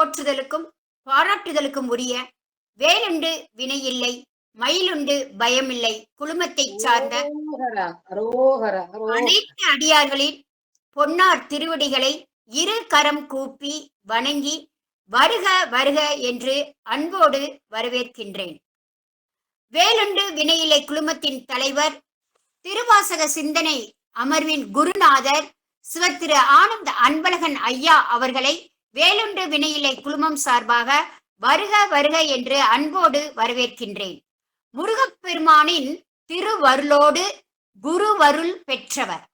போற்றுதலுக்கும் பாராட்டுதலுக்கும் உரிய வேலுண்டு வினையில்லை மயிலுண்டு பயமில்லை குழுமத்தைச் சார்ந்த அரோகரா, அரோகரா, அரோகரா. அனைத்து அடியார்களின் பொன்னார் திருவடிகளை இரு கரம் கூப்பி வணங்கி வருக வருக என்று அன்போடு வரவேற்கின்றேன். வேலுண்டு வினையிலை குழுமத்தின் தலைவர், திருவாசக சிந்தனை அமர்வின் குருநாதர் சிவத்திரு ஆனந்த அன்பழகன் ஐயா அவர்களை வேலுண்டு வினையிலை குழுமம் சார்பாக வருக வருக என்று அன்போடு வரவேற்கின்றேன். முருகப்பெருமானின் திருவருளோடு குருவருள் பெற்றவர்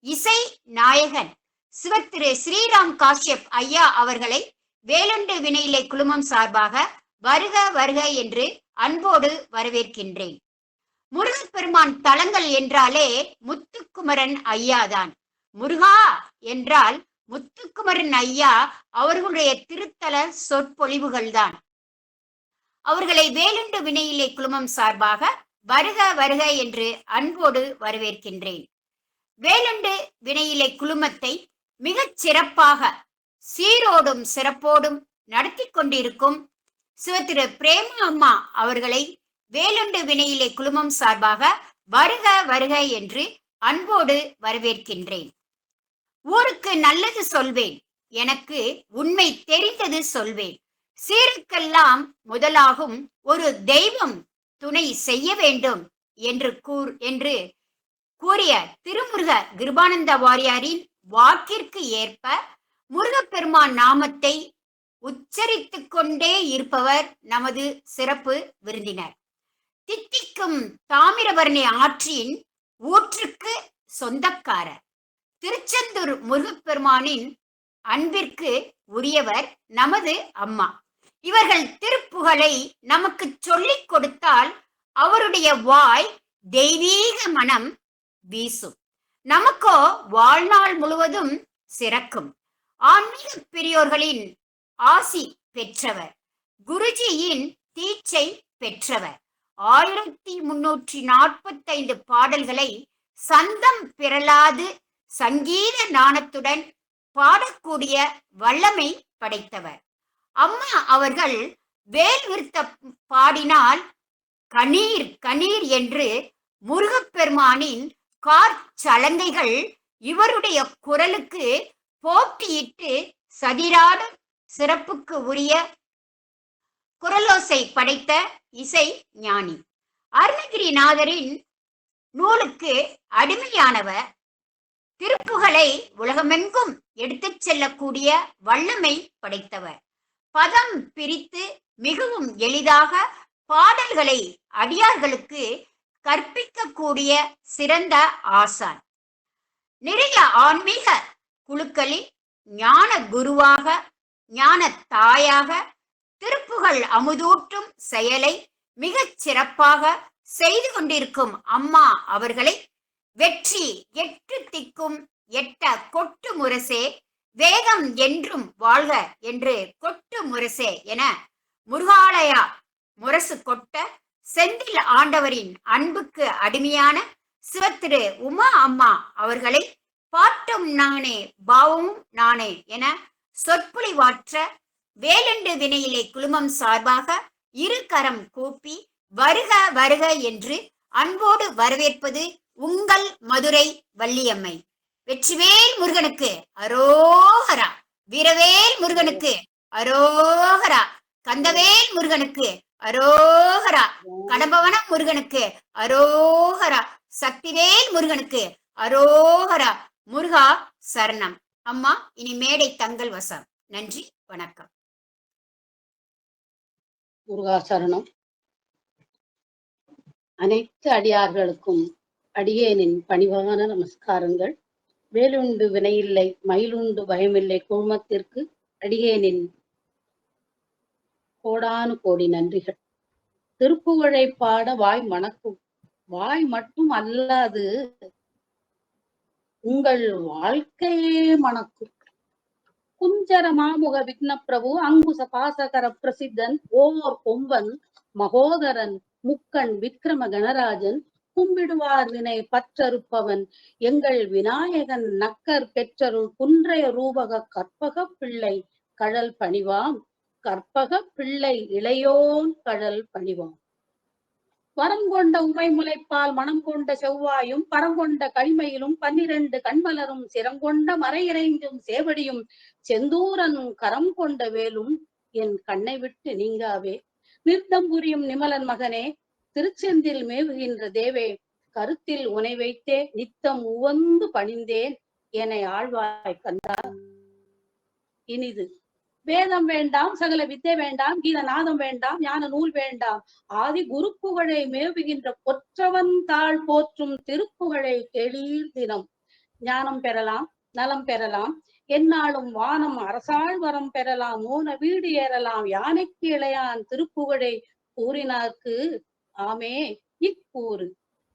இசை நாயகன் சிவத்திரு ஸ்ரீராம் காஷ்யப் ஐயா அவர்களை வேலுண்டு வினையிலை குழுமம் சார்பாக வருக வருக என்று அன்போடு வரவேற்கின்றேன். முருகப்பெருமான் தலங்கள் என்றாலே முத்துக்குமரன் ஐயாதான். முருகா என்றால் முத்துக்குமரன் ஐயா அவர்களுடைய திருத்தல சொற்பொழிவுகள்தான். அவர்களை வேலுண்டு வினையிலை குழுமம் சார்பாக வருக வருக என்று அன்போடு வரவேற்கின்றேன். வேலுண்டு வினையிலை குழுமத்தை மிகச் சிறப்பாக சீரோடும் சிறப்போடும் நடத்தி கொண்டிருக்கும் சிவத்திரு பிரேமா அம்மா அவர்களை வேலுண்டு வினையிலை குழுமம் சார்பாக வருக வருக என்று அன்போடு வரவேற்கின்றேன். ஊருக்கு நல்லது சொல்வேன், எனக்கு உண்மை தெரிந்தது சொல்வேன், சீருக்கெல்லாம் முதலாகும் ஒரு தெய்வம் துணை செய்ய வேண்டும் என்று கூறிய திருமுருக கிருபானந்த வாரியாரின் வாக்கிற்கு ஏற்ப முருகப்பெருமான் நாமத்தை உச்சரித்து கொண்டே இருப்பவர் நமது சிறப்பு விருந்தினர். தித்திக்கும் தாமிரபரணி ஆற்றின் ஊற்றுக்கு சொந்தக்காரர், திருச்செந்தூர் முருகப்பெருமானின் அன்பிற்கு உரியவர் நமது அம்மா. இவர்கள் திருப்புகழை நமக்கு சொல்லிக் கொடுத்தால் அவருடைய வாய் தெய்வீக மனம் வீசும், நமக்கோ வாழ்நாள் முழுவதும் சிறக்கும். ஆன்மீக பெரியோர்களின் ஆசி பெற்றவர், குருஜியின் தீட்சை பெற்றவர், 1345 பாடல்களை சந்தம் பிறலாது சங்கீத நாணத்துடன் பாடக்கூடிய வல்லமை படைத்தவர். அம்மா அவர்கள் வேல் விருத்த பாடினால் கணீர் கணீர் என்று முருகப்பெருமானின் காற்சலங்கைகள் இவருடைய குரலுக்கு போட்டியிட்டு சதிராடும் சிறப்புக்கு உரிய குரலோசை படைத்த இசை ஞானி. அருணகிரிநாதரின் நூலுக்கு அடிமையானவர், திருப்புகளை உலகமெங்கும் எடுத்துச் செல்லக்கூடிய வல்லமை படைத்தவர், பதம் பிரித்து மிகவும் எளிதாக பாடல்களை அடியார்களுக்கு கற்பிக்கக்கூடிய சிறந்த ஆசான். நிறைய ஆன்மீக குழுக்களில் ஞான குருவாக, ஞான தாயாக திருப்புகழ் அமுதூட்டும் செயலை மிகச் சிறப்பாக செய்து கொண்டிருக்கும் அம்மா அவர்களை வெற்றி எட்டு திக்கும் எட்ட கொட்டு முரசே, வேகம் என்றும் வாழ்க என்று கொட்டு முரசே என முருகாலயா முரசு கொட்ட செந்தில் ஆண்டவரின் அன்புக்கு அடிமையான சிவத்திரு உமா அம்மா அவர்களை பாட்டும் நானே பாவமும் நானே என சொற்பொழிவாற்ற வேலுண்டு வினையிலை குழுமம் சார்பாக இரு கரம் கூப்பி வருக வருக என்று அன்போடு வரவேற்பது உங்கள் மதுரை வள்ளியம்மை. வெற்றிவேல் முருகனுக்கு அரோகரா, வீரவேல் முருகனுக்கு அரோகரா, கந்தவேல் முருகனுக்கு அரோகரா, கடம்பவனம் முருகனுக்கு அரோகரா, சக்திவேல் முருகனுக்கு அரோகரா. முருகா சரணம். அம்மா, இனி மேடை தங்கள் வசம். நன்றி, வணக்கம். முருகா சரணம். அனைத்து அடியார்களுக்கும் அடியேனின் பணிவான நமஸ்காரங்கள். வேலுண்டு வினையில்லை மயிலுண்டு பயமில்லை குழுமத்திற்கு அடியேனின் கோடானு கோடி நன்றிகள். திருப்புகழை பாட வாய் மணக்கும். வாய் மட்டும் அல்லாது உங்கள் வாழ்க்கையே மணக்கும். குஞ்சர மாமுக விக்னப்பிரபு அங்குச பாசகர பிரசித்தன் ஓர் கொம்பன் மகோதரன் முக்கண் விக்ரம கணராஜன் கும்பிடுவார் வினை பற்றறுப்பவன் எங்கள் விநாயகன் நக்கர் பெற்றருள் குன்றைய ரூபக கற்பக பிள்ளை கழல் பணிவாம் கற்பக பிள்ளை இளையோன் கழல் பணிவான். வரம் கொண்ட உமை முளைப்பால் மனம் கொண்ட செவ்வாயும் பரங்கொண்ட களிமையிலும் 12 கண்மலரும் சிரங்கொண்ட மறையிறைஞ்சும் சேவடியும் செந்தூரனும் கரம் கொண்ட வேலும் என் கண்ணை விட்டு நீங்காவே. நிறுத்தம் புரியும் நிமலன் மகனே, திருச்செந்தில் மேவுகின்ற தேவே, கருத்தில் உனை வைத்தே நித்தம் உவந்து பணிந்தேன் என ஆழ்வாய் கந்தா. இனிது வேதம் வேண்டாம், சகல வித்தை வேண்டாம், கீத நாதம் வேண்டாம், ஞான நூல் வேண்டாம், ஆதி குருப்புகழை மேவுகின்ற கொற்றவன் தாழ் போற்றும் திருப்புகழை தெளீர் தினம் ஞானம் பெறலாம், நலம் பெறலாம், எந்நாளும் வானம் அரசாள் வரம் பெறலாம், மோன வீடு ஏறலாம், யானைக்கு இளையான் திருப்புகழை கூறினார்க்கு ஆமே இக்கூறு.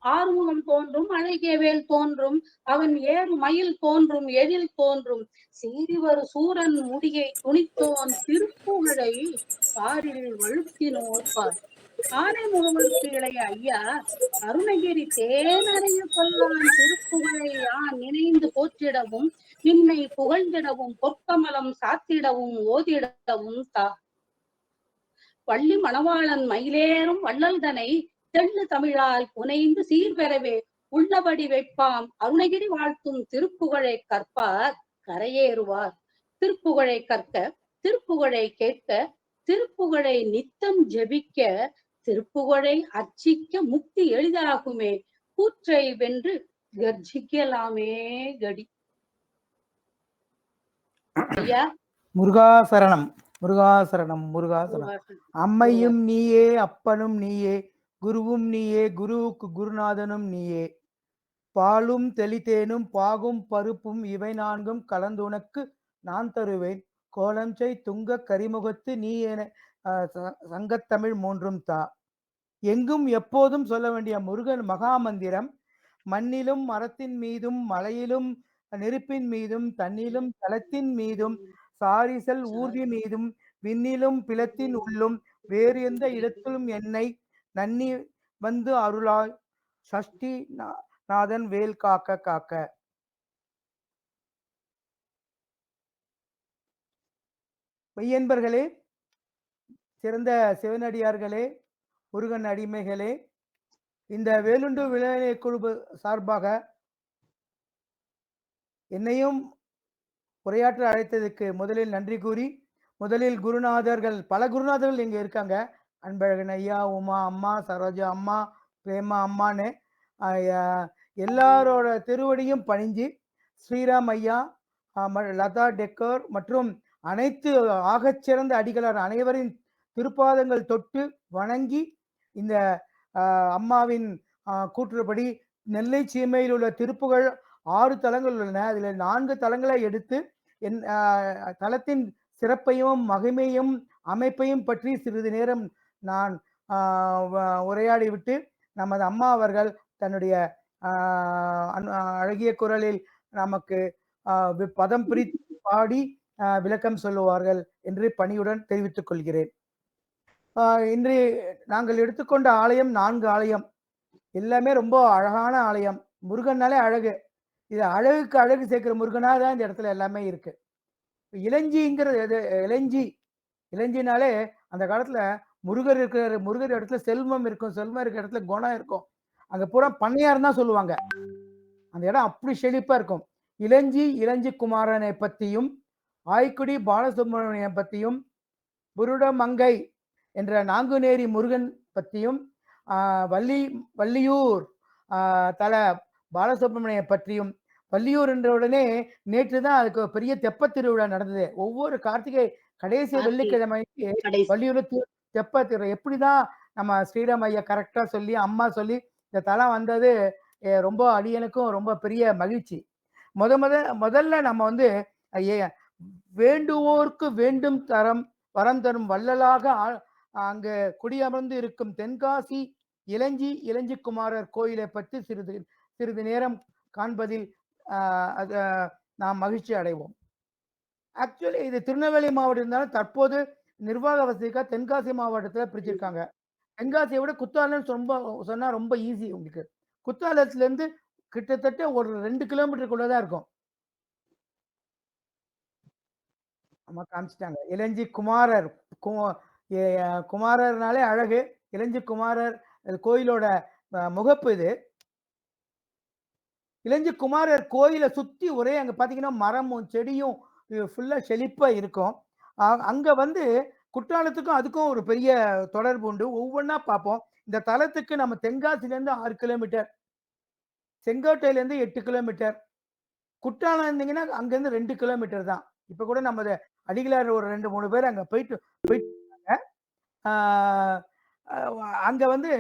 ஆறுமுகம் தோன்றும், அழகிய வேல் தோன்றும், அவன் ஏறு மயில் தோன்றும், எழில் தோன்றும், சீறிவரு சூரன் முடியை துணித்தோன் திருப்புகழை பாரில் வழுத்தினோர் பார். ஆனை முகமருக்கு இளைய ஐயா, அருணகிரி தேனறைய கொல்லான் திருப்புகழை யான் நினைந்து போற்றிடவும், நின்னை புகழ்ந்திடவும், பொற்கமலம் சாத்திடவும், ஓதிடவும் தா. வள்ளி மணவாளன் மயிலேறும் வள்ளல்தனை தெள்ளு தமிழால் புனைந்து சீர்பெறவே உள்ளபடி வைப்பாம் அருணகிரி வாழ்த்தும் திருப்புகழை கற்பார் கரையேறுவார். திருப்புகழை கற்க, திருப்புகழை கேட்க, திருப்புகழை நித்தம் ஜெபிக்க, திருப்புகழை அர்ச்சிக்க முக்தி எளிதாகுமே, கூற்றை வென்று கர்ஜிக்கலாமே கடி. ஐயா முருகாசரணம், முருகாசரணம், முருகாசரணம். அம்மையும் நீயே, அப்பனும் நீயே, குருவும் நீயே, குருவுக்கு குருநாதனும் நீயே. பாலும் தெளித்தேனும் பாகும் பருப்பும் இவை நான்கும் கலந்துனக்கு நான் தருவேன். கோலஞ்சை துங்க கரிமுகத்து நீ என சங்கத்தமிழ் மூன்றும் தா. எங்கும் எப்போதும் சொல்ல வேண்டிய முருகன் மகாமந்திரம். மண்ணிலும் மரத்தின் மீதும் மலையிலும் நெருப்பின் மீதும் தண்ணிலும் தலத்தின் மீதும் சாரிசல் ஊர்தி மீதும் விண்ணிலும் பிளத்தின் உள்ளும் வேறு எந்த இடத்திலும் என்னை நன்னி வந்து அருளாய் சஷ்டி நாதன் வேல் காக்க காக்க. மெய்யன்பர்களே, சிறந்த சிவனடியார்களே, முருகன் அடிமைகளே, இந்த வேலுண்டு விளையாட குழு சார்பாக என்னையும் உரையாற்ற அழைத்ததுக்கு முதலில் நன்றி கூறி, முதலில் குருநாதர்கள், பல குருநாதர்கள் இங்க இருக்காங்க. அன்பழகன் ஐயா, உமா அம்மா, சரோஜா அம்மா, பிரேமா அம்மான்னு எல்லாரோட திருவடியும் பணிஞ்சு, ஸ்ரீராம் ஐயா, லதா டெக்கர் மற்றும் அனைத்து ஆகச்சிறந்த அடிகளார் அனைவரின் திருப்பாதங்கள் தொட்டு வணங்கி, இந்த அம்மாவின் கூற்றுப்படி நெல்லை சீமையில் உள்ள திருப்புகழ் 6 தலங்கள் உள்ளன. அதில் 4 தலங்களை எடுத்து என் தலத்தின் சிறப்பையும் மகிமையும் அமைப்பையும் பற்றி சிறிது நேரம் நான் உரையாடிவிட்டு, நமது அம்மா அவர்கள் தன்னுடைய அழகிய குரலில் நமக்கு பதம் பிரித்து பாடி விளக்கம் சொல்லுவார்கள் என்று பணியுடன் தெரிவித்துக் கொள்கிறேன். இன்று நாங்கள் எடுத்துக்கொண்ட ஆலயம் 4 ஆலயம், எல்லாமே ரொம்ப அழகான ஆலயம். முருகன்னாலே அழகு. இது அழகுக்கு அழகு சேர்க்கிற முருகனா தான் இந்த இடத்துல எல்லாமே இருக்கு. இளஞ்சிங்கிறது இளஞ்சினாலே அந்த காலத்துல முருகர் இருக்கிற முருகர் இடத்துல செல்வம் இருக்கும், செல்வம் இருக்கிற இடத்துல குணம் இருக்கும். அங்க பூரா பண்ணையார் தான் சொல்லுவாங்க. அந்த இடம் அப்படி செழிப்பா இருக்கும். இளஞ்சி குமாரனை பற்றியும், ஆய்க்குடி பாலசுப்ரமணியம் பற்றியும், புருடமங்கை என்ற நாங்குநேரி முருகன் பற்றியும், வள்ளியூர் தல பாலசுப்ரமணிய பற்றியும். வள்ளியூர் என்ற உடனே நேற்று தான் அதுக்கு பெரிய தெப்ப திருவிழா நடந்தது. ஒவ்வொரு கார்த்திகை கடைசி வெள்ளிக்கிழமைக்கு வள்ளியூர் தெப்ப திருவிழா. எப்படிதான் நம்ம ஸ்ரீராம் ஐயா கரெக்டா சொல்லி அம்மா சொல்லி இந்த தலம் வந்தது ரொம்ப அடியனுக்கும் ரொம்ப பெரிய மகிழ்ச்சி. முதல்ல நம்ம வேண்டுவோர்க்கு வேண்டும் தரம் வரம் தரும் வள்ளலாக அங்கு குடியமர்ந்து இருக்கும் தென்காசி இளஞ்சி குமாரர் கோயிலை பற்றி சிறிது நேரம் காண்பதில் நாம் மகிழ்ச்சி அடைவோம். ஆக்சுவலி இது திருநெல்வேலி மாவட்டம் இருந்தாலும் தற்போது நிர்வாக வசதிக்காக தென்காசி மாவட்டத்தில் பிரிச்சிருக்காங்க. தென்காசியை விட குத்தாலம் சொன்னா ரொம்ப ஈஸி உங்களுக்கு. குத்தாலத்துல இருந்து கிட்டத்தட்ட ஒரு 2 கிலோமீட்டருக்குள்ளதான் இருக்கும். அம்மா காமிச்சிட்டாங்க. இளஞ்சி குமாரர் குமாரர்னாலே அழகு. இளஞ்சி குமாரர் கோயிலோட முகப்பு இது. இளஞ்சி குமாரர் கோயிலை சுத்தி ஒரே அங்க பாத்தீங்கன்னா மரமும் செடியும் ஃபுல்லா செழிப்பா இருக்கும். அங்க வந்து குற்றாலத்துக்கும் அதுக்கும் ஒரு பெரிய தொடர்பு உண்டு. ஒவ்வொன்றா பார்ப்போம். இந்த தலத்துக்கு நம்ம தென்காசிலேருந்து 6 கிலோமீட்டர், செங்கோட்டையிலேருந்து 8 கிலோமீட்டர், குற்றாலம் இருந்தீங்கன்னா அங்கேருந்து 2 கிலோமீட்டர் தான். இப்ப கூட நம்ம அடிகளார் ஒரு 2, 3 பேர் அங்க போயிட்டு அங்க வந்து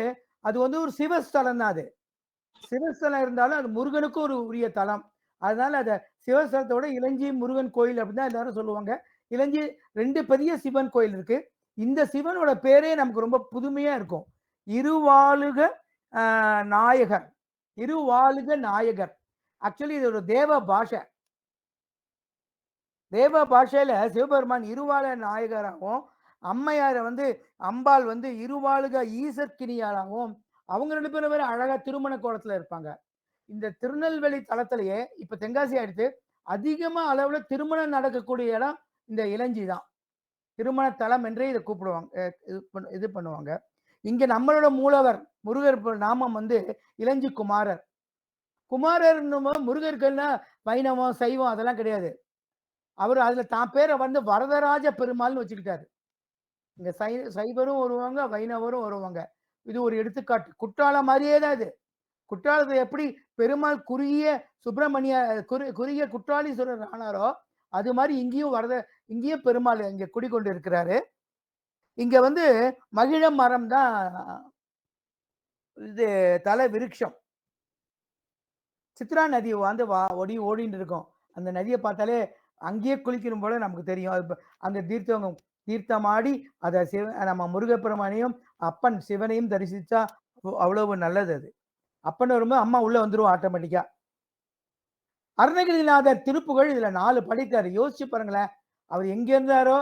அது வந்து ஒரு சிவஸ்தலம் தான். அது சிவஸ்தலம் இருந்தாலும் அது முருகனுக்கும் ஒரு உரிய தலம். அதனால அத சிவஸ்தலத்தோட இளஞ்சி முருகன் கோயில் அப்படின்னு தான் எல்லாரும் சொல்லுவாங்க. இளஞ்சி 2 பெரிய சிவன் கோயில் இருக்கு. இந்த சிவனோட பேரே நமக்கு ரொம்ப புதுமையா இருக்கும். இருவாளுக நாயகர். இருவாளுக நாயகர். ஆக்சுவலி இது ஒரு தேவ பாஷை. தேவ பாஷையில சிவபெருமான் இருவாள நாயகராகவும், அம்மையார வந்து அம்பாள் வந்து இருவாளுக ஈசற்கினியாளாகவும், அவங்க 2 பேரும் வேற அழகா திருமண கோலத்துல இருப்பாங்க. இந்த திருநெல்வேலி தலத்திலேயே இப்ப தென்காசி அடுத்து அதிகமா அளவுல திருமணம் நடக்கக்கூடிய இடம் இந்த இளஞ்சி தான். திருமண தலம் என்றே இதை கூப்பிடுவாங்க. இது பண்ணுவாங்க. இங்க நம்மளோட மூலவர் முருகர் நாமம் வந்து இளஞ்சி குமாரர். குமாரர் முருகர்கள்னா வைணவம் சைவம் அதெல்லாம் கிடையாது. அவர் அதுல தான் பேரை வந்து வரதராஜ பெருமாள்னு வச்சுக்கிட்டாரு. இங்க சைவரும் வருவாங்க, வைணவரும் வருவாங்க. இது ஒரு எடுத்துக்காட்டு. குற்றாலம் மாதிரியே தான் இது. குற்றாலத்தை எப்படி பெருமாள் குறுகிய சுப்பிரமணிய குறுகிய குற்றாலீஸ்வரர் ஆனாரோ அது மாதிரி இங்கேயும் பெருமாள் இங்க குடிக்கொண்டு இருக்கிறாரு. இங்க வந்து மகிழ மரம் தான் இது தல விருட்சம். சித்ரா நதி வந்து ஓடின்னு இருக்கும். அந்த நதியை பார்த்தாலே அங்கேயே குளிக்கணும் போல நமக்கு தெரியும். அந்த தீர்த்தமாடி அதை நம்ம முருகப்பெருமானையும் அப்பன் சிவனையும் தரிசிச்சா அவ்வளவு நல்லது. அது அப்பன் வரும்போது அம்மா உள்ள வந்துருவோம் ஆட்டோமேட்டிக்கா. அருணகிரிநாதர் திருப்புகழ் இதுல 4 படித்தாரு. யோசிச்சு பாருங்களேன். அவர் எங்க இருந்தாரோ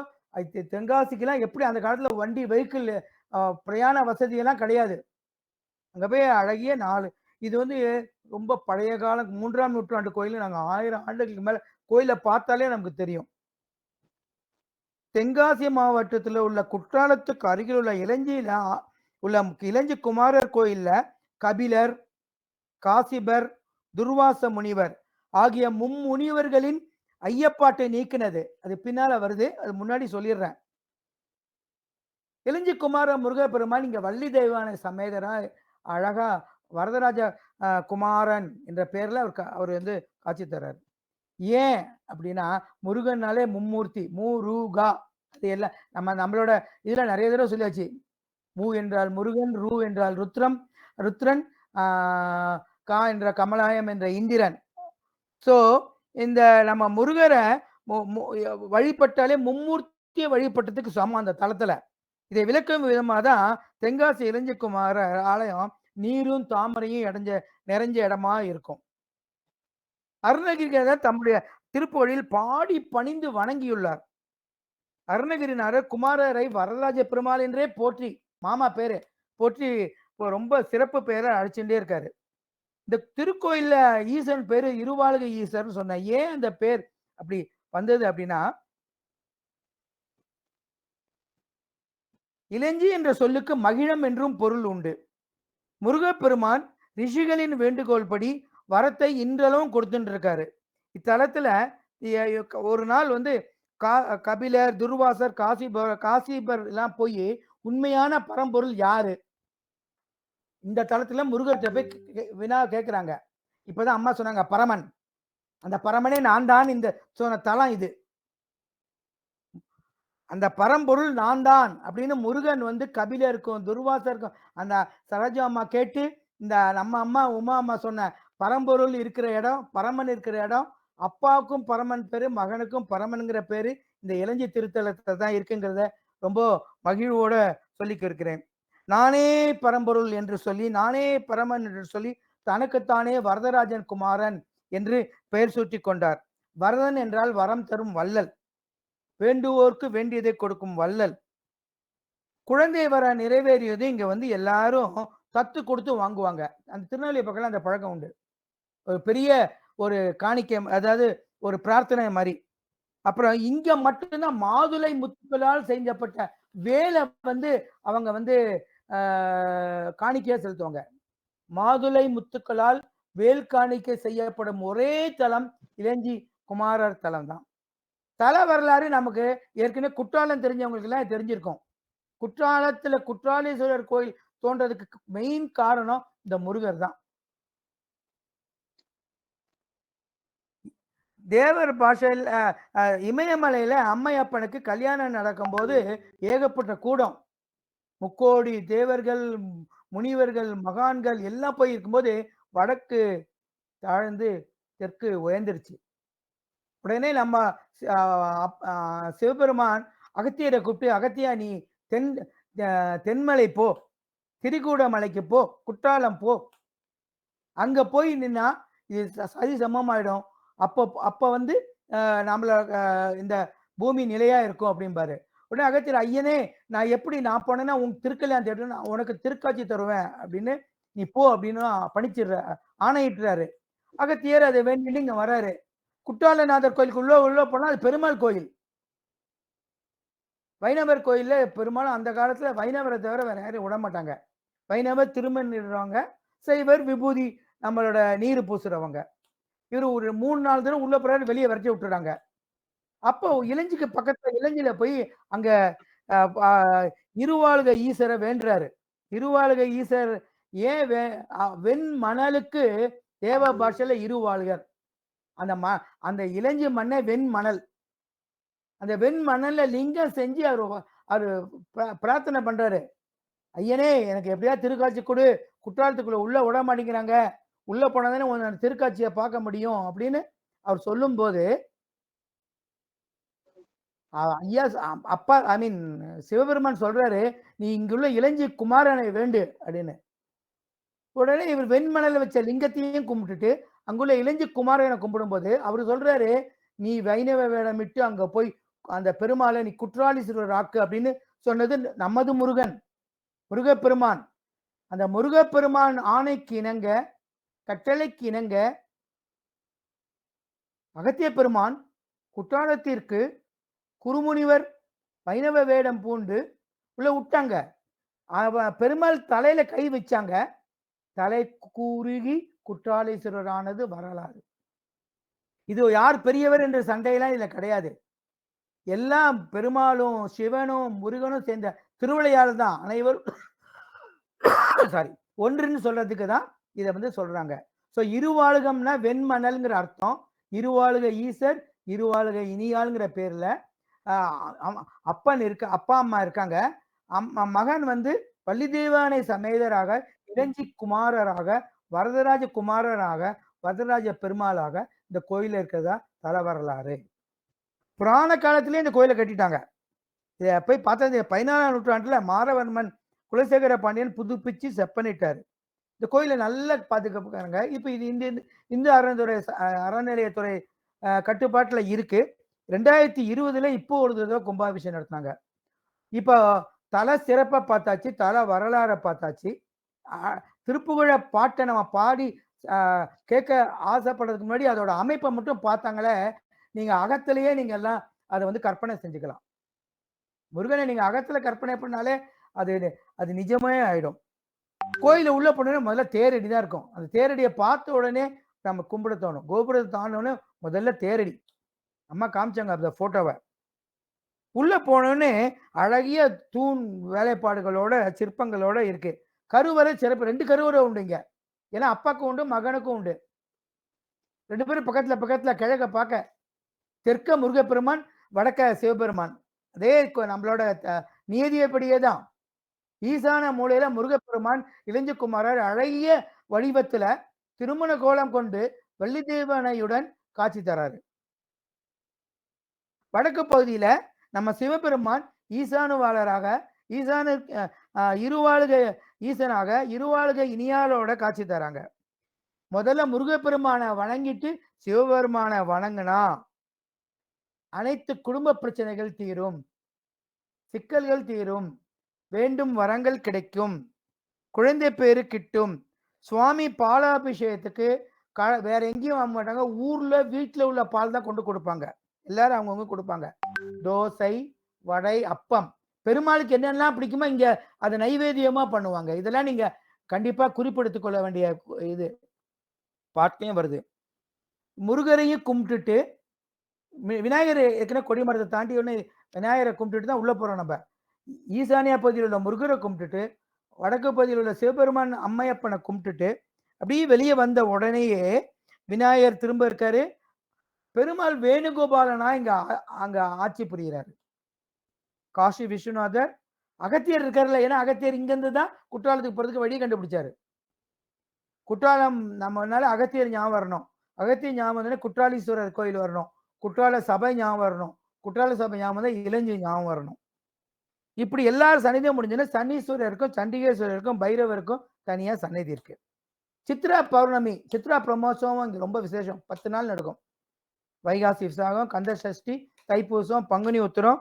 தென்காசிக்கெல்லாம் எப்படி அந்த காலத்துல வண்டி வெஹிக்கிள் பிரயாண வசதி எல்லாம் கிடையாது. அங்க போய் அழகிய 4 இது வந்து ரொம்ப பழைய காலம் 3ஆம் நூற்றாண்டு கோயில். நாங்க 1000 ஆண்டுகளுக்கு மேல கோயிலை பார்த்தாலே நமக்கு தெரியும். தென்காசி மாவட்டத்தில் உள்ள குற்றாலத்துக்கு அருகில் உள்ள இளஞ்சியில உள்ள இளஞ்சி குமாரர் கோயில்ல கபிலர், காசிபர், துர்வாச முனிவர் ஆகிய மும்முனிவர்களின் ஐயப்பாட்டை நீக்கினது. அது பின்னால வருது. அது முன்னாடி சொல்லிடுறேன். இளஞ்சி குமார முருகப்பெருமான் இங்க வள்ளி தெய்வானை சமேதரா அழகா வரதராஜ குமாரன் என்ற பேர்ல அவர் வந்து காட்சி தர்றாரு. ஏன் அப்படின்னா முருகன்னாலே மும்மூர்த்தி முருகா. அது எல்லாம் நம்மளோட இதுல நிறைய தடவை சொல்லியாச்சு. மு என்றால் முருகன், ரு என்றால் ருத்ரன், கா என்ற கமலாயம் என்ற இந்திரன். ஸோ இந்த நம்ம முருகரை வழிபட்டாலே மும்மூர்த்தியை வழிபட்டதுக்கு சமம் அந்த தளத்துல. இதை விளக்கும் விதமாக தான் தென்காசி இளஞ்சி குமார ஆலயம் நீரும் தாமரையும் நிறைஞ்ச இடமா இருக்கும். அருணகிரிநாதர் தம்முடைய திருப்புகழில் பாடி பணிந்து வணங்கியுள்ளார். அருணகிரிநாதர் குமாரரை வரதராஜ பெருமாள் என்றே போற்றி, மாமா பேரு போற்றி ரொம்ப சிறப்பு பேரை அழைச்சுட்டே இருக்காரு. இந்த திருக்கோயில்ல ஈசன் பேரு இருவாளுக ஈசர்னு சொன்ன. ஏன் அந்த பேர் அப்படி வந்தது அப்படின்னா, இளஞ்சி என்ற சொல்லுக்கு மகிழம் என்றும் பொருள் உண்டு. முருகப்பெருமான் ரிஷிகளின் வேண்டுகோள் படி வரத்தை இன்றளவும் கொடுத்துட்டு இருக்காரு. இத்தலத்துல ஒரு நாள் வந்து கபிலர், துர்வாசர், காசிபர் எல்லாம் போய் உண்மையான பரம்பொருள் யாரு இந்த தளத்துல முருகர்கிட்ட போய் வினா கேட்கிறாங்க. இப்பதான் அம்மா சொன்னாங்க பரமன். அந்த பரமனே நான் தான் இந்த சொன்ன தலம் இது. அந்த பரம்பொருள் நான் தான் அப்படின்னு முருகன் வந்து கபிலருக்கும் துர்வாசருக்கும் அந்த சரோஜா அம்மா கேட்டு இந்த நம்ம அம்மா உமா அம்மா சொன்ன பரம்பொருள் இருக்கிற இடம், பரமன் இருக்கிற இடம், அப்பாவுக்கும் பரமன் பேரு, மகனுக்கும் பரமன்கிற பேரு இந்த இளஞ்சி திருத்தலத்தை தான் இருக்குங்கிறத ரொம்ப மகிழ்வோட சொல்லிக்க இருக்கிறேன். நானே பரம்பொருள் என்று சொல்லி, நானே பரமன் என்று சொல்லி தனக்குத்தானே வரதராஜன் குமாரன் என்று பெயர் சூட்டி கொண்டார். வரதன் என்றால் வரம் தரும் வள்ளல், வேண்டுவோர்க்கு வேண்டியதை கொடுக்கும் வள்ளல். குழந்தை வர நிறைவேறியது இங்க வந்து எல்லாரும் தத்து கொடுத்து வாங்குவாங்க. அந்த திருநெல்வேலி பக்கம் அந்த பழக்கம் உண்டு. ஒரு பெரிய ஒரு காணிக்கை, அதாவது ஒரு பிரார்த்தனை மாதிரி. அப்புறம் இங்க மட்டும்தான் மாதுளை முத்துக்களால் செய்யப்பட்ட வேலை வந்து அவங்க வந்து காணிக்கையா செலுத்துவாங்க. மாதுளை முத்துக்களால் வேல் காணிக்கை செய்யப்படும் ஒரே தலம் இளஞ்சி குமாரர் தலம் தான். தல வரலாறு நமக்கு ஏற்கனவே குற்றாலம் தெரிஞ்சவங்களுக்கு எல்லாம் தெரிஞ்சிருக்கும். குற்றாலத்துல குற்றாலீஸ்வரர் கோயில் தோன்றதுக்கு மெயின் காரணம் இந்த முருகர் தான். தேவர் பாஷையில் இமயமலையில அம்மையப்பனுக்கு கல்யாணம் நடக்கும்போது ஏகப்பட்ட கூட்டம், முக்கோடி தேவர்கள், முனிவர்கள், மகான்கள் எல்லாம் போய் இருக்கும்போது வடக்கு தாழ்ந்து தெற்கு உயர்ந்துருச்சு. உடனே நம்ம சிவபெருமான் அகத்தியரை கூப்பிட்டு, அகத்தியா நீ தென்மலை போ, திரிகூட மலைக்கு போ, குற்றாலம் போ, அங்க போய் நின்னா இது சரி சமமாயிடும், அப்ப வந்து நம்மள இந்த பூமி நிலையா இருக்கும் அப்படிம்பாரு. உடனே அகத்தியர், ஐயனே நான் எப்படி நான் போனேன்னா உன் திருக்கல்யாணம் தேடு, நான் உனக்கு திருக்காட்சி தருவேன் அப்படின்னு நீ போ அப்படின்னு பணிச்சிடுற ஆணையிட்டுறாரு. அகத்தியர் அதை வேண்டிட்டு இங்க வர்றாரு. குற்றாலநாதர் கோயிலுக்கு உள்ள போனா அது பெருமாள் கோயில். வைணவர் கோயில்ல பெரும்பாலும் அந்த காலத்துல வைணவரை தவிர வேற யாரும் விட மாட்டாங்க. வைணவர் திருமணிடுறவங்க, சைவர் விபூதி நம்மளோட நீர் பூசுறவங்க. இவர் ஒரு 3 4 தடவை உள்ள போறாரு, வெளியே விரட்டி விட்டுறாங்க. அப்போ இளஞ்சிக்கு பக்கத்துல இளஞ்சில போய் அங்க இருவாளுக ஈசரை வேண்டுறாரு. இருவாளுக ஈசர் ஏன் வெண் மணலுக்கு தேவ பாஷையில இருவாளுகர். அந்த இளஞ்சி மண்ணை வெண் மணல், அந்த வெண் மணல்ல லிங்கம் செஞ்சு அவரு பிரார்த்தனை பண்றாரு. ஐயனே எனக்கு எப்படியா திருக்காட்சி கொடு, குற்றாலத்துக்குள்ள உள்ள விட மாட்டேங்கிறாங்க, உள்ள போனதானே உன் திருக்காட்சியை பார்க்க முடியும் அப்படின்னு அவர் சொல்லும் போது, ஐயா அப்பா ஐ மீன் சிவபெருமான் சொல்றாரு, நீ இங்குள்ள இளஞ்சி குமாரனை வேண்டு அப்படின்னு. உடனே இவர் வெண்மணல வச்ச லிங்கத்தையும் கும்பிட்டுட்டு அங்குள்ள இளஞ்சி குமாரனை கும்பிடும் போது அவரு சொல்றாரு, நீ வைணவ வேடமிட்டு அங்க போய் அந்த பெருமாளை நீ குற்றாலீஸ்வரர் ஆக்கு அப்படின்னு சொன்னது நமது முருகன், முருகப்பெருமான். அந்த முருகப்பெருமான் ஆணைக்கு இணங்க, கட்டளைக்கு இணங்க அகத்திய பெருமான் குற்றாலத்திற்கு குருமுனிவர் வைணவ வேடம் பூண்டு உள்ள விட்டாங்க. பெருமாள் தலையில கை வச்சாங்க, தலை கூறுகி குற்றாலீஸ்வரரானது வரலாறு. இது யார் பெரியவர் என்ற சண்டையெல்லாம் இதுல கிடையாது. எல்லாம் பெருமாளும் சிவனும் முருகனும் சேர்ந்த திருவிளையாடல் தான். அனைவரும் சாரி ஒன்றுன்னு சொல்றதுக்கு தான் இதை வந்து சொல்றாங்க. ஸோ இருவாளுகம்னா வெண்மணல்ங்கிற அர்த்தம். இருவாளுக ஈசர், இருவாளுக இனியாளுங்கிற பேர்ல அப்பன் அப்பா அம்மா இருக்காங்க. மகன் வந்து வள்ளிதேவானை சமேதராக, இளஞ்சி குமாரராக, வரதராஜ குமாரராக, வரதராஜ பெருமாளாக இந்த கோயில இருக்கிறதா தல வரலாறு. புராண காலத்திலே இந்த கோயிலை கட்டிட்டாங்க. இதை போய் பார்த்தா 14ஆம் நூற்றாண்டுல மாரவர்மன் குலசேகர பாண்டியன் புதுப்பிச்சு செப்பனிட்டாரு. இந்த கோயிலை நல்லா பாதுகாப்புக்காரங்க. இப்ப இது இந்து அறநிலையத்துறை கட்டுப்பாட்டுல இருக்கு. 2020 இப்போ ஒரு தடவை கும்பாபிஷேகம் நடத்தினாங்க. இப்போ தல சிறப்பை பார்த்தாச்சு, தல வரலாறை பார்த்தாச்சு. திருப்புகழ பாட்டை நம்ம பாடி கேட்க ஆசைப்படுறதுக்கு முன்னாடி அதோட அமைப்பை மட்டும் பார்த்தாங்களே, நீங்க அகத்திலேயே நீங்க எல்லாம் அதை வந்து கற்பனை செஞ்சுக்கலாம். முருகனை நீங்க அகத்துல கற்பனை பண்ணாலே அது நிஜமே ஆயிடும். கோயில உள்ள போனோடனே முதல்ல தேரடி தான் இருக்கும். அந்த தேரடியை பார்த்த உடனே நம்ம கும்பிட தோணும். கோபுரத்தை தாண்டோன்னு முதல்ல தேரடி. அம்மா காமிச்சாங்க அந்த போட்டோவை. உள்ள போனோடனே அழகிய தூண் வேலைப்பாடுகளோட சிற்பங்களோட இருக்கு. கருவறை சிறப்பு, 2 கருவறை உண்டுங்க. ஏன்னா அப்பாவுக்கும் உண்டு, மகனுக்கும் உண்டு. 2 பேரும் பக்கத்துல பக்கத்துல கிழக்க பார்க்க தெற்க முருகப்பெருமான், வடக்க சிவபெருமான். அதே நம்மளோட நியதியப்படியே தான். ஈசான மூலையில முருகப்பெருமான் இளஞ்சிக்குமாரர் அழகிய வடிவத்துல திருமண கோலம் கொண்டு வள்ளிதேவனையுடன் காட்சி தராரு. வடக்கு பகுதியில நம்ம சிவபெருமான் ஈசானுவாளராக, இருவாளுக ஈசனாக, இருவாளுக இனியாலோட காட்சி தராங்க. முதல்ல முருகப்பெருமானை வணங்கிட்டு சிவபெருமானை வணங்கினா அனைத்து குடும்ப பிரச்சனைகள் தீரும், சிக்கல்கள் தீரும், வேண்டும் வரங்கள் கிடைக்கும், குழந்தை பேரு கிட்டும். சுவாமி பாலாபிஷேகத்துக்கு வேற எங்கேயும் வாங்க மாட்டாங்க. ஊர்ல வீட்டுல உள்ள பால் தான் கொண்டு கொடுப்பாங்க. எல்லாரும் அவங்கவுங்க கொடுப்பாங்க. தோசை, வடை, அப்பம். பெருமாளுக்கு என்னெல்லாம் பிடிக்குமோ இங்க அதை நைவேத்தியமா பண்ணுவாங்க. இதெல்லாம் நீங்க கண்டிப்பா குறிப்பெடுத்துக் கொள்ள வேண்டிய இது பாட்டையும் வருது. முருகரையும் கும்பிட்டுட்டு விநாயகர் ஏற்கனவே கொடிமரத்தை தாண்டி ஒன்று விநாயகரை கும்பிட்டுட்டு தான் உள்ள போறோம். நம்ம ஈசானியா பகுதியில் உள்ள முருகரை கும்பிட்டுட்டு வடக்கு பகுதியில் உள்ள சிவபெருமான் அம்மையப்பனை கும்பிட்டுட்டு அப்படியே வெளியே வந்த உடனேயே விநாயகர் திரும்ப இருக்காரு. பெருமாள் வேணுகோபாலனா இங்க அங்க ஆட்சி புரிகிறாரு. காசி விஸ்வநாதர் அகத்தியர் இருக்காருல்ல, ஏன்னா அகத்தியர் இங்கிருந்து தான் குற்றாலத்துக்கு போறதுக்கு வழி கண்டுபிடிச்சாரு. குற்றாலம் நம்மனால அகத்தியர் ஞாபகம் வரணும். அகத்தியர் ஞாபகம் வந்தோடனே குற்றாலீஸ்வரர் கோயில் வரணும். குற்றால சபை ஞாபகம் வரணும். குற்றால சபை ஞாபகம் தான் இளஞ்சி ஞாபகம் வரணும். இப்படி எல்லாரும் சன்னிதியும் முடிஞ்சோன்னா சனீஸ்வரருக்கும் சண்டிகேஸ்வரருக்கும் பைரவருக்கும் தனியா சன்னிதி இருக்கு. சித்ரா பௌர்ணமி, சித்ரா பிரம்மோற்சவம் இங்க ரொம்ப விசேஷம். 10 நாள் நடக்கும். வைகாசி விசாகம், கந்த சஷ்டி, தைப்பூசம், பங்குனி உத்திரம்,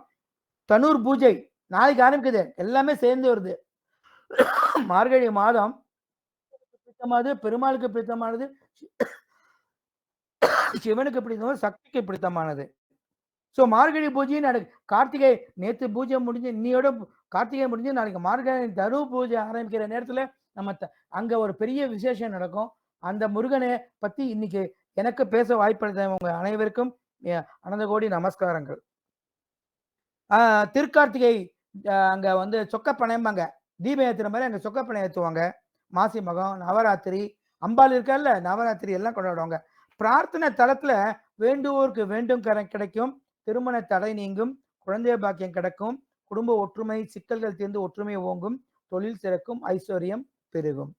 தனூர் பூஜை நாளைக்கு ஆரம்பிக்குது. எல்லாமே சேர்ந்து வருது. மார்கழி மாதம் பிடித்தமானது, பெருமாளுக்கு பிடித்தமானது, சிவனுக்கு பிடித்தமானது, சக்திக்கு பிடித்தமானது. ஸோ மார்கழி பூஜையும் நடக்கு. கார்த்திகை நேற்று பூஜை முடிஞ்சு இன்னையோட கார்த்திகை முடிஞ்சு நாளைக்கு மார்கழி தரு பூஜை ஆரம்பிக்கிற நேரத்துல நம்ம அங்க ஒரு பெரிய விசேஷம் நடக்கும். அந்த முருகனை பத்தி இன்னைக்கு எனக்கு பேச வாய்ப்பளித்த உங்க அனைவருக்கும் அனந்த கோடி நமஸ்காரங்கள். திருக்கார்த்திகை அங்க வந்து சொக்கப்பனைம்பாங்க, தீபம் ஏத்துற மாதிரி அங்க சொக்கப்பனை ஏற்றுவாங்க. மாசி மகம், நவராத்திரி, அம்பாள் இருக்கல்ல, நவராத்திரி எல்லாம் கொண்டாடுவாங்க. பிரார்த்தனை தளத்துல வேண்டுவோருக்கு வேண்டும் கிடைக்கும், திருமண தடை நீங்கும், குழந்தை பாக்கியம் கிடைக்கும், குடும்ப ஒற்றுமை சிக்கல்கள் தீர்ந்து ஒற்றுமை ஓங்கும், தொழில் சிறக்கும், ஐஸ்வர்யம் பெருகும்.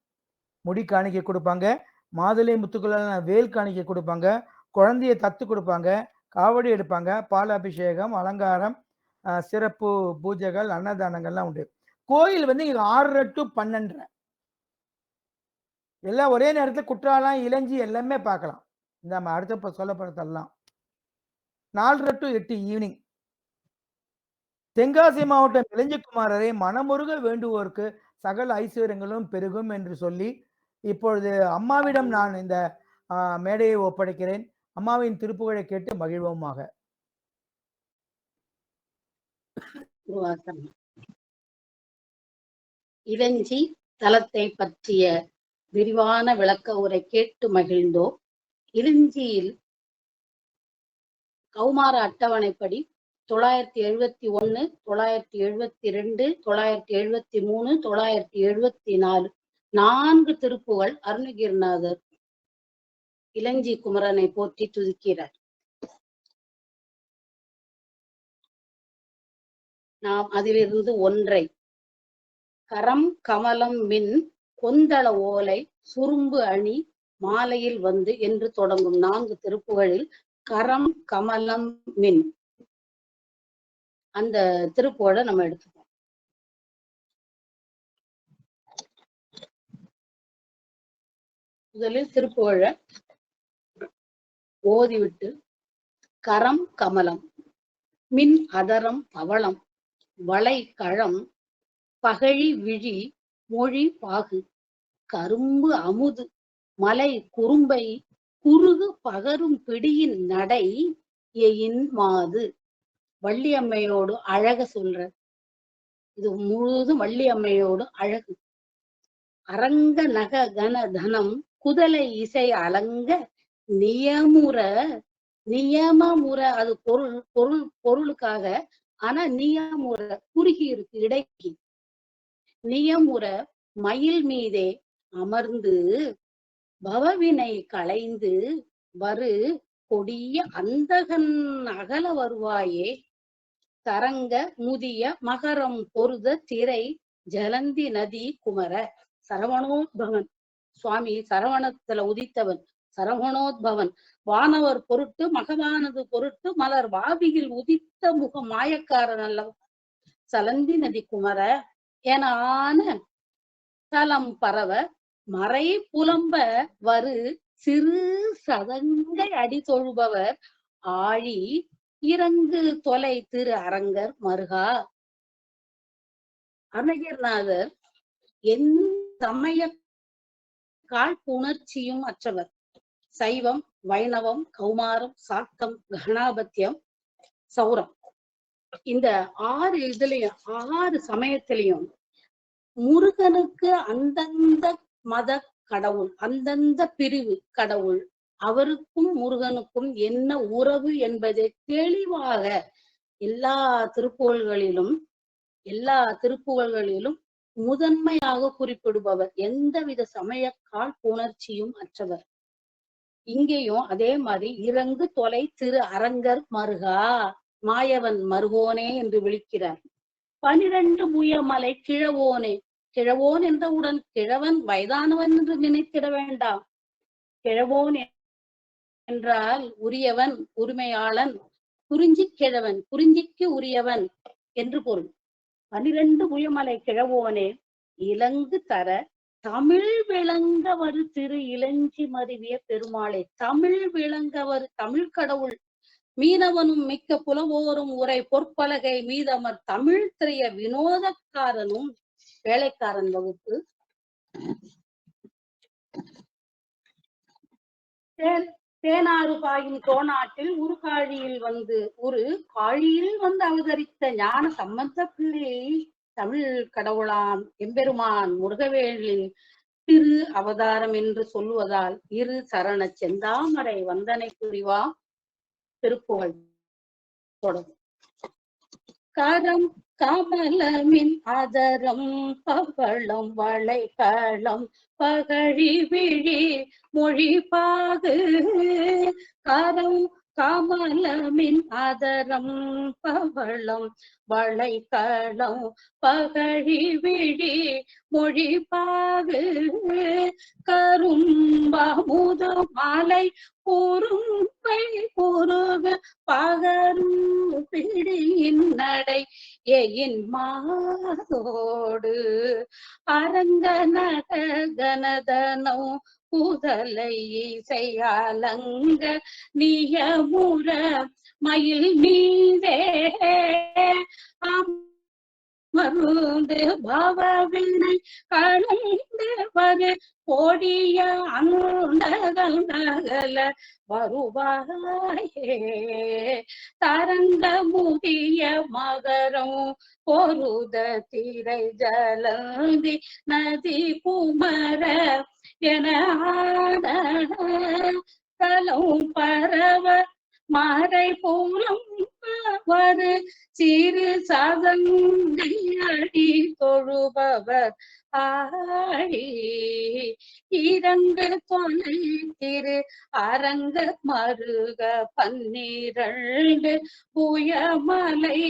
முடி காணிக்கை கொடுப்பாங்க, மாதுளை முத்துக்களான வேல் காணிக்கை கொடுப்பாங்க, குழந்தைய தத்து கொடுப்பாங்க, காவடி எடுப்பாங்க, பால் அபிஷேகம், அலங்காரம், சிறப்பு பூஜைகள், அன்னதானங்கள்லாம் உண்டு. கோயில் வந்து இங்க 6 to 12 எல்லாம் ஒரே நேரத்தில் குற்றாலம் இளஞ்சி எல்லாமே பார்க்கலாம். இந்த அடுத்த சொல்லப்படுத்தலாம் 4 to 8 ஈவினிங். தென்காசி மாவட்டம் இளஞ்சிக்குமாரரை மனமுருக வேண்டுவோருக்கு சகல ஐஸ்வர்யங்களும் பெருகும் என்று சொல்லி இப்பொழுது அம்மாவிடம் நான் இந்த மேடையை ஒப்படைக்கிறேன். அம்மாவின் திருப்புகழை கேட்டு மகிழ்வோமாக. இளஞ்சி தலத்தை பற்றிய விரிவான விளக்க உரை கேட்டு மகிழ்ந்தோம். இளஞ்சியில் கௌமார அட்டவணைப்படி 971, 972, 973, 974 4 திருப்புகள் அருணகிரிநாதர் இளஞ்சி குமரனை போற்றி துதிக்கிறார். நாம் அதிலிருந்து ஒன்றை கரம் கமலம் மின் கொந்தள ஓலை சுரும்பு அணி மாலையில் வந்து என்று தொடங்கும் 4 திருப்புகளில் கரம் கமலம் மின் அந்த திருப்புகழை நம்ம எடுத்துப்போம். முதலில் திருப்புகழை ஓதிவிட்டு கரம் கமலம் மின் அதரம் பவளம் வளை களம் பகழி விழி மொழி பாகு கரும்பு அமுது மலை குறும்பை குறுகு பகரும் பிடியின் நடை எயின் மாது. வள்ளியம்மையோடு அழக சொல்ற, இது முழுதும் வள்ளியம்மையோடு அழகு. அரங்க நக கன தனம் குதலை இசை அலங்க நியமுற அது பொருளுக்காக, ஆனா நியமுற குறுகி இருக்கு இடைக்கு. நியமுற மயில் மீதே அமர்ந்து பவவினை களைந்து வரு கொடிய அந்தகன் அகல வருவாயே. தரங்க முதிய மகரம் பொருத திரை ஜலந்தி நதி குமர. சரவணோத்பவன் சுவாமி சரவணத்துல உதித்தவன், சரவணோத்பவன் வானவர் பொருட்டு மகவானது பொருட்டு மலர் வாவியில் உதித்த முக மாயக்காரன் அல்லவா. சலந்தி நதி குமர என தலம் பரவ மறை புலம்ப வரு சிறு சதங்கை அடி தொழுபவர் ஆழி இறங்கு தொலை திரு அரங்கர் மருகா. அருணகிரிநாதர் எந்த சமய காழ்ப்புணர்ச்சியும் அற்றவர். சைவம், வைணவம், கௌமாரம், சாக்தம், கணாபத்தியம், சௌரம் இந்த 6 இதுலயும் 6 சமயத்திலையும் முருகனுக்கு அந்தந்த மத கடவுள், அந்தந்த பிரிவு கடவுள், அவருக்கும் முருகனுக்கும் என்ன உறவு என்பதை தெளிவாக எல்லா திருப்புகழ்களிலும் முதன்மையாக குறிப்பிடுபவர், எந்தவித சமய காழ்ப்புணர்ச்சியும் அற்றவர். இங்கேயும் அதே மாதிரி இறங்கு தொலை திரு அரங்கர் மருகா, மாயவன் மருகோனே என்று விழிக்கிறார். 12 முயமலை கிழவோனே, கிழவோன் என்றவுடன் கிழவன் வயதானவன் என்று நினைத்திட வேண்டாம். கிழவோன் என்றால் உரியவன், உரிமையாளன், குறிஞ்சி கிழவன், குறிஞ்சிக்கு உரியவன் என்று பொருள். 12 முயமலை கிழவோனே, இலங்கு தர தமிழ் விளங்கவரு திரு இளஞ்சி மருவிய பெருமாளே. தமிழ் விளங்கவர், தமிழ் கடவுள், மீனவனும் மிக்க புலவோரும் உரை பொற்பலகை மீதமர் தமிழ் திரைய வினோதக்காரனும் வேலைக்காரன் வகுப்பு. தேனாறு பாயும் தோநாட்டில் காழியில் வந்து அவதரித்த ஞான சம்பந்த பிள்ளை தமிழ் கடவுளாம் எம்பெருமான் முருகவேலின் திரு அவதாரம் என்று சொல்லுவதால் இரு சரண செந்தாமரை வந்தனை புரிவா திருப்புகழ் தொடரும். கரம் கமலமின் அதரம் பவளம் வளைகளம் பகழி விழி மொழிபாகு. கரம் கமலமின் அதரம் பவளம் வளைகளம் பகழி விழி மொழிபாகு. கரும்பமுது மாலை பொறும்பை பொருக பகரும் பிடியின் நடை எயின் மாதோடு அரங்கநக கனதனோ புதலை இசையாலங்க நியமுற மயில் மீதே மருந்து பவவினை கலந்து வரு கோடிய அந்தகள் நகல வருவாயே. தரங்க முதிய மகரம் பொருத திரை ஜலந்தி நதி குமர என தலம் பரவ மாறை பூலம் வரு சிறு சாதங்கி தொழுபவர் ஆடி. இறங்கு தொலை திரு அரங்க மருக 12 புயமலை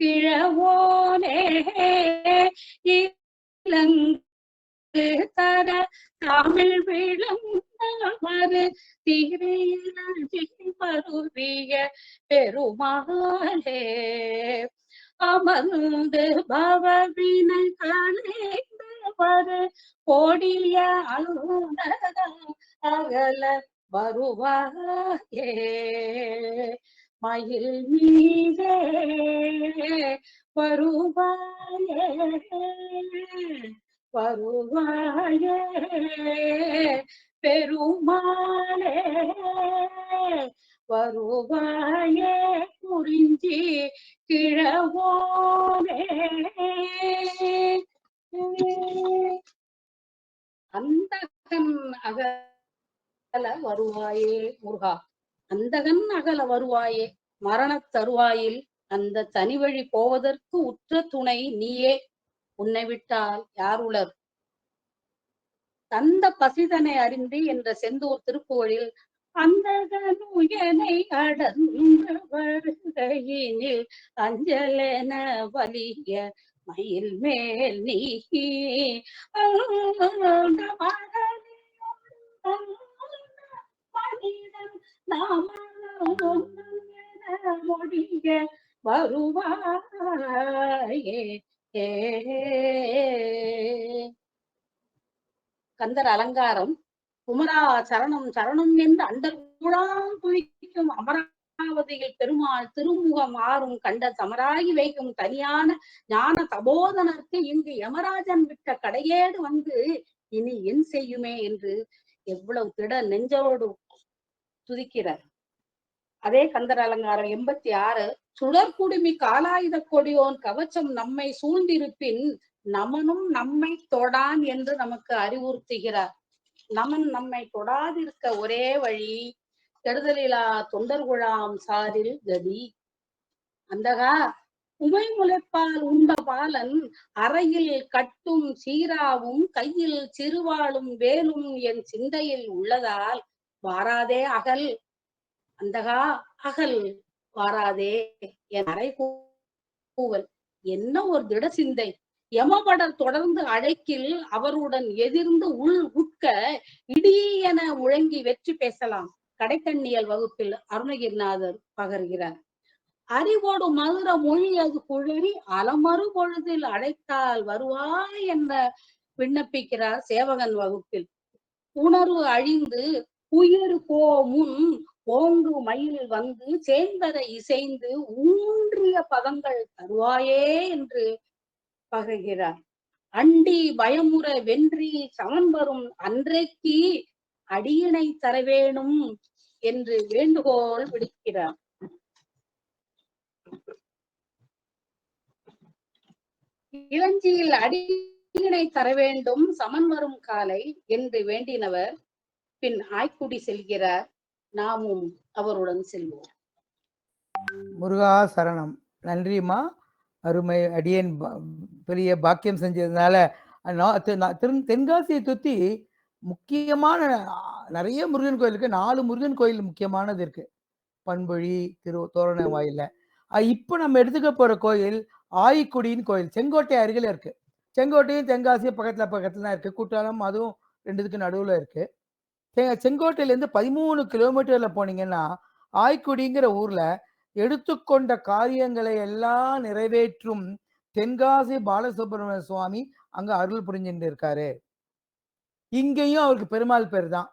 கிழவோனே. இலங்கு தர தமிழ் விளங்கவரு திரையிலி மருவிய பெருமாளே. அமர்ந்து பவவினை களைந்தவரு கோடிய அகல வருவாயே. மயில் மீதே வருவாயே வருவாயே பெருமாளே. வருவாயே குறிஞ்சி கிழவோனே. அந்தகன் அகல வருவாயே முருகா, அந்தகன் அகல வருவாயே. மரண தருவாயில் அந்த தனி வழி போவதற்கு உற்ற துணை நீயே, உன்னை விட்டால் யார் உளர்? தந்த பசிதனை அறிந்து என்ற செந்தூர் திருப்புகழில் அந்தகனுயனை அடர்ந்த வருகையினில் அஞ்சலென வலிய மயில் மேல் நீ மனிதன் மொழிய வருவாயே. கந்தர் அலங்காரம். குமரா சரணம் சரணம் என்று அண்டர்குழாம் துதிக்கும் அமராவதியில் பெருமாள் திருமுகம் ஆறும் கண்ட சமராகி வைக்கும் தனியான ஞான தபோதனருக்கு இங்கு யமராஜன் விட்ட கடையேடு வந்து இனி என் செய்யுமே என்று எவ்வளவு திட நெஞ்சோடு துதிக்கிறார். அதே கந்தர் அலங்காரம் 86 சுடற்குடுமி காலாயுத கொடியோன் கவச்சம் நம்மை சூழ்ந்திருப்பின் நமனும் நம்மை தொடான் என்று நமக்கு அறிவுறுத்துகிறார். நமன் நம்மை தொடாதிருக்க ஒரே வழி கெடுதலிலா தொண்டர்குழாம் சாரில் கதி. அந்தகா உமை முளைப்பால் உண்ட பாலன் அறையில் கட்டும் சீராவும் கையில் சிறுவாளும் வேலும் என் சிந்தையில் உள்ளதால் வாராதே அகல். அந்தகா அகல் வாராதே என் அறை கூவல். என்ன ஒரு திட சிந்தை! யமபடர் தொடர்ந்து அழைக்கில் அவருடன் எதிர்ந்து உட்க இடி என முழங்கி வெற்றி பேசலாம். கடைத்தண்ணியல் வகுப்பில் அருணகிரிநாதர் பகர்கிறார். அறிவோடு மதுர மொழி அது குழறி அலமறு பொழுதில் அழைத்தால் வருவாய் என்ற விண்ணப்பிக்கிறார் சேவகன் வகுப்பில். உணர்வு அழிந்து உயிர் போ முன் ஓங்கு மயில் வந்து சேர்ந்தரை இசைந்து ஊன்றிய பதங்கள் தருவாயே என்று பகர்கிறார். அண்டி பயமுற வென்றி சமன் வரும் அன்றைக்கு அடியினை தர வேணும் என்று வேண்டுகோள் விடுக்கிறார். இளஞ்சியில் அடியினை தர வேண்டும் சமன் வரும் காலை என்று வேண்டினவர் பின் ஆய்க்குடி செல்கிறார். நாமும் அவருடன் செல்வோம். முருகா சரணம். நன்றிம்மா. அருமை. அடியேன் பெரிய பாக்கியம் செஞ்சதுனால தென்காசியை சுத்தி முக்கியமான நிறைய முருகன் கோயில் இருக்கு. 4 முருகன் கோயில் முக்கியமானது இருக்கு. பண்பொழி, தோரண வாயில. இப்ப நம்ம எடுத்துக்க போற கோயில் ஆய்க்குடியின் கோயில். செங்கோட்டை அருகில இருக்கு. செங்கோட்டையும் தென்காசியும் பக்கத்துல தான் இருக்கு. குற்றாலம் அதுவும் 2த்துக்கு நடுவுல இருக்கு. செங்கோட்டையிலேருந்து 13 கிலோமீட்டர்ல போனீங்கன்னா ஆய்க்குடிங்கிற ஊர்ல எடுத்துக்கொண்ட காரியங்களை எல்லாம் நிறைவேற்றும் தென்காசி பாலசுப்ரமணிய சுவாமி அங்க அருள் புரிஞ்சுட்டு இருக்காரு. இங்கேயும் அவருக்கு பெருமாள் பேர் தான்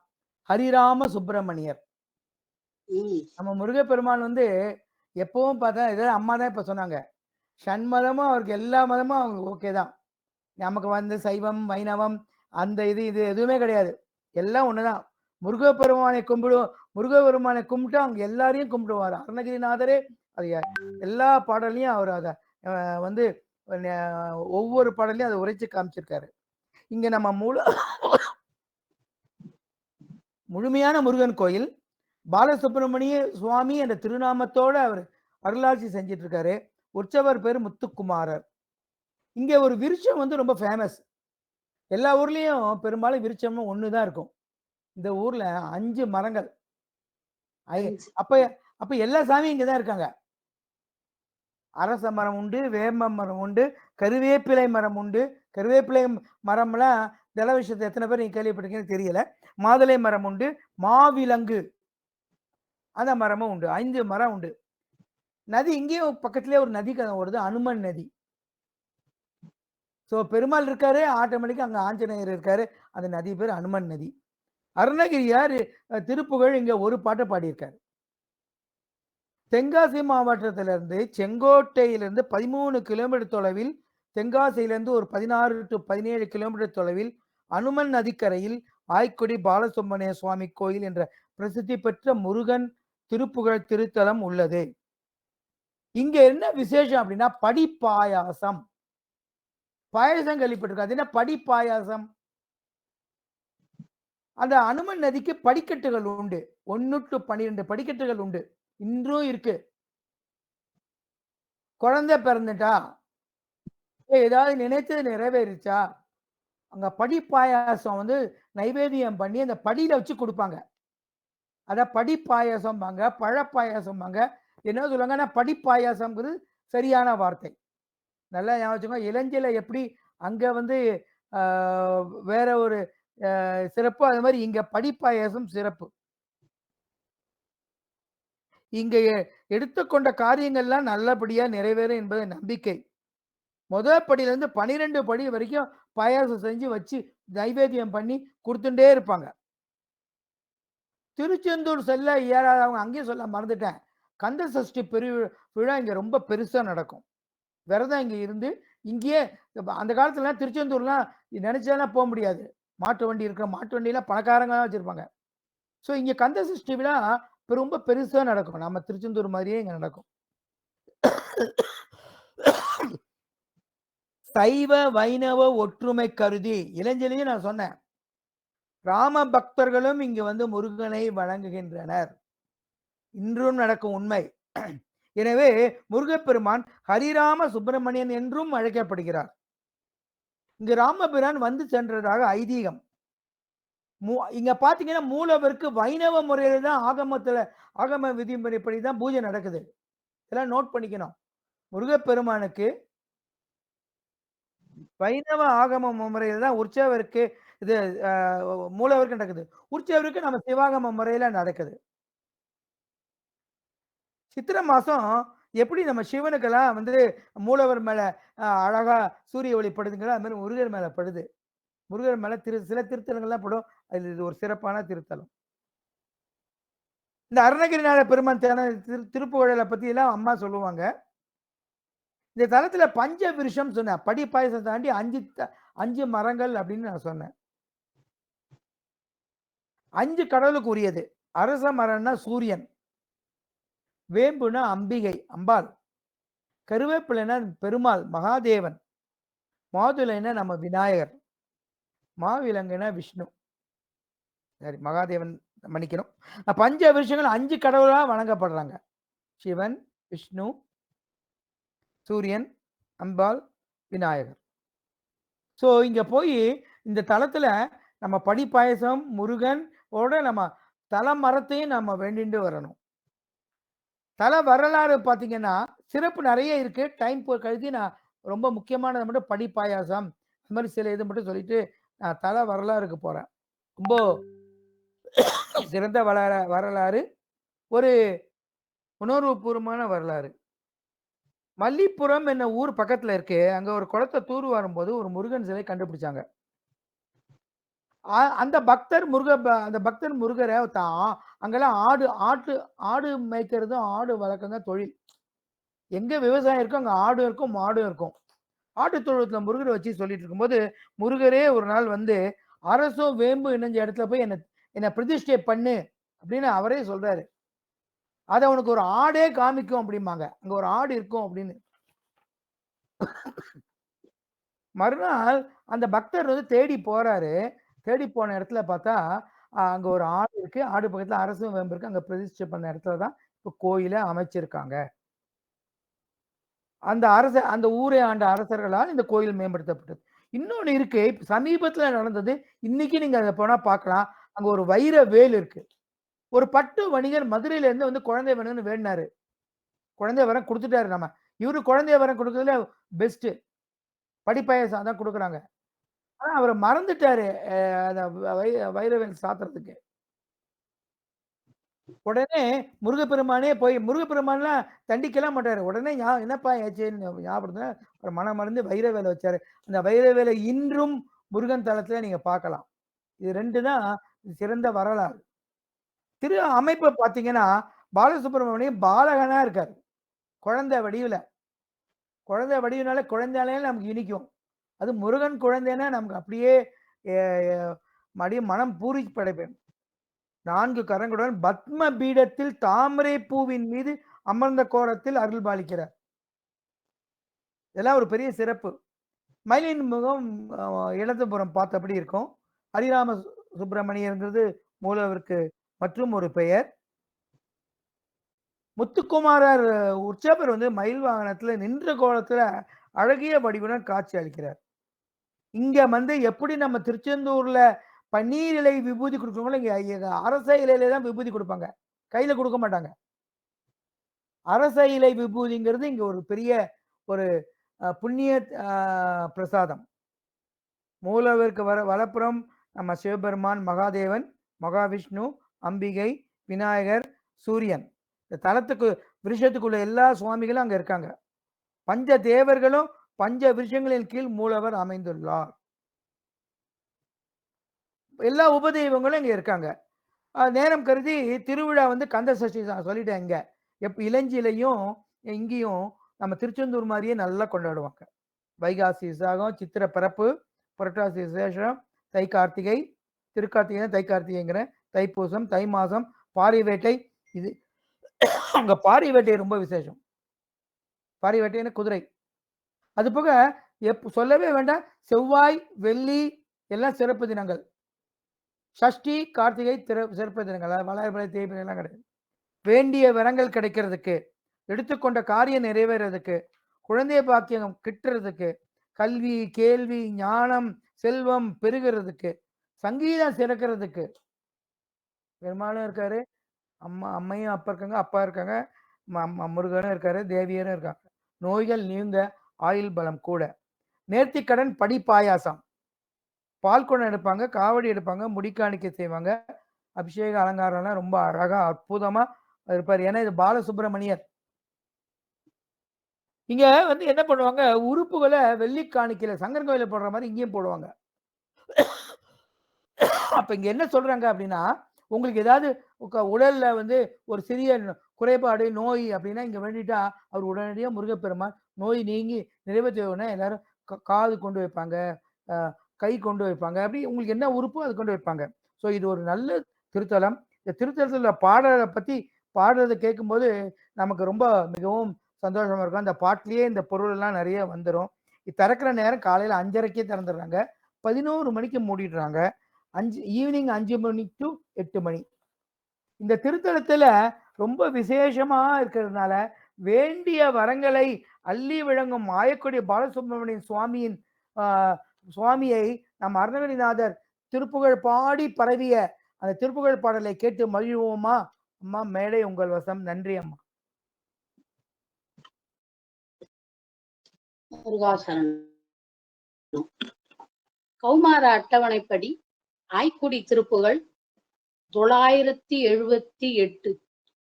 ஹரிராம சுப்பிரமணியர். நம்ம முருகப்பெருமான் வந்து எப்பவும் பார்த்தா ஏதாவது அம்மா தான் இப்ப சொன்னாங்க, ஷண்மதமும் அவருக்கு எல்லா மதமும் அவங்க ஓகே தான். நமக்கு வந்து சைவம் வைணவம் அந்த இது எதுவுமே கிடையாது. எல்லாம் ஒண்ணுதான். முருகப்பெருமானை கும்பிட்டு அவங்க எல்லாரையும் கும்பிடுவார். அருணகிரிநாதரே அது எல்லா பாடலையும் அவர் அதை வந்து ஒவ்வொரு பாடலையும் அதை உரைச்சு காமிச்சிருக்காரு. இங்க நம்ம முழுமையான முருகன் கோயில் பாலசுப்ரமணிய சுவாமி என்ற திருநாமத்தோட அவர் அருளாட்சி செஞ்சிட்டு இருக்காரு. உற்சவர் பேர் முத்துக்குமாரர். இங்க ஒரு விருட்சம் வந்து ரொம்ப ஃபேமஸ். எல்லா ஊர்லயும் பெரும்பாலும் விருட்சம்னு ஒண்ணுதான் இருக்கும். இந்த ஊர்ல 5 மரங்கள். அப்ப எல்லா சாமியும் இங்கதான் இருக்காங்க. அரச மரம் உண்டு, வேம மரம் உண்டு, கருவேப்பிலை மரம் உண்டு. கருவேப்பிலை மரம்லாம் ஜல விஷயத்தை எத்தனை பேர் நீங்க கேள்விப்பட்டிருக்கீங்கன்னு தெரியல. மாதுளை மரம் உண்டு, மாவிலங்கு அந்த மரமும் உண்டு. 5 மரம் உண்டு. நதி இங்கேயும் பக்கத்திலே ஒரு நதி ஓடுது, அனுமன் நதி. ஸோ பெருமாள் இருக்காரு, ஆட்டோமேட்டிக்கா அங்க ஆஞ்சநேயர் இருக்காரு. அந்த நதி பேர் அனுமன் நதி. அருணகிரியார் திருப்புகழ் இங்க ஒரு பாட்டை பாடியிருக்காரு. தென்காசி மாவட்டத்திலிருந்து செங்கோட்டையிலிருந்து 13 கிலோமீட்டர் தொலைவில், தென்காசியிலிருந்து ஒரு 16 to 17 கிலோமீட்டர் தொலைவில் அனுமன் நதிக்கரையில் ஆய்க்குடி பாலசுப்ரமணிய சுவாமி கோயில் என்ற பிரசித்தி பெற்ற முருகன் திருப்புகழ் திருத்தலம் உள்ளது. இங்க என்ன விசேஷம் அப்படின்னா படிப்பாயாசம். பாயசம் கேள்விப்பட்டிருக்கோம். அது என்ன படிப்பாயாசம்? அந்த அனுமன் நதிக்கு படிக்கட்டுகள் உண்டு. 1 to 12 படிக்கட்டுகள் உண்டு. இன்றும் இருக்கு. குழந்தை பிறந்துட்டா, ஏதாவது நினைத்தது நிறைவேறிச்சா, அங்க படிப்பாயாசம் வந்து நைவேத்தியம் பண்ணி அந்த படியில வச்சு கொடுப்பாங்க. அத படிப்பாயாசம்பாங்க, பழப்பாயாசம்பாங்க. என்ன சொல்லுவாங்கன்னா படிப்பாயாசம்ங்கிறது சரியான வார்த்தை. நல்லா ஞாபகம் வச்சுக்கோங்க. இளஞ்சில எப்படி அங்க வந்து வேற ஒரு சிறப்பு, அது மாதிரி இங்க படிப்பாயாசம் சிறப்பு. இங்க எடுத்துக்கொண்ட காரியங்கள்லாம் நல்லபடியா நிறைவேறும் என்பது நம்பிக்கை. முதல் படியிலிருந்து 12 படி வரைக்கும் பாயாசம் செஞ்சு வச்சு நைவேத்தியம் பண்ணி கொடுத்துட்டே இருப்பாங்க. திருச்செந்தூர் செல்ல இயலாதவங்க அங்கேயும் சொல்ல மறந்துட்டேன். கந்த சஷ்டி விழா இங்க ரொம்ப பெருசா நடக்கும். விரதம் இங்க இருந்து இங்கேயே அந்த காலத்துல திருச்செந்தூர்லாம் நினைச்சாலும் போக முடியாது. மாட்டு வண்டி இருக்கிற மாட்டு வண்டியெல்லாம் பணக்காரங்க தான் வச்சிருப்பாங்க. ஸோ இங்க கந்த சஷ்டி விழா ரொம்ப பெருசா நடக்கும். நம்ம திருச்செந்தூர் மாதிரியே இங்க நடக்கும். சைவ வைணவ ஒற்றுமை கருதி இளஞ்சலையும் நான் சொன்னேன். ராம பக்தர்களும் இங்கு வந்து முருகனை வணங்குகின்றனர். இன்றும் நடக்கும் உண்மை. எனவே முருகப்பெருமான் ஹரிராம சுப்பிரமணியன் என்றும் அழைக்கப்படுகிறார். இங்கு ராமபிரான் வந்து சென்றதாக ஐதீகம். இங்க பாத்தீங்கன்னா மூலவருக்கு வைணவ முறையில தான் ஆகம விதிமுறைப்படி தான் பூஜை நடக்குது. இதெல்லாம் நோட் பண்ணிக்கணும். முருகப்பெருமானுக்கு வைணவ ஆகம முறையில தான் உற்சவருக்கு இது மூலவருக்கு நடக்குது. உற்சவருக்கு நம்ம சிவாகம முறையில நடக்குது. சித்திரை மாசம் எப்படி நம்ம சிவனுக்கெல்லாம் வந்து மூலவர் மேல அழகா சூரிய ஒளி படுதுங்களோ அது மாதிரி முருகர் மேல படுது. முருகர் மேல சில திருத்தலங்கள்லாம் படும். அது இது ஒரு சிறப்பான திருத்தலம். இந்த அருணகிரிநாத பெருமான் திருப்புகழலை பத்தி எல்லாம் அம்மா சொல்லுவாங்க. இந்த தலத்துல பஞ்ச விருஷம் சொன்னேன். படி பாயசம் தாண்டி 5 மரங்கள் அப்படின்னு நான் சொன்னேன். 5 கடவுளுக்கு உரியது. அரச மரம்னா சூரியன், வேம்புனா அம்பிகை அம்பாள், கருவேப்பிலைனா பெருமாள் மகாதேவன், மாதுளைனா நம்ம விநாயகர், மாவிலங்குனா விஷ்ணு. சரி, மகாதேவன் மன்னிக்கணும். பஞ்ச விருஷங்கள் 5 கடவுளா வணங்கப்படுறாங்க. சிவன், விஷ்ணு, சூரியன், அம்பாள், விநாயகர். ஸோ இங்க போய் இந்த தலத்துல நம்ம படி பாயசம் முருகன் ஓட நம்ம தல மரத்தையும் நம்ம வேண்டிட்டு வரணும். தல வரலாறு பார்த்தீங்கன்னா சிறப்பு நிறைய இருக்கு. டைம் கழுதி நான் ரொம்ப முக்கியமானதை மட்டும் படி பாயாசம் இந்த மாதிரி சில இது மட்டும் சொல்லிட்டு நான் தல வரலாறுக்கு போறேன். ரொம்ப சிறந்த வரலாறு, ஒரு உணர்வுபூர்வமான வரலாறு. மல்லிப்புறம் என்ன ஊர் பக்கத்துல இருக்கு. அங்க ஒரு குளத்தை தூர் வரும்போது ஒரு முருகன் சிலை கண்டுபிடிச்சாங்க. அந்த பக்தர் முருகரை அங்கெல்லாம் ஆடு மேய்க்கிறதும் ஆடு வளர்க்கறதும் தான் தொழில். எங்க விவசாயம் இருக்கோ அங்க ஆடு இருக்கும், மாடும் இருக்கும். ஆட்டு தொழுவத்துல முருகரை வச்சு சொல்லிட்டு இருக்கும்போது முருகரே ஒரு நாள் வந்து அரசும் வேம்பு இணைஞ்ச இடத்துல போய் என்ன பிரதிஷ்டை பண்ணு அப்படின்னு அவரே சொல்றாரு. அதை அவனுக்கு ஒரு ஆடே காமிக்கும் அப்படிம்பாங்க. அங்க ஒரு ஆடு இருக்கும் அப்படின்னு. மறுநாள் அந்த பக்தர் வந்து தேடி போறாரு. தேடி போன இடத்துல பார்த்தா அங்க ஒரு ஆடு இருக்கு. ஆடு பக்கத்துல அரசும் வேம்பு இருக்கு. அங்க பிரதிஷ்டை பண்ண இடத்துல தான் இப்போ கோயில அமைச்சிருக்காங்க. அந்த ஊரை ஆண்ட அரசர்களால் இந்த கோயில் மேம்படுத்தப்பட்டது. இன்னொன்னு இருக்கு, சமீபத்துல நடந்தது. இன்னைக்கு நீங்க அதை போனா பார்க்கலாம். அங்க ஒரு வைர வேல் இருக்கு. ஒரு பட்டு வணிகர் மதுரையில இருந்து வந்து குழந்தை வேணும்னு வேண்டினாரு. குழந்தை வரம் கொடுத்துட்டாரு. நம்ம இவரு குழந்தை வரம் கொடுக்கறதுல பெஸ்ட் படிப்பாயசம் தான் கொடுக்குறாங்க. ஆனா அவர் மறந்துட்டாரு அந்த வைரவேல் சாத்துறதுக்கு. உடனே முருகப்பெருமானே போய் முருகப்பெருமான்லாம் தண்டிக்கலாம் மாட்டாரு. உடனே என்னப்பா ஏச்சேன்னு ஞாபகப்படுத்தினா ஒரு மனம் மறந்து வைரவேலை வச்சாரு. அந்த வைரவேலை இன்றும் முருகன் தலத்துல நீங்க பார்க்கலாம். இது 2 தான் சிறந்த வரலாறு. திரு அமைப்பை பார்த்தீங்கன்னா பாலசுப்ரமணியம் பாலகனா இருக்காரு. குழந்தை வடிவுல. குழந்தை வடிவுனால குழந்தையாலே நமக்கு இனிக்கும். அது முருகன் குழந்தைன்னா நமக்கு அப்படியே மனம் பூரி படைப்பேன். 4 கரங்களுடன் பத்ம பீடத்தில் தாமரை பூவின் மீது அமர்ந்த கோலத்தில் அருள் பாலிக்கிறார். இதெல்லாம் ஒரு பெரிய சிறப்பு. மயிலின் முகம் இடதுபுறம் பார்த்தபடி இருக்கும். ஹரிராம சுப்பிரமணியங்கிறது மூலவருக்கு மற்றும் ஒரு பெயர். முத்துக்குமாரர் உற்சவர் வந்து மயில் வாகனத்துல நின்ற கோலத்துல அழகிய வடிவுடன் காட்சி அளிக்கிறார். இங்க வந்து எப்படி நம்ம திருச்செந்தூர்ல பன்னீர் இலை விபூதி கொடுக்குறவங்களோ இங்க அரச இலையில தான் விபூதி கொடுப்பாங்க. கையில கொடுக்க மாட்டாங்க. அரச இலை விபூதிங்கிறது இங்க ஒரு பெரிய ஒரு புண்ணிய பிரசாதம். மூலவருக்கு வலப்புறம் நம்ம சிவபெருமான், மகாதேவன், மகாவிஷ்ணு, அம்பிகை, விநாயகர், சூரியன். இந்த தலத்துக்கு விருஷத்துக்குள்ள எல்லா சுவாமிகளும் அங்க இருக்காங்க. பஞ்ச தேவர்களும் பஞ்ச விருஷங்களின் கீழ் மூலவர் அமைந்துள்ளார். எல்லா உபதெய்வங்களும் இங்க இருக்காங்க. நேரம் கருதி திருவிழா வந்து கந்த சஷ்டி சொல்லிட்டேன். இங்க இளஞ்சிலையும் இங்கேயும் நம்ம திருச்செந்தூர் மாதிரியே நல்லா கொண்டாடுவாங்க. வைகாசி விசாகம், சித்திரை பிறப்பு, புரட்டாசி விசேஷம், தை கார்த்திகை, திருக்கார்த்திகை தை கார்த்திகைங்கிற, தைப்பூசம், தை மாசம், பாரி வேட்டை. இது அங்க பாரி வேட்டை ரொம்ப விசேஷம். பாரிவேட்டைன்னு குதிரை. அது போக சொல்லவே வேண்டாம், செவ்வாய் வெள்ளி எல்லாம் சிறப்பு தினங்கள். சஷ்டி கார்த்திகை சிறப்பு தினங்கள். வளர்பிறை தேய்பிறை எல்லாம் கிடையாது. வேண்டிய வரங்கள் கிடைக்கிறதுக்கு, எடுத்துக்கொண்ட காரியம் நிறைவேறதுக்கு, குழந்தை பாக்கியம் கிட்டுறதுக்கு, கல்வி கேள்வி ஞானம் செல்வம் பெருகிறதுக்கு, சங்கீதம் சிறக்கிறதுக்கு பெருமாளும் இருக்காரு, அம்மையும் அப்பா இருக்காங்க, அப்பா இருக்காங்க, முருகனும் இருக்காரு, தேவியரும் இருக்காங்க. நோய்கள் நீங்க, ஆயுள் பலம் கூட. நேர்த்திக்கடன் படி பாயாசம், பால் குடம் எடுப்பாங்க, காவடி எடுப்பாங்க, முடிக்காணிக்கை செய்வாங்க, அபிஷேக அலங்காரம்லாம் ரொம்ப அழகா அற்புதமா இருப்பார். ஏன்னா இது பாலசுப்ரமணியர். இங்க வந்து என்ன பண்ணுவாங்க, உறுப்புகளை வெள்ளி காணிக்கையில சங்கரன் கோயில போடுற மாதிரி இங்கேயும் போடுவாங்க. அப்ப இங்க என்ன சொல்றாங்க அப்படின்னா, உங்களுக்கு ஏதாவது உடல்ல வந்து ஒரு சிறிய குறைபாடு நோய் அப்படின்னா இங்க வேண்டிட்டா அவர் உடனடியாக முருகப்பெருமான் நோய் நீங்கி நிறைவேற்றின எல்லாரும் காது கொண்டு வைப்பாங்க, கை கொண்டு வைப்பாங்க, அப்படி உங்களுக்கு என்ன உறுப்போ அது கொண்டு வைப்பாங்க. ஸோ இது ஒரு நல்ல திருத்தலம். இந்த திருத்தலத்தில் பாடலை பற்றி பாடுறதை கேட்கும்போது நமக்கு ரொம்ப மிகவும் சந்தோஷமா இருக்கும். அந்த பாட்டிலேயே இந்த பொருள் எல்லாம் நிறைய வந்துடும். திறக்கிற நேரம் காலையில் 5:30க்கே திறந்துடுறாங்க, 11 மணிக்கு மூடிடுறாங்க, ஈவினிங் 5 மணி டு 8 மணி. இந்த திருத்தலத்துல ரொம்ப விசேஷமா இருக்கிறதுனால வேண்டிய வரங்களை அள்ளி விளங்கும் மாயக்குடி பாலசுப்ரமணியன் சுவாமியின் சுவாமியை நம் அருணகிரிநாதர் திருப்புகழ் பாடி பரவிய அந்த திருப்புகழ் பாடலை கேட்டு மகிழ்வோமா? அம்மா மேடை உங்கள் வசம். நன்றி அம்மா. கௌமார அட்டவணைப்படி ஆய்க்குடி திருப்புகழ் 978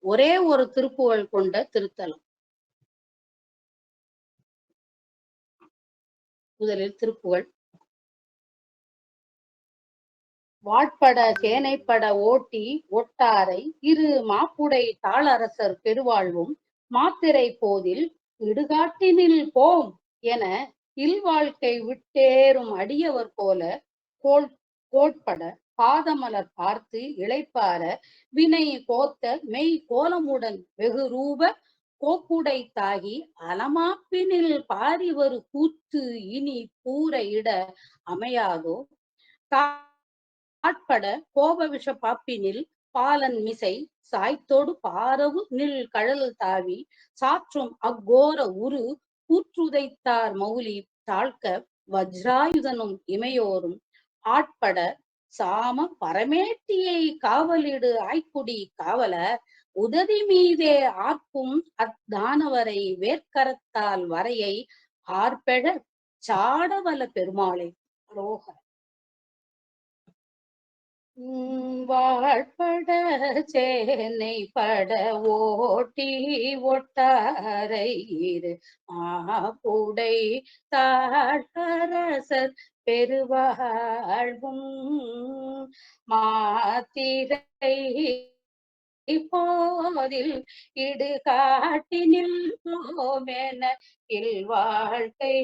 ஒரே ஒரு திருப்புகழ் கொண்ட திருத்தலம். முதலில் திருப்புகழ். வாட்பட சேனைப்பட ஓட்டி ஒட்டாரை இரு மாப்புடை தாளரசர் பெருவாழ்வும் மாத்திரை போதில் இடுகாட்டினில் போம் என இல்வாழ்க்கை விட்டேறும் அடியவர் போல கோட்பட பாதமலர் பார்த்து இளைப்பார வினை கோத்த மெய் கோலமுடன் வெகு ரூப கோப்புடை தாகி அலமாப்பினில் பாரிவரு கூத்து இனி பூர இட அமையாதோ காட்பட கோப விஷ பாப்பினில் பாலன் மிசை சாய்த்தோடு பாரவு நில் கழல் தாவி சாற்றும் அக்கோர உரு கூற்றுதைத்தார் மௌலி தாழ்க்க வஜ்ராயுதனும் இமையோரும் ஆட்பட சாம பரமேட்டியை காவலிடு ஆய்க்குடி காவல உதவி மீதே ஆர்க்கும் அத்தானவரை வேர்க்கரத்தால் வரையை ஆர்பெழ சாடவல பெருமாளை ரோக வாழ்பட சேனை பட ஓட்டி ஒட்டாரை இரு மாப்புடை தாழரசர் பெருவாழ்வும் மாத்திரை போதில் இடுகாட்டினில் போமென இல்வாழ்க்கை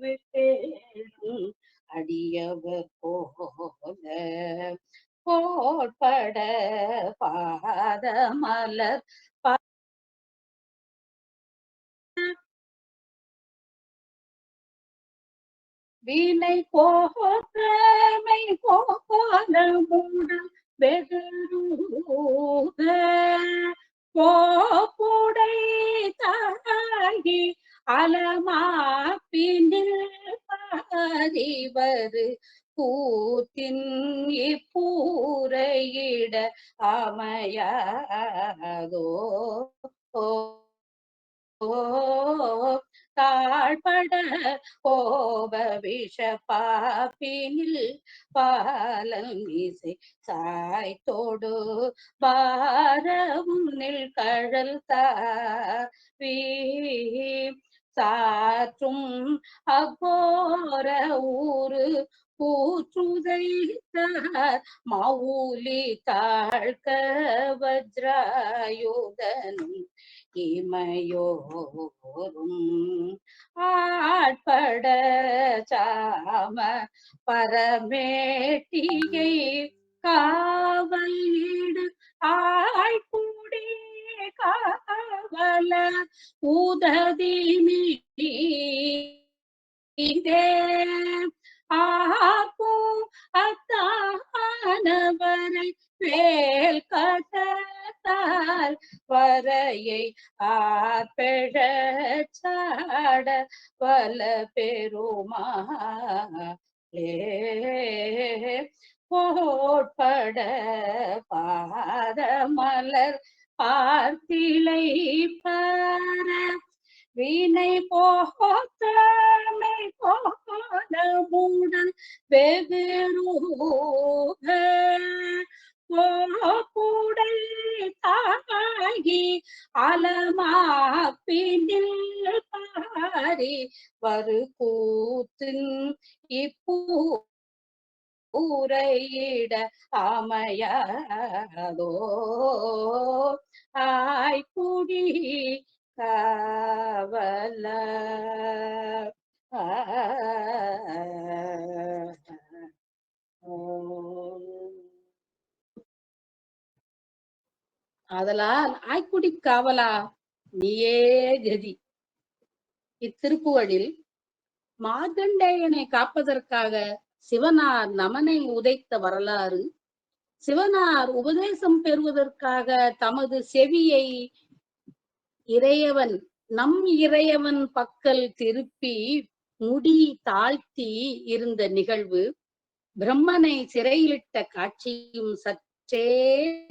விட்டேறும் அடியவர் போல கோட்பட பாதமலர் வீணை கோமை கோலமுடன் வெகுரூக கோப்புடை தாகி அலமாப்பினில் பாரிவரு கூத்தின் இப்பூரையிட அமையாதோ தாழ்பட கோப விஷ பாப்பினில் பாலன் இசை சாய்த்தோடு பாரவும் நில் கழல் தாவி சாற்றும் அகோர ஊரு கூற்றுதைத்தார் மௌலி தாழ்க்க வஜ்ராயுதனும் இமையோரும் ஆட்பட சாம பரமேட்டியை காவலிடு ஆய்க்குடி காவல உததி மீதே ஆக்கும் அத்தானவரை வேல் கட்டால் வரையை ஆர்பெழ சாட வல பெருமாளே போட்பட பாதமலர் பார்த்திலை பர வீணை போத்தமை போதமுடன் வெகுரூக கூடை தாகி அலமாப்பினில் பாரி வரு கூத்தின் உரையிட அமையாதோ ஆய்குடி காவல ஆதலால் ஆய்க்குடி காவலா நீயே கதி. இத்திருப்புகழில் மார்க்கண்டேயனை காப்பதற்காக சிவனார் நமனை உதைத்த வரலாறு, சிவனார் உபதேசம் பெறுவதற்காக தமது செவியை நம் இறையவன் பக்கல் திருப்பி முடி தாழ்த்தி இருந்த நிகழ்வு, பிரம்மனை சிறையிலிட்ட காட்சியும் சற்றே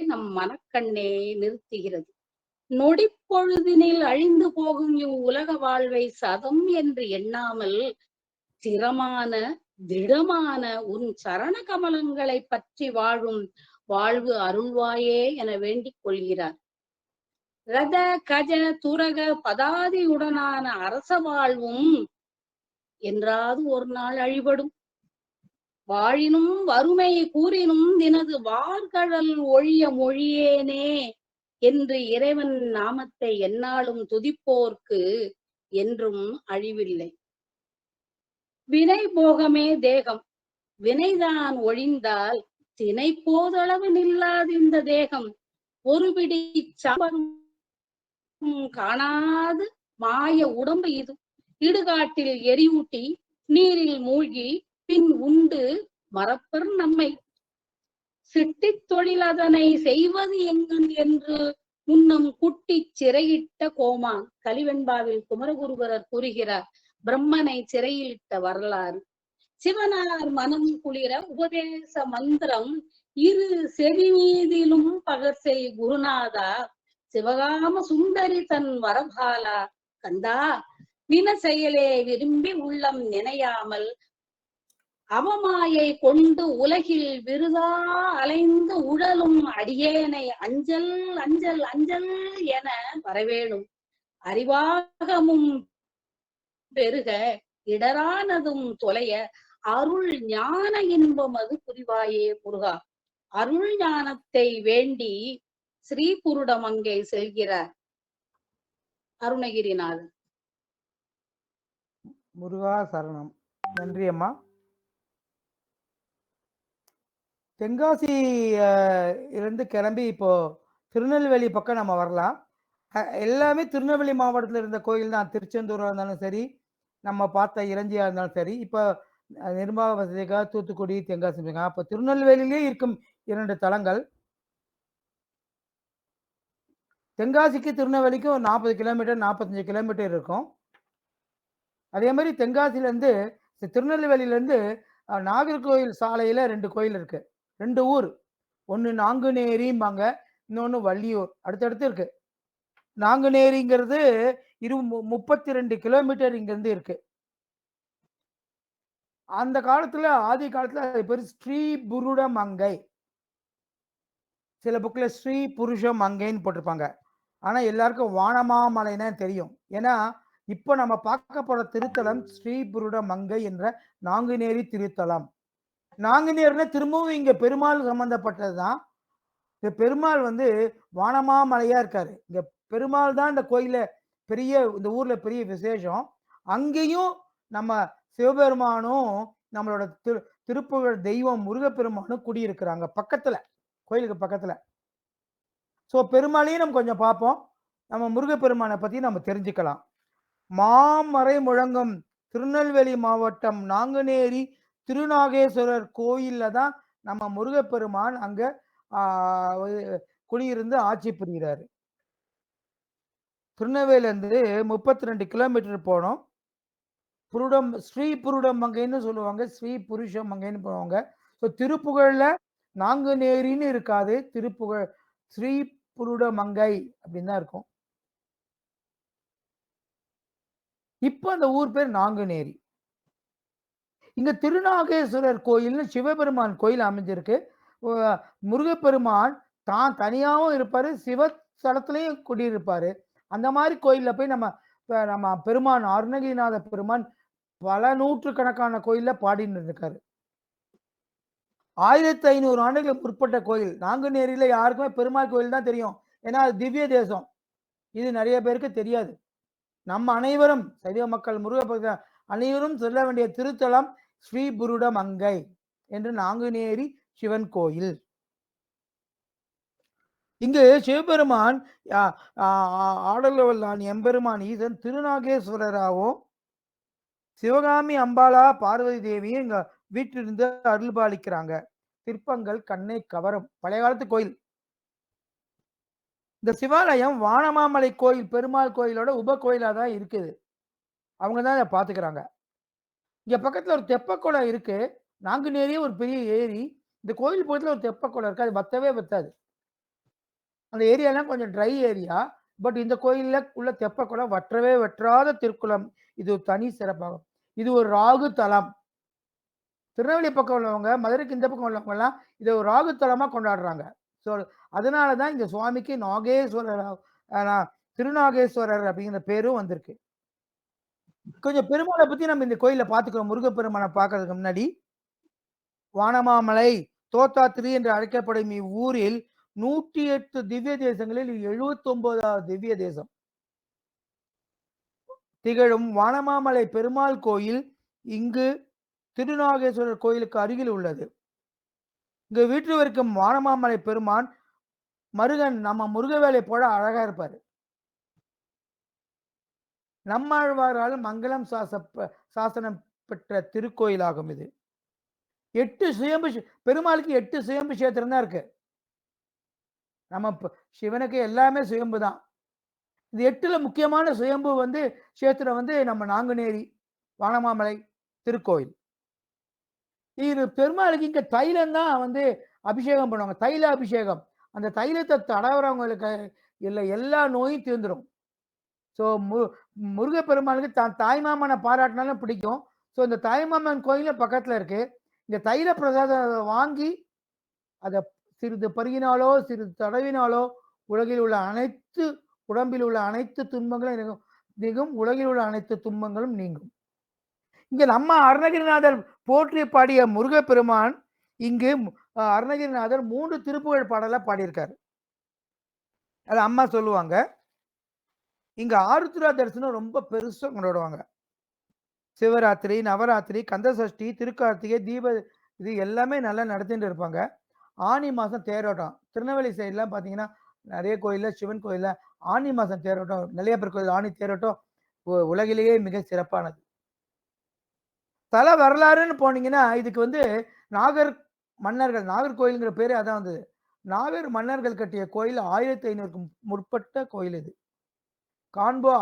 நம் மனக்கண்ணே நிறுத்துகிறது. நொடிப்பொழுதினில் அழிந்து போகும் இவ்வுலக வாழ்வை சதம் என்று எண்ணாமல் திறமான திடமான உன் சரண கமலங்களை பற்றி வாழும் வாழ்வு அருள்வாயே என வேண்டிக் கொள்கிறார். ரத கஜ துரக பதாதியுடனான அரச வாழ்வும் என்றாவது ஒரு நாள் அழிபடும். வாழினும் வறுமை கூறினும் தினது வார்கழல் ஒழிய மொழியேனே என்று இறைவன் நாமத்தை எந்நாளும் துதிப்போர்க்கு என்றும் அழிவில்லை. வினை போகமே தேகம், வினைதான் ஒழிந்தால் தினை போதளவு நில்லாது இந்த தேகம். ஒரு பிடி சாம்பரும் காணாது மாய உடம்பு இது. இடுகாட்டில் எரியூட்டி நீரில் மூழ்கி பின் உண்டு மறப்பர் நம்மை. சிட்டித் தொழில் அதனை செய்வது எங்கன் என்று முன்னம் குட்டி சிறையிட்ட கோமான். கலிவெண்பாவில் குமரகுருபரர் கூறுகிறார் பிரம்மனை சிறையிலிட்ட வரலாறு. சிவனார் மனம் குளிர உபதேச மந்திரம் இரு செவி மீதிலும் பகர்செய் குருநாதா. சிவகாம சுந்தரி தன் வரபாலா கந்தா, வின செயலே விரும்பி உள்ளம் நினையாமல் அவமாயை கொண்டு உலகில் விருதா அலைந்து உழலும் அடியேனை அஞ்சல் அஞ்சல் அஞ்சல் என வரவேணும். அறிவாகமும் பெருக இடரானதும் தொலைய அருள் ஞான இன்பம் அது புரிவாயே முருகா. அருள் ஞானத்தை வேண்டி ஸ்ரீபுருடம் அங்கே செல்கிறார் அருணகிரிநாதன். முருகா சரணம். நன்றி அம்மா. தென்காசி இருந்து கிளம்பி இப்போ திருநெல்வேலி பக்கம் நம்ம வரலாம். எல்லாமே திருநெல்வேலி மாவட்டத்தில் இருந்த கோயில் தான். திருச்செந்தூராக இருந்தாலும் சரி, நம்ம பார்த்த இளஞ்சியா இருந்தாலும் சரி, இப்போ நிர்வாக வசதிக்காக தூத்துக்குடி, தென்காசி. அப்போ திருநெல்வேலியிலே இருக்கும் 2 தலங்கள். தென்காசிக்கு திருநெல்வேலிக்கு ஒரு 40 கிலோமீட்டர் 45 கிலோமீட்டர் இருக்கும். அதே மாதிரி தென்காசியிலேருந்து திருநெல்வேலியிலேருந்து நாகர்கோவில் சாலையில் 2 கோயில் இருக்கு. 2 ஊர், ஒன்று நாங்குநேரிம்பாங்க, இன்னொன்று வள்ளியூர், அடுத்தடுத்து இருக்கு. நாங்குநேரிங்கிறது 32 கிலோமீட்டர் இங்கிருந்து இருக்கு. அந்த காலத்துல ஆதி காலத்துல அது பேர் ஸ்ரீ புருட மங்கை. சில புக்கில் ஸ்ரீ புருஷ மங்கைன்னு போட்டிருப்பாங்க. ஆனா எல்லாருக்கும் வானமாமலைன்னு தெரியும். ஏன்னா இப்போ நம்ம பார்க்க போற திருத்தலம் ஸ்ரீ புருட மங்கை என்ற நாங்குநேரி திருத்தலம். நாங்குநேர்னா திரும்பவும் இங்க பெருமாள் சம்பந்தப்பட்டதுதான். பெருமாள் வானமாமலையா இருக்காரு. இங்க பெருமாள் தான் இந்த கோயில பெரிய, இந்த ஊர்ல பெரிய விசேஷம். அங்கேயும் நம்ம சிவபெருமானும் நம்மளோட திருப்புகழ் தெய்வம் முருகப்பெருமானும் குடியிருக்கிறாங்க பக்கத்துல, கோயிலுக்கு பக்கத்துல. ஸோ பெருமாளையும் நம்ம கொஞ்சம் பார்ப்போம். நம்ம முருகப்பெருமானை பத்தி நம்ம தெரிஞ்சுக்கலாம். மாமறை முழங்கும் திருநெல்வேலி மாவட்டம் நாங்குநேரி திருநாகேஸ்வரர் கோயில்ல தான் நம்ம முருகப்பெருமான் அங்க குடியிருந்து ஆட்சி புரிகிறாரு. திருநெல்வேலியிலிருந்து 32 கிலோமீட்டர் போனோம். ஸ்ரீ புருடம் மங்கைன்னு சொல்லுவாங்க, ஸ்ரீ புருஷ மங்கைன்னு போவாங்க. ஸோ திருப்புகழ்ல நாங்குநேரின்னு இருக்காது, திருப்புகழ் ஸ்ரீ புருட மங்கை அப்படின்னு தான் இருக்கும். இப்ப அந்த ஊர் பேர் நாங்குநேரி. இங்க திருநாகேஸ்வரர் கோயில்னு சிவபெருமான் கோயில் அமைஞ்சிருக்கு. முருகப்பெருமான் தான் தனியாகவும் இருப்பாரு, சிவஸ்தலத்திலையும் குடியிருப்பாரு. அந்த மாதிரி கோயில்ல போய் நம்ம பெருமான் அருணகிரிநாத பெருமான் பல நூற்றுக்கணக்கான கோயில்ல பாடின்னு இருக்காரு. 1500 ஆண்டுகளுக்கு முற்பட்ட கோயில். நாங்குநேரியில யாருக்குமே பெருமாள் கோயில் தான் தெரியும். ஏன்னா அது திவ்ய தேசம். இது நிறைய பேருக்கு தெரியாது. நம்ம அனைவரும் சைவ மக்கள் முருக அனைவரும் சொல்ல வேண்டிய திருத்தலம் ஸ்ரீ புருட மங்கை என்று நாங்குநேரி சிவன் கோயில். இங்கு சிவபெருமான் ஆடலவல்லான் எம்பெருமான் ஈசன் திருநாகேஸ்வரராகவும் சிவகாமி அம்பாலா பார்வதி தேவியும் இங்க வீட்டிலிருந்து அருள்பாலிக்கிறாங்க. சிற்பங்கள் கண்ணை கவரும் பழைய காலத்து கோயில். இந்த சிவாலயம் வானமாமலை கோயில் பெருமாள் கோயிலோட உப கோயிலா தான் இருக்குது. அவங்க தான் இதை பாத்துக்கிறாங்க. இங்க பக்கத்துல ஒரு தெப்பக்குளம் இருக்கு. நாங்குநேரியே ஒரு பெரிய ஏரி. இந்த கோயில் பக்கத்துல ஒரு தெப்பக்குளம் இருக்கு. அது வத்தவே வத்தாது. அந்த ஏரியாலாம் கொஞ்சம் ட்ரை ஏரியா. பட் இந்த கோயில்ல உள்ள தெப்பக்குளம் வற்றவே வற்றாத திருக்குளம். இது ஒரு தனி சிறப்பாகும். இது ஒரு ராகு தலம். திருநெல்வேலி பக்கம் உள்ளவங்க, மதுரைக்கு இந்த பக்கம் உள்ளவங்க எல்லாம் இதை ஒரு ராகு தலமா கொண்டாடுறாங்க. ஸோ அதனாலதான் இந்த சுவாமிக்கு நாகேஸ்வரர் திருநாகேஸ்வரர் அப்படிங்கிற பேரும் வந்திருக்கு. கொஞ்சம் பெருமாளை பத்தி நம்ம இந்த கோயில பாத்துக்கிறோம். முருகப்பெருமானை பார்க்கறதுக்கு முன்னாடி வானமாமலை தோத்தாத்திரி என்று அழைக்கப்படும் இவ்வூரில் 108 திவ்ய தேசங்களில் 79வது திவ்ய தேசம் திகழும் வானமாமலை பெருமாள் கோயில் இங்கு திருநாகேஸ்வரர் கோயிலுக்கு அருகில் உள்ளது. இங்கு வீட்டில் இருக்கும் வானமாமலை பெருமான் மருகன் நம்ம முருகவேலை போல அழகா இருப்பாரு. நம்மாழ்வாரால் மங்களம் சாசனம் பெற்ற திருக்கோயிலாகும் இது. 8 சுயம்பு பெருமாளுக்கு 8 சுயம்பு கஷேத்திரம் தான் இருக்கு. நம்ம சிவனுக்கு எல்லாமே சுயம்பு தான். இது 8ல முக்கியமான சுயம்பு கஷேத்திரம் நம்ம நாங்குநேரி வானமாமலை திருக்கோயில். இது பெருமாளுக்கு இங்க தைலம் தான் அபிஷேகம் பண்ணுவாங்க. தைல அபிஷேகம். அந்த தைலத்தை தடவுறவங்களுக்கு எல்லா நோயும் தீர்ந்துடும். ஸோ முருகப்பெருமானுக்கு தான் தாய்மாமனை பாராட்டினாலும் பிடிக்கும். ஸோ இந்த தாய்மாமன் கோயில பக்கத்துல இருக்கு. இந்த தைல பிரசாதம் வாங்கி அதை சிறிது பருகினாலோ சிறிது தடவினாலோ உலகில் உள்ள உடம்பில் உள்ள அனைத்து துன்பங்களும் நீங்கும். உலகில் உள்ள அனைத்து துன்பங்களும் நீங்கும். இங்க நம்ம அருணகிரிநாதர் போற்றி பாடிய முருகப்பெருமான் இங்கு அருணகிரிநாதர் 3 திருப்புகழ் பாடலை பாடியிருக்காரு. அது அம்மா சொல்லுவாங்க. இங்க ஆருத்ரா தரிசனம் ரொம்ப பெருசா கொண்டாடுவாங்க. சிவராத்திரி, நவராத்திரி, கந்த சஷ்டி, திருக்கார்த்திகை, தீப இது எல்லாமே நல்லா நடத்திட்டு இருப்பாங்க. ஆனி மாசம் தேரோட்டம். திருநெல்வேலி சைட்லாம் பார்த்தீங்கன்னா நிறைய கோயில்ல சிவன் கோயில்ல ஆனி மாசம் தேரோட்டம், நெல்லையப்பர் கோயில் ஆணி தேரோட்டம் உலகிலேயே மிக சிறப்பானது. தல வரலாறுன்னு போனீங்கன்னா இதுக்கு நாகர் மன்னர்கள், நாகர்கோயிலுங்கிற பேரு அதான் வந்தது. நாகர் மன்னர்கள் கட்டிய கோயில் 1500க்கு முற்பட்ட கோயில் இது.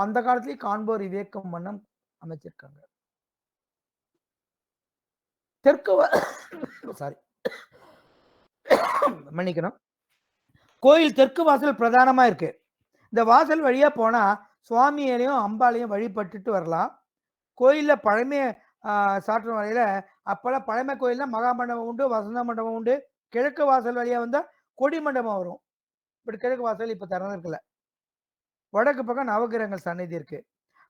அந்த காலத்திலேயே காண்போர் இயக்கம் மன்னம் அமைச்சிருக்காங்க. தெற்கு சாரி மன்னிக்கணும். கோயில் தெற்கு வாசல் பிரதானமா இருக்கு. இந்த வாசல் வழியா போனா சுவாமியையும் அம்பாளையும் வழிபட்டுட்டு வரலாம். கோயில்ல பழமைய சாற்றும் வரையில அப்பெல்லாம் பழமை கோயில்ல மகா மண்டபம் உண்டு, வசந்த மண்டபம் உண்டு. கிழக்கு வாசல் வழியா வந்தா கொடி மண்டபம் வரும். இப்படி கிழக்கு வாசல் இப்ப திறந்திருக்கல. வடக்கு பக்கம் நவகிரகங்கள் சந்நிதி இருக்கு.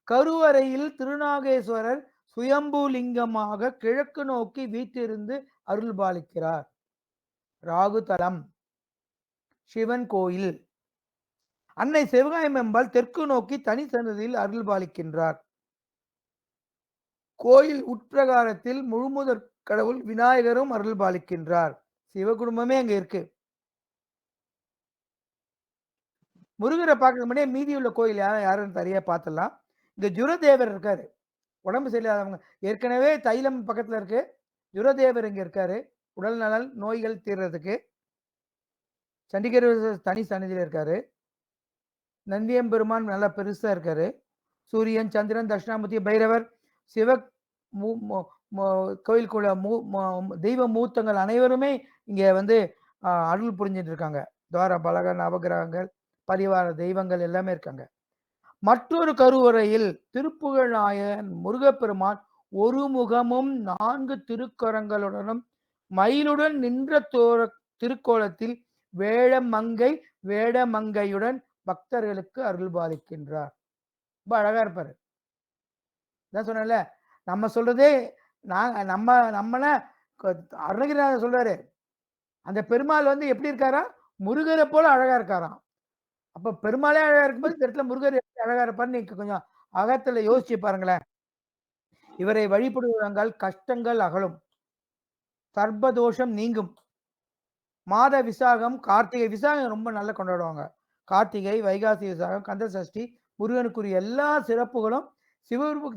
கருவறையில் திருநாகேஸ்வரர் சுயம்பு லிங்கமாக கிழக்கு நோக்கி வீட்டிலிருந்து அருள் பாலிக்கிறார். ராகுதலம் சிவன் கோயில். அன்னை சிவகாமி அம்பாள் தெற்கு நோக்கி தனி சன்னதியில் அருள் பாலிக்கின்றார். கோயில் உட்பிரகாரத்தில் முழுமுதற் கடவுள் விநாயகரும் அருள் பாலிக்கின்றார். சிவகுடும்பமே அங்க இருக்கு. முருகரை பார்க்க முன்னாடியே மீதி உள்ள கோயில் யாருன்னு சரியா பார்த்துடலாம். இங்க ஜுரதேவர் இருக்காரு. உடம்பு சரியில்லாதவங்க ஏற்கனவே தைலம் பக்கத்துல இருக்கு. ஜுரதேவர் இங்க இருக்காரு. உடல் நலன் நோய்கள் தீர்றதுக்கு. சண்டிகர் தனி சன்னதியில இருக்காரு. நந்தியம்பெருமான் நல்லா பெருசா இருக்காரு. சூரியன், சந்திரன், தட்சிணாமூர்த்தி, பைரவர், சிவ கோயிலுக்குள்ள தெய்வ மூத்தங்கள் அனைவருமே இங்க வந்து அருள் புரிஞ்சிட்டு இருக்காங்க. துவார பலக நவகிரகங்கள், பரிவார தெய்வங்கள் எல்லாமே இருக்காங்க. மற்றொரு கருவறையில் திருப்புகழாயன் முருகப்பெருமான் ஒரு முகமும் 4 திருக்கரங்களுடனும் மயிலுடன் நின்ற திருக்கோலத்தில் வேடமங்கையுடன் பக்தர்களுக்கு அருள்பாலிக்கின்றார். ரொம்ப அழகா இருப்பாரு. நான் சொன்னேன்ல, நம்ம சொல்றதே நம்மள அருணகிரிநாதர் சொல்றாரு, அந்த பெருமாள் வந்து எப்படி இருக்காரா, முருகரை போல அழகா இருக்காராம். அப்ப பெருமாளே அழகா இருக்கும்போது இந்த இடத்துல முருகர் எப்படி அழகா இருப்பாருன்னு நீங்க கொஞ்சம் அகத்துல யோசிச்சு பாருங்களேன். இவரை வழிபடுவதால் கஷ்டங்கள் அகலும், சர்ப்பதோஷம் நீங்கும். மாத விசாகம், கார்த்திகை விசாகம் ரொம்ப நல்லா கொண்டாடுவாங்க. கார்த்திகை, வைகாசி விசாகம், கந்த சஷ்டி, முருகனுக்குரிய எல்லா சிறப்புகளும்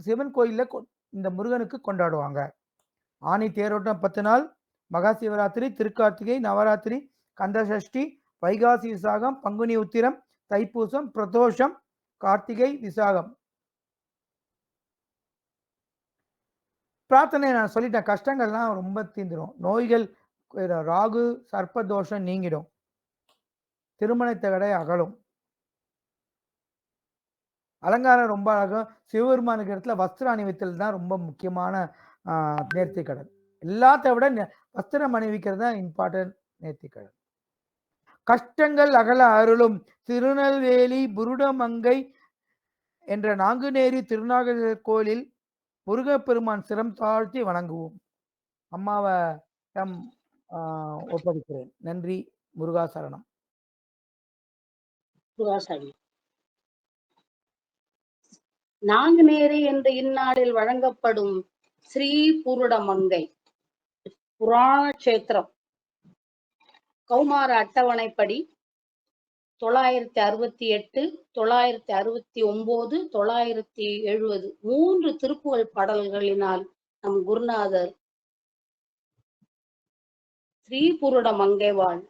சிவன் கோயில்ல இந்த முருகனுக்கு கொண்டாடுவாங்க. ஆனி தேரோட்டம் 10 நாள், மகா சிவராத்திரி, திருக்கார்த்திகை, நவராத்திரி, கந்த சஷ்டி, வைகாசி விசாகம், பங்குனி உத்திரம், தைப்பூசம், பிரதோஷம், கார்த்திகை, விசாகம். பிரார்த்தனை நான் சொல்லிட்டேன். கஷ்டங்கள்லாம் ரொம்ப தீந்துரும். நோய்கள், ராகு சர்ப்ப தோஷம் நீங்கிடும். திருமண தடை அகலும். அலங்காரம் ரொம்ப அழகா. சிவபெருமானுக்கு இடத்துல வஸ்திர அணிவித்தல் தான் ரொம்ப முக்கியமான நேர்த்தி கடன். எல்லாத்த விட வஸ்திரம் அணிவிக்கிறது தான் இம்பார்ட்டன்ட் நேர்த்தி கடன். கஷ்டங்கள் அகல அருளும் திருநெல்வேலி புருடமங்கை என்ற நாங்குநேரி திருநாகர் கோயிலில் முருகப்பெருமான் சிரம் தாழ்த்தி வணங்குவோம். அம்மாவை ஒப்படைக்கிறேன். நன்றி. முருகாசரணம். நாங்குநேரி என்ற இந்நாளில் வழங்கப்படும் ஸ்ரீ புருடமங்கை புராண கஷேத்திரம் கௌமார அட்டவணைப்படி 968, 969, 970 3 திருப்புகழ் பாடல்களினால் நம் குருநாதர் ஸ்ரீ புருட மங்கைவாள்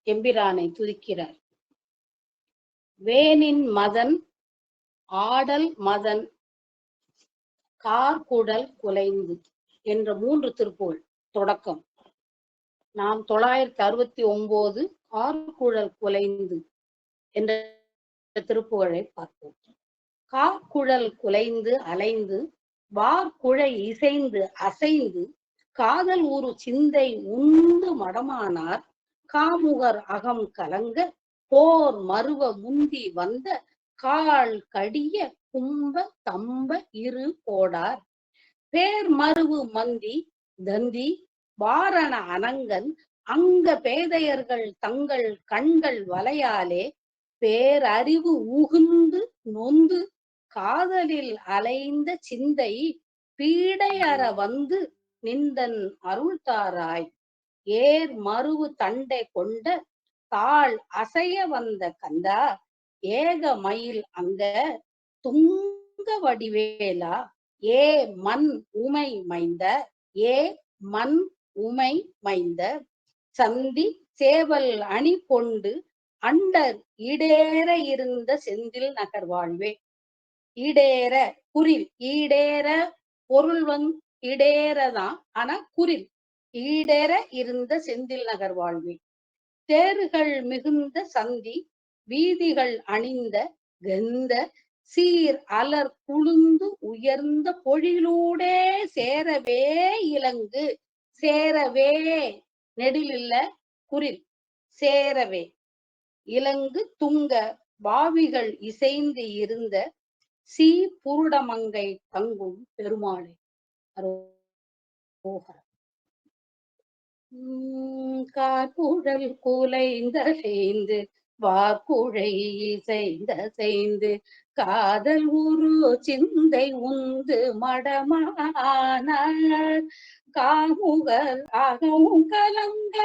எம்பிரானை துதிக்கிறார். வேனின் மதன், ஆடல் மதன், கார்குடல் குலைந்து என்ற 3 திருப்புகழ் தொடக்கம். நாம் 969 கார்குழல் குலைந்து என்ற திருப்புகழை பார்ப்போம். கார்குழல் குலைந்து அலைந்து வார்குழை இசைந்து அசைந்து காதல் ஊறு சிந்தை உண்டு மடமானார் காமுகர் அகம் கலங்க போர் மருவ முந்தி வந்த கால் கடிய கும்ப தம்ப இரு கோடார் பேர் மருவு மந்தி தந்தி வாரண அனங்கன் அங்க பேதையர்கள் தங்கள் கண்கள் வலையாலே பேரறிவு ஊகுந்து நொந்து காதலில் அலைந்த சிந்தை பீடையற வந்து நிந்தன் அருள்தாராய் ஏர் மருவு தண்டை கொண்ட தாள் அசைய வந்த கந்தா ஏக மயில் அங்க துங்க வடிவேலா ஏ மண் உமை மைந்த ஏ மண் உமை மைந்த சந்தி சேவல் அணி கொண்டு அண்டர் இடேற இருந்த செந்தில் நகர் வாழ்வே. ஈடேற குறில், ஈடேற பொருள் இடேறதான், ஆனா குறில் ஈடேற இருந்த செந்தில் நகர் வாழ்வே. தேர்கள் மிகுந்த சந்தி வீதிகள் அணிந்த கந்த சீர் அலர் குழுந்து உயர்ந்த பொழிலூடே சேரவே இலங்கு சேரவே நெடிலில்ல குறில் சேரவே இலங்கு துங்க பாவிகள் இசைந்து இருந்த சி புருடமங்கை தங்கும் பெருமாளை கார்குழல் கூலைந்து வாக்குழை செய்து காதல் உரு சிந்தை உந்து மடமானார் காமுகர் ஆகவும் கலங்க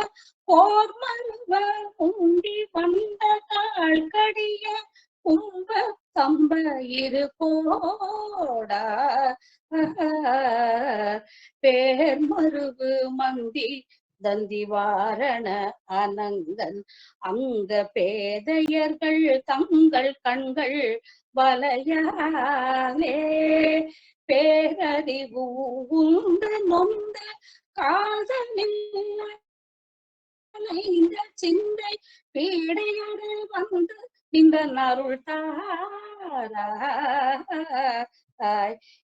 போர் மருவ உண்டி வந்த கால் கடிய கும்ப தம்ப இரு கோடா பேர் மருவு மந்தி தந்திவாரண அனங்கன் அங்க பேதையர்கள் தங்கள் கண்கள் வலையாலே பேரறிவு உண்டு நொந்த காதலில் சிந்தை பீடையரு வந்து இந்த அருள் தாராய்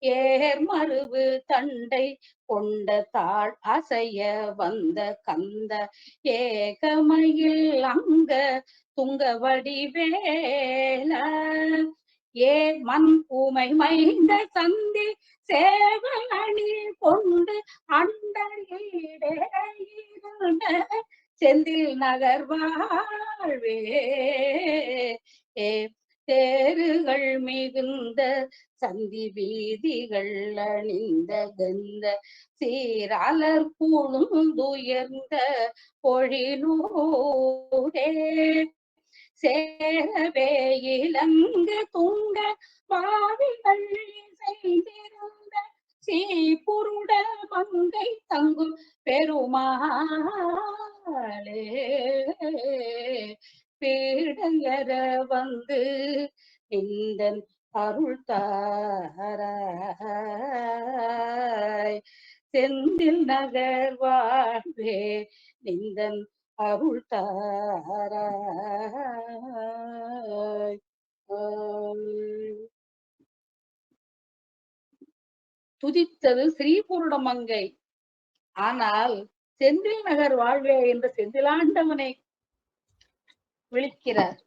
ஏர் மருவு தண்டை கொண்ட தாழ் அசைய வந்த கந்த ஏகமையில் அங்க துங்க வடிவேல ஏ மண் ஊமை மைந்த சந்தி சேவலணி கொண்டு அண்டீடே செந்தில் நகர் வாழ்வே தேருகள் மிகுந்த சந்தி வீதிகள் அணிந்த கந்த சீராளர் கூழுந்துயர்ந்த பொழிலூரே சேரவே இளங்க துங்க பாவிகள் செய்திருந்த சீபுருட மங்கை தங்கும் பெருமாளே பீடையர வந்து இந்த அருள் தாராய் செந்தில் நகர் வாழ்வே நிந்தன் அருள் தாராய். துதித்தது ஸ்ரீபுருடமங்கை. ஆனால் செந்தில் நகர் வாழ்வே என்ற செந்திலாண்டவனை விழிக்கிறார்.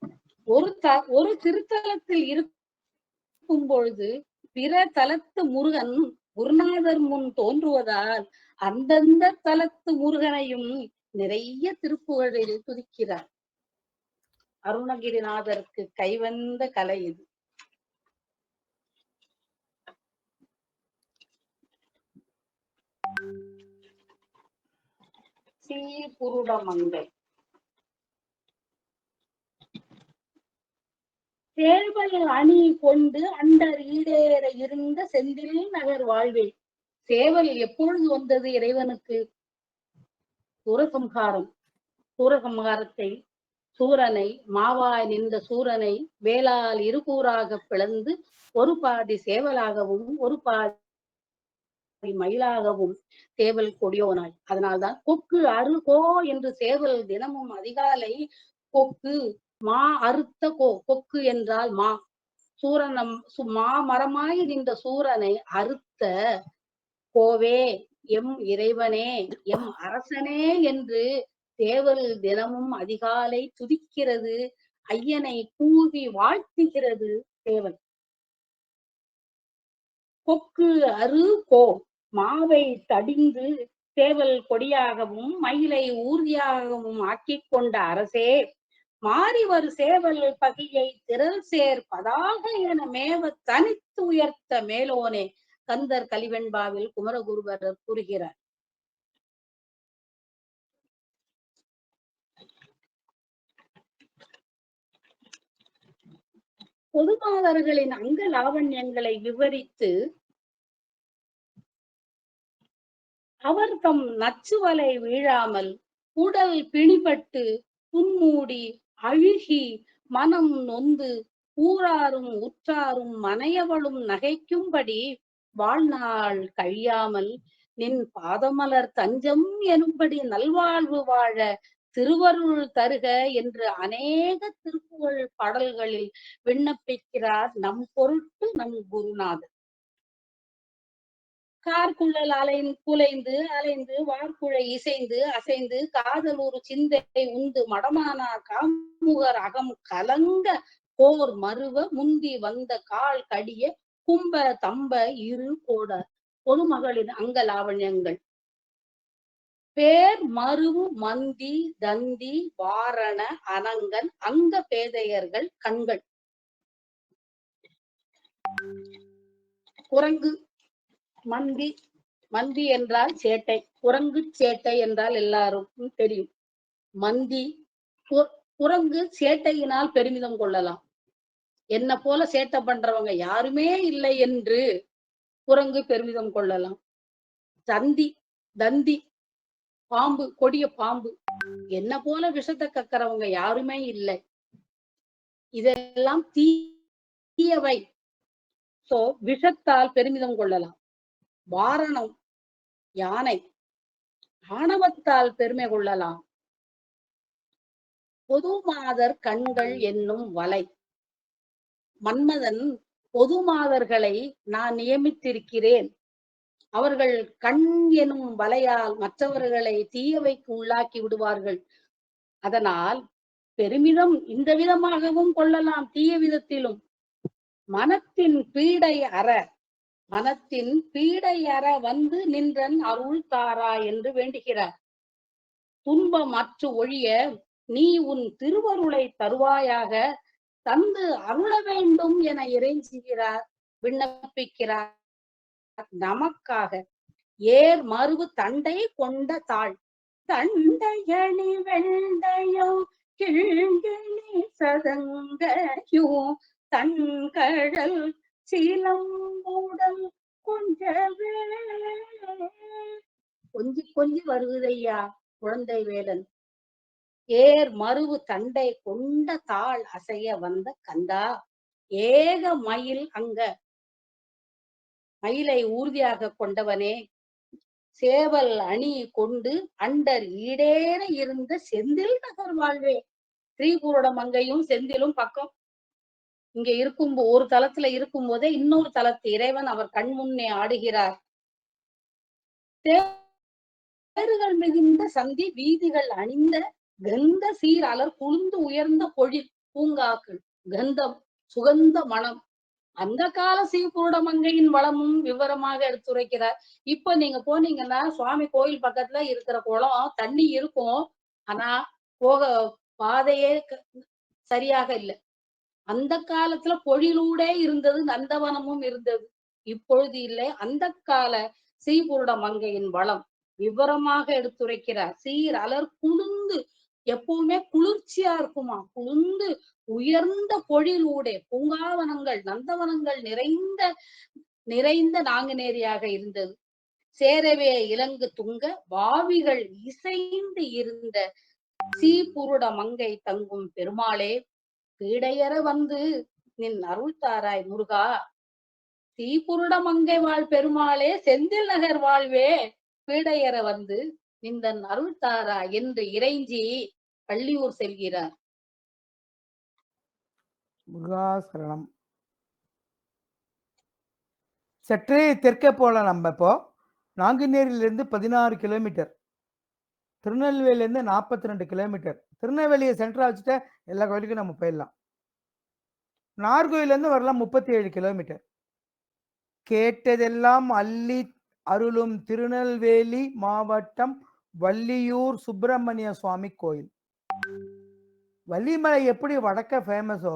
ஒரு திருத்தலத்தில் இருக்கும் பொழுது பிற தலத்து முருகன் குருநாதர் முன் தோன்றுவதால் அந்தந்த தலத்து முருகனையும் நிறைய திருப்புகழில் துதிக்கிறார். அருணகிரிநாதருக்கு கைவந்த கலை இது. சீபுருடமங்கை சேவல் அணி கொண்டு அண்டர் ஈடேற இருந்த செந்தில் நகர் வாழ்வே. சேவல் எப்பொழுது வந்தது இறைவனுக்கு? சூரசம்ஹாரத்தை சூரனை மாவாய் நின்ற சூரனை வேளால் இருகூறாக பிளந்து ஒரு பாதி சேவலாகவும் ஒரு பாதி மயிலாகவும் சேவல் கொடியோனாய். அதனால்தான் கொக்கு அருகோ என்று சேவல் தினமும் அதிகாலை கொக்கு மா அறுத்த கொக்கு என்றால் மா சூரனம் மாமரமாய் நின்ற சூரனை அறுத்த கோவே எம் இறைவனே எம் அரசனே என்று சேவல் தினமும் அதிகாலை துதிக்கிறது. ஐயனை கூவி வாழ்த்துகிறது சேவல். கொக்கு அரு கோ மாவை தடிந்து சேவல் கொடியாகவும் மயிலை ஊர்தியாகவும் ஆக்கிக் கொண்ட அரசே, மாறி ஒரு சேவல் பகையை திரள் சேர் பதாக என மேவ தனித்து உயர்த்த மேலோனே கந்தர் கலிவெண்பாவில் குமரகுருபரர் கூறுகிறார். பொதுமாதர்களின் அங்க லாவண்யங்களை விவரித்து அவர் தம் நச்சுவலை வீழாமல் உடல் பிணிபட்டு புன்மூடி அழுகி மனம் நொந்து ஊராரும் உற்றாரும் மனையவளும் நகைக்கும்படி வாழ்நாள் கழியாமல் நின் பாதமலர் தஞ்சம் எனும்படி நல்வாழ்வு வாழ திருவருள் தருக என்று அநேக திருப்புகழ் பாடல்களில் விண்ணப்பிக்கிறார் நம் பொருட்டு நம் குருநாதர். கார்குழல் குலைந்து அலைந்து வார்குழை இசைந்து அசைந்து காதல் ஒரு சிந்தை உந்து மடமானா காமுகர் அகம் கலங்க போர் மருவ முந்தி வந்த கால் கடிய கும்ப தம்ப இரு கோட பொதுமகளின் அங்க லாவண்யங்கள். பேர் மருவு மந்தி தந்தி வாரண அனங்கன் அங்க பேதையர்கள் கண்கள். குரங்கு மந்தி, மந்தி என்றால் சேட்டை, குரங்கு சேட்டை என்றால் எல்லாருக்கும் தெரியும். மந்தி, குரங்கு சேட்டையினால் பெருமிதம் கொள்ளலாம். என்ன போல சேட்டை பண்றவங்க யாருமே இல்லை என்று குரங்கு பெருமிதம் கொள்ளலாம். தந்தி, தந்தி பாம்பு, கொடிய பாம்பு, என்ன போல விஷத்தை கக்கிறவங்க யாருமே இல்லை. இதெல்லாம் தீயவை. சோ விஷத்தால் பெருமிதம் கொள்ளலாம். வாரணம் யானை, ஆணவத்தால் பெருமை கொள்ளலாம். பொதுமாதர் கண்கள் என்னும் வலை, மன்மதன் பொதுமாதர்களை நான் நியமித்திருக்கிறேன், அவர்கள் கண் எனும் வலையால் மற்றவர்களை தீயவைக்கு உள்ளாக்கி விடுவார்கள். அதனால் பெருமிதம் இந்த விதமாகவும் கொள்ளலாம், தீய விதத்திலும். மனத்தின் பீடை அற, மனத்தின் பீடை அற வந்து நின்றன் அருள் தாரா என்று வேண்டுகிறார். துன்பம் அற்று ஒழிய நீ உன் திருவருளை தருவாயாக, தந்து அருள வேண்டும் என இறைஞ்சுகிறார், விண்ணப்பிக்கிறார் நமக்காக. ஏர் மருவு தண்டை கொண்ட தாள், தண்டையணி வெண்டையோ கிழ்கிழி சதங்கையோ தன்கடல் சிலம்புடல் கொஞ்சவே. கொஞ்சி கொஞ்சி வருவதையா குழந்தை வேலன். ஏர் மருவு தண்டை கொண்ட தாள் அசைய வந்த கந்தா, ஏக மயில் அங்க, மயிலை ஊர்தியாக கொண்டவனே, சேவல் அணி கொண்டு அண்டர் ஈடேற இருந்த செந்தில் நகர் வாழ்வே. ஸ்ரீபூரோட மங்கையும் செந்திலும் பக்கம். இங்க இருக்கும் ஒரு தலத்துல இருக்கும் போதே இன்னொரு தலத்து இறைவன் அவர் கண் முன்னே ஆடுகிறார். தேர்கள் மிகுந்த சந்தி வீதிகள் அணிந்த கந்த சீர் அலர் குழுந்து உயர்ந்த பொழில் பூங்காக்கள், கந்தம் சுகந்த மனம். அந்த கால ஸ்ரீபூரோட மங்கையின் வளமும் விவரமாக எடுத்துரைக்கிறார். இப்ப நீங்க போனீங்கன்னா சுவாமி கோயில் பக்கத்துல இருக்கிற குளம் தண்ணி இருக்கும், ஆனா போக பாதையே சரியாக இல்லை. அந்த காலத்துல பொழிலூடே இருந்தது, நந்தவனமும் இருந்தது. இப்பொழுது இல்லை. அந்த கால ஸ்ரீபூரோட மங்கையின் வளம் விவரமாக எடுத்துரைக்கிறார். சீர் அலர் குழுந்து, எப்பவுமே குளிர்ச்சியா இருக்குமா, குழுந்து உயர்ந்த பொழிலூடே பூங்காவனங்கள் நந்தவனங்கள் நிறைந்த நிறைந்த நாங்குநேரியாக இருந்தது. சேரவே இலங்கு துங்க வாவிகள் இசைந்து இருந்த ஸ்ரீபூருட மங்கை தங்கும் பெருமாளே, பீடையற வந்து நின் அருள் தாராய் முருகா. ஸ்ரீபுருட மங்கை வாழ் பெருமாளே, செந்தில் நகர் வாழ்வே, பீடையற வந்து நின்றன் அருள் தாரா என்று இறைஞ்சி பள்ளியூர் செல்கிறார். முருகாசரணம். சற்றே தெற்கே போகலாம். நம்ம இப்போ நாங்குநேரியிலிருந்து 16 கிலோமீட்டர், திருநெல்வேலியிலேருந்து 42 கிலோமீட்டர். திருநெல்வேலியை சென்டரா வச்சுட்டா எல்லா கோயிலுக்கும் நம்ம போயிடலாம். நார்கோயிலேருந்து வரலாம் 37 கிலோமீட்டர். கேட்டதெல்லாம் அள்ளி அருளும் திருநெல்வேலி மாவட்டம் வள்ளியூர் சுப்பிரமணிய சுவாமி கோயில். வள்ளிமலை எப்படி வடக்க ஃபேமஸோ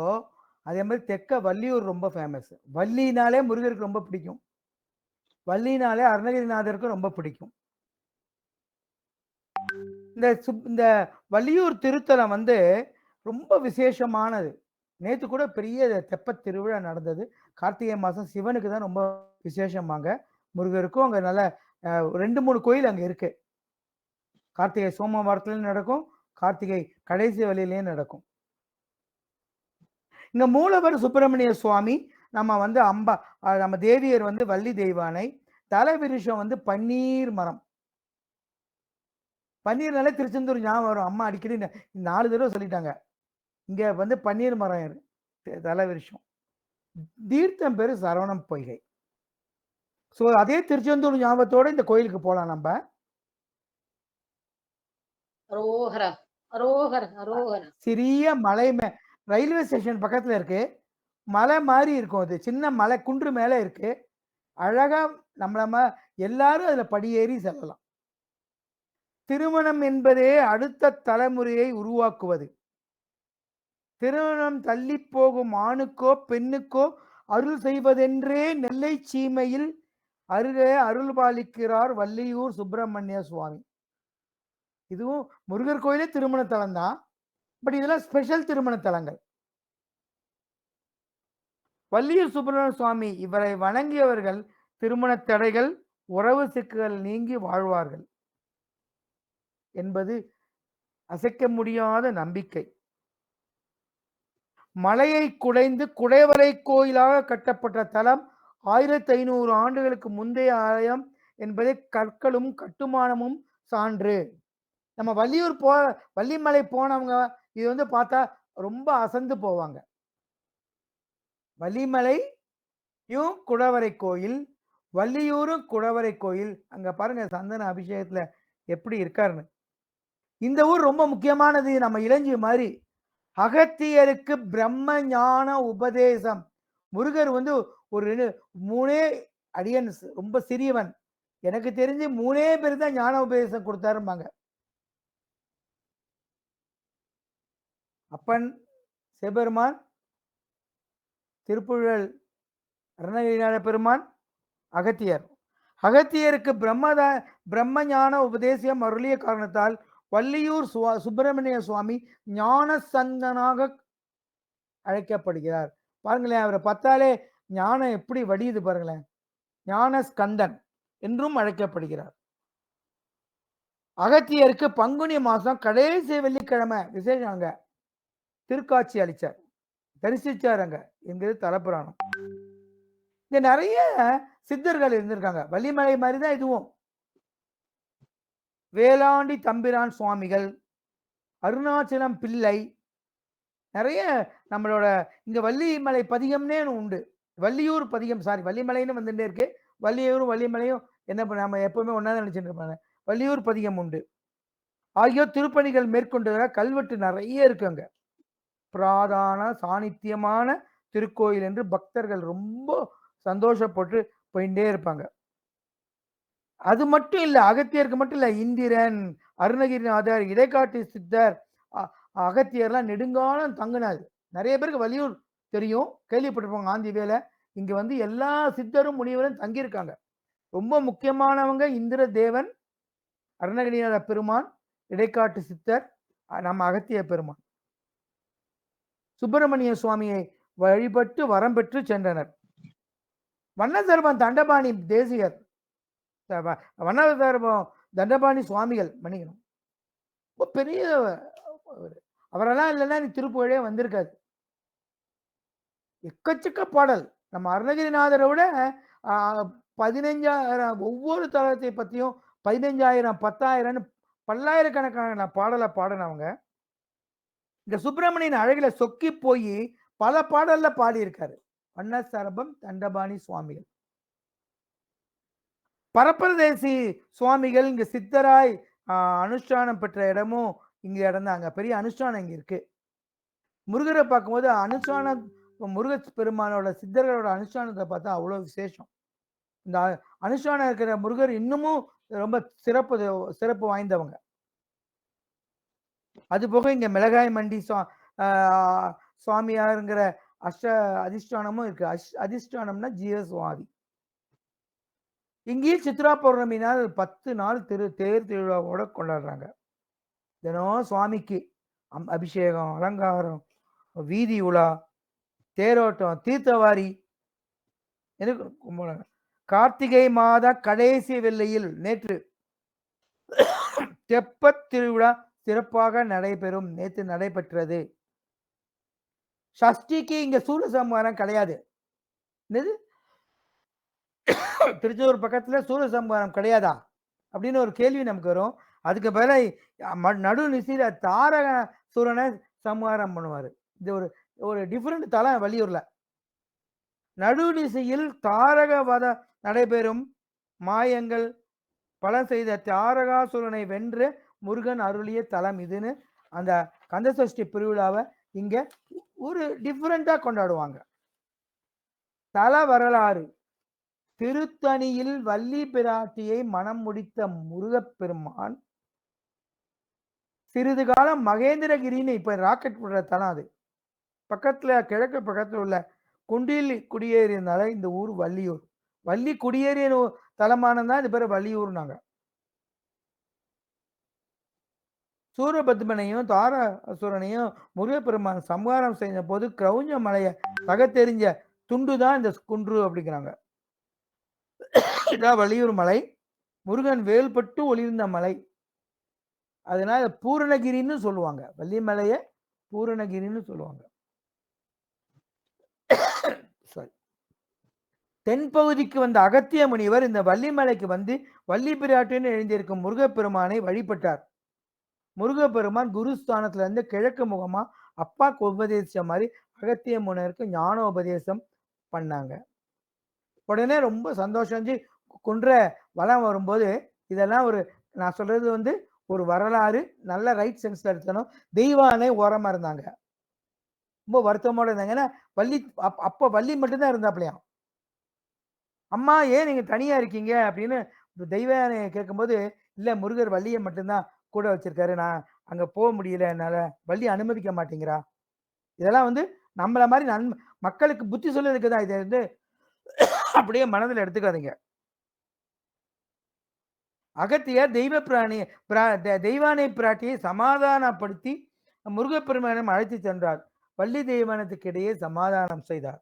அதே மாதிரி தெற்க வள்ளியூர் ரொம்ப ஃபேமஸ். வள்ளினாலே முருகருக்கு ரொம்ப பிடிக்கும், வள்ளினாலே அருணகிரிநாதருக்கு ரொம்ப பிடிக்கும். இந்த வள்ளியூர் திருத்தலம் வந்து ரொம்ப விசேஷமானது. நேற்று கூட பெரிய தெப்ப திருவிழா நடந்தது. கார்த்திகை மாதம் சிவனுக்கு தான் ரொம்ப விசேஷமாங்க. முருகருக்கும் அங்கே நல்ல 2-3 கோயில் அங்கே இருக்கு. கார்த்திகை சோமவாரத்துலையும் நடக்கும், கார்த்திகை கடைசி வழியிலையும் நடக்கும். இங்க மூலவர் சுப்பிரமணிய சுவாமி, நம்ம வந்து நம்ம தேவியர் வந்து வள்ளி தெய்வானை, தலைவிருஷம் வந்து பன்னீர் மரம். பன்னீர்னாலே திருச்செந்தூர் ஞாபகம் வரும். அம்மா அடிக்கடி 4 தடவை சொல்லிட்டாங்க. இங்க வந்து பன்னீர் மரம் தலைவிருஷம். தீர்த்தம் பேரு சரவணம் பொய்கை. ஸோ அதே திருச்செந்தூர் ஞாபகத்தோட இந்த கோயிலுக்கு போகலாம். நம்ம சிறிய மலை ரயில்வே ஸ்டேஷன் பக்கத்துல இருக்கு. மலை மாதிரி இருக்கும், அது சின்ன மலை குன்று மேல இருக்கு. அழகா நம்ம எல்லாரும் அதுல படியேறி செல்லலாம். திருமணம் என்பதே அடுத்த தலைமுறையை உருவாக்குவது. திருமணம் தள்ளி போகும் ஆணுக்கோ பெண்ணுக்கோ அருள் செய்வதென்றே நெல்லை சீமையில் அருகே அருள்பாலிக்கிறார் வள்ளியூர் சுப்பிரமணிய சுவாமி. இதுவும் முருகர் கோயிலே திருமண தலம் தான். பட் இதெல்லாம் ஸ்பெஷல் திருமண தலங்கள். வள்ளியூர் சுப்பிரமணிய சுவாமி இவரை வணங்கியவர்கள் திருமண தடைகள் உறவு சிக்கல்கள் நீங்கி வாழ்வார்கள் என்பது அசைக்க முடியாத நம்பிக்கை. மலையை குடைந்து குடைவரை கோயிலாக கட்டப்பட்ட தலம் 1500 ஆண்டுகளுக்கு முந்தைய ஆலயம் என்பதை கற்களும் கட்டுமானமும் சான்று. நம்ம வள்ளிமலை போனவங்க இது வந்து பார்த்தா ரொம்ப அசந்து போவாங்க. வள்ளிமலையும் குடவரை கோயில், வள்ளியூரும் குடவரை கோயில். அங்க பாருங்க சந்தன அபிஷேகத்துல எப்படி இருக்காருன்னு. இந்த ஊர் ரொம்ப முக்கியமானது. நம்ம இளஞ்சி மாதிரி அகத்தியருக்கு பிரம்ம ஞான உபதேசம். முருகர் வந்து ஒரு 3 அடியன், ரொம்ப சிறியவன், எனக்கு தெரிஞ்சு 3 பேர் தான் ஞான உபதேசம் கொடுத்தாருப்பாங்க. அப்பன் சிவபெருமான், திருப்புழல் அருணகிரிநாத பெருமான், அகத்தியர். அகத்தியருக்கு பிரம்ம ஞான உபதேசம் அருளிய காரணத்தால் வள்ளியூர் சுப்பிரமணிய சுவாமி ஞான சந்தனாக அழைக்கப்படுகிறார். பாருங்களேன், அவரை பார்த்தாலே ஞானம் எப்படி வடியுது பாருங்களேன். ஞான ஸ்கந்தன் என்றும் அழைக்கப்படுகிறார். அகத்தியருக்கு பங்குனி மாசம் கடைசி வெள்ளிக்கிழமை விசேஷம். அங்க திருக்காட்சி அளிச்சார், தரிசிச்சார் அங்க என்கிறது தலப்புராணம். இங்க நிறைய சித்தர்கள் இருந்திருக்காங்க. வள்ளிமலை மாதிரி தான் இதுவும். வேளாண்டி தம்பிரான் சுவாமிகள், அருணாச்சலம் பிள்ளை, நிறைய நம்மளோட இங்க வள்ளிமலை பதிகம்னே உண்டு. வள்ளியூர் பதிகம், சாரி வள்ளிமலைன்னு வந்துட்டே இருக்கு. வள்ளியூரும் வள்ளிமலையும் என்ன நம்ம எப்பவுமே ஒன்னா நினைச்சிட்டு இருப்பாங்க. வள்ளியூர் பதிகம் உண்டு. ஆகியோர் திருப்பணிகள் மேற்கொண்டதாக கல்வெட்டு நிறைய இருக்குங்க. பிராதான சாநித்தியமான திருக்கோயில் என்று பக்தர்கள் ரொம்ப சந்தோஷப்பட்டு போயிட்டே இருப்பாங்க. அது மட்டும் இல்ல, அகத்தியருக்கு மட்டும் இல்ல, இந்திரன், அருணகிரிநாதர், இடைக்காட்டு சித்தர், அகத்தியர்லாம் நெடுங்காலம் தங்கினாது. நிறைய பேருக்கு வள்ளியூர் தெரியும், கேள்விப்பட்டிருப்பாங்க. ஆந்தி வேலை இங்க வந்து எல்லா சித்தரும் முனிவரும் தங்கியிருக்காங்க. ரொம்ப முக்கியமானவங்க இந்திர தேவன், அருணகிரிநாத பெருமான், இடைக்காட்டு சித்தர், நம்ம அகத்திய பெருமான். சுப்பிரமணிய சுவாமியை வழிபட்டு வரம் பெற்று சென்றனர். வண்ணசர்பம் தண்டபாணி தேசிகர், வண்ணசர்பம் தண்டபாணி சுவாமிகள் மன்னிக்கணும், ரொம்ப பெரிய அவரெல்லாம் இல்லைன்னா நீ திருப்புகழே வந்திருக்காது. எக்கச்சக்க பாடல். நம்ம அருணகிரிநாதரை விட 15,000 ஒவ்வொரு தலத்தை பத்தியும் 15,000 10,000 பல்லாயிரக்கணக்கான பாடலை பாடினவங்க. இந்த சுப்பிரமணியன் அழகில சொக்கி போய் பல பாடல்ல பாடியிருக்காரு வண்ணசரபம் தண்டபாணி சுவாமிகள். பரப்பரதேசி சுவாமிகள் இங்க சித்தராய் அனுஷ்டானம் பெற்ற இடமும் இங்க இடம்தாங்க. பெரிய அனுஷ்டானம் இங்க இருக்கு. முருகரை பார்க்கும்போது அனுஷ்டானம், முருக பெருமானோட சித்தர்களோட அனுஷ்டானத்தை பார்த்தா அவ்வளவு விசேஷம். இந்த அனுஷ்டானம் இருக்கிற முருகர் இன்னமும் ரொம்ப சிறப்பு வாய்ந்தவங்க. அது போக இங்க மிளகாய் மண்டி சுவாமியாருங்கிற அதிஷ்டானமும் இருக்கு. அதிஷ்டானம்னா ஜீவசுவாதி. இங்கேயும் சித்ரா பௌர்ணமி நாள் 10 நாள் தேர் திருவிழாவோட கொண்டாடுறாங்க. தினம் சுவாமிக்கு அபிஷேகம், அலங்காரம், வீதி உலா, தேரோட்டம், தீர்த்தவாரி. கார்த்திகை மாத கடைசி வெள்ளையில் நேற்று தெப்பத் திருவிழா சிறப்பாக நடைபெறும். நேற்று நடைபெற்றது. சஷ்டிக்கு இங்க சூரசம்ஹாரம் கிடையாது. திருச்செந்தூர் பக்கத்துல சூரசம்ஹாரம் கிடையாதா அப்படின்னு ஒரு கேள்வி நமக்கு வரும். அதுக்கு பதிலாக நடு நிசையில தாரக சூரனை சம்ஹாரம் பண்ணுவாரு. இது ஒரு டிஃபரெண்ட் தலம். வள்ளியூர்ல நடுநிசையில் தாரக வத நடைபெறும். மாயங்கள் பல செய்த தாரகாசுரனை வென்று முருகன் அருளிய தலம் இதுன்னு அந்த கந்தசஷ்டி பெருவிழாவை இங்க ஒரு டிஃபரெண்டா கொண்டாடுவாங்க. தல வரலாறு. திருத்தணியில் வள்ளி பிராட்டியை மனம் முடித்த முருகப்பெருமான் சிறிது காலம் மகேந்திரகிரின்னு இப்ப ராக்கெட் விடுற தலம் அது பக்கத்துல கிழக்கு பக்கத்துல உள்ள குண்டில் குடியேறியதுனால இந்த ஊர் வள்ளியூர். வள்ளி குடியேறிய தலமானதான் இது பேர் வள்ளியூர்னாங்க. சூரபத்மனையும் தாராசுரனையும் முருகப்பெருமான் சம்ஹாரம் செய்த போது கிரௌஞ்ச மலையை தகத்தெறிஞ்ச துண்டுதான் இந்த குன்று அப்படிங்கிறாங்க. இதான் வள்ளியூர் மலை. முருகன் வேல்பட்டு ஒளிர்ந்த மலை. அதனால பூரணகிரின்னு சொல்லுவாங்க. வள்ளி மலையை பூரணகிரின்னு சொல்லுவாங்க. தென்பகுதிக்கு வந்த அகத்திய முனிவர் இந்த வள்ளிமலைக்கு வந்து வள்ளி பிராட்டின்னு எழுந்திருக்கும் முருகப்பெருமானை வழிபட்டார். முருகப்பெருமான் குருஸ்தானத்துல இருந்து கிழக்கு முகமா அப்பாக்கு உபதேசிச்ச மாதிரி அகத்திய முனிவருக்கு ஞானோபதேசம் பண்ணாங்க. உடனே ரொம்ப சந்தோஷம். குன்ற வளம் வரும்போது இதெல்லாம் நான் சொல்றது ஒரு வரலாறு, நல்ல ரைட் சென்ஸ்ல எடுத்தணும். தெய்வானை ஓரமா இருந்தாங்க, ரொம்ப வருத்தமோட இருந்தாங்க. ஏன்னா வள்ளி அப்ப வள்ளி மட்டும்தான் இருந்தாப்லையாம். அம்மா ஏன் நீங்க தனியா இருக்கீங்க அப்படின்னு தெய்வானையை கேட்கும்போது, இல்ல முருகர் வள்ளியை மட்டும்தான் கூட வச்சிருக்காரு, நான் அங்க போக முடியல, என்னால வள்ளி அனுமதிக்க மாட்டேங்கிறா. இதெல்லாம் நம்மள மாதிரி மக்களுக்கு புத்தி சொல்றதுக்கு தான். இதை அப்படியே மனதில் எடுத்துக்காதீங்க. அகத்தியர் தெய்வானை பிராட்டியை சமாதானப்படுத்தி முருகப்பெருமானம் அழைத்து சென்றார். வள்ளி தெய்வானத்துக்கு இடையே சமாதானம் செய்தார்.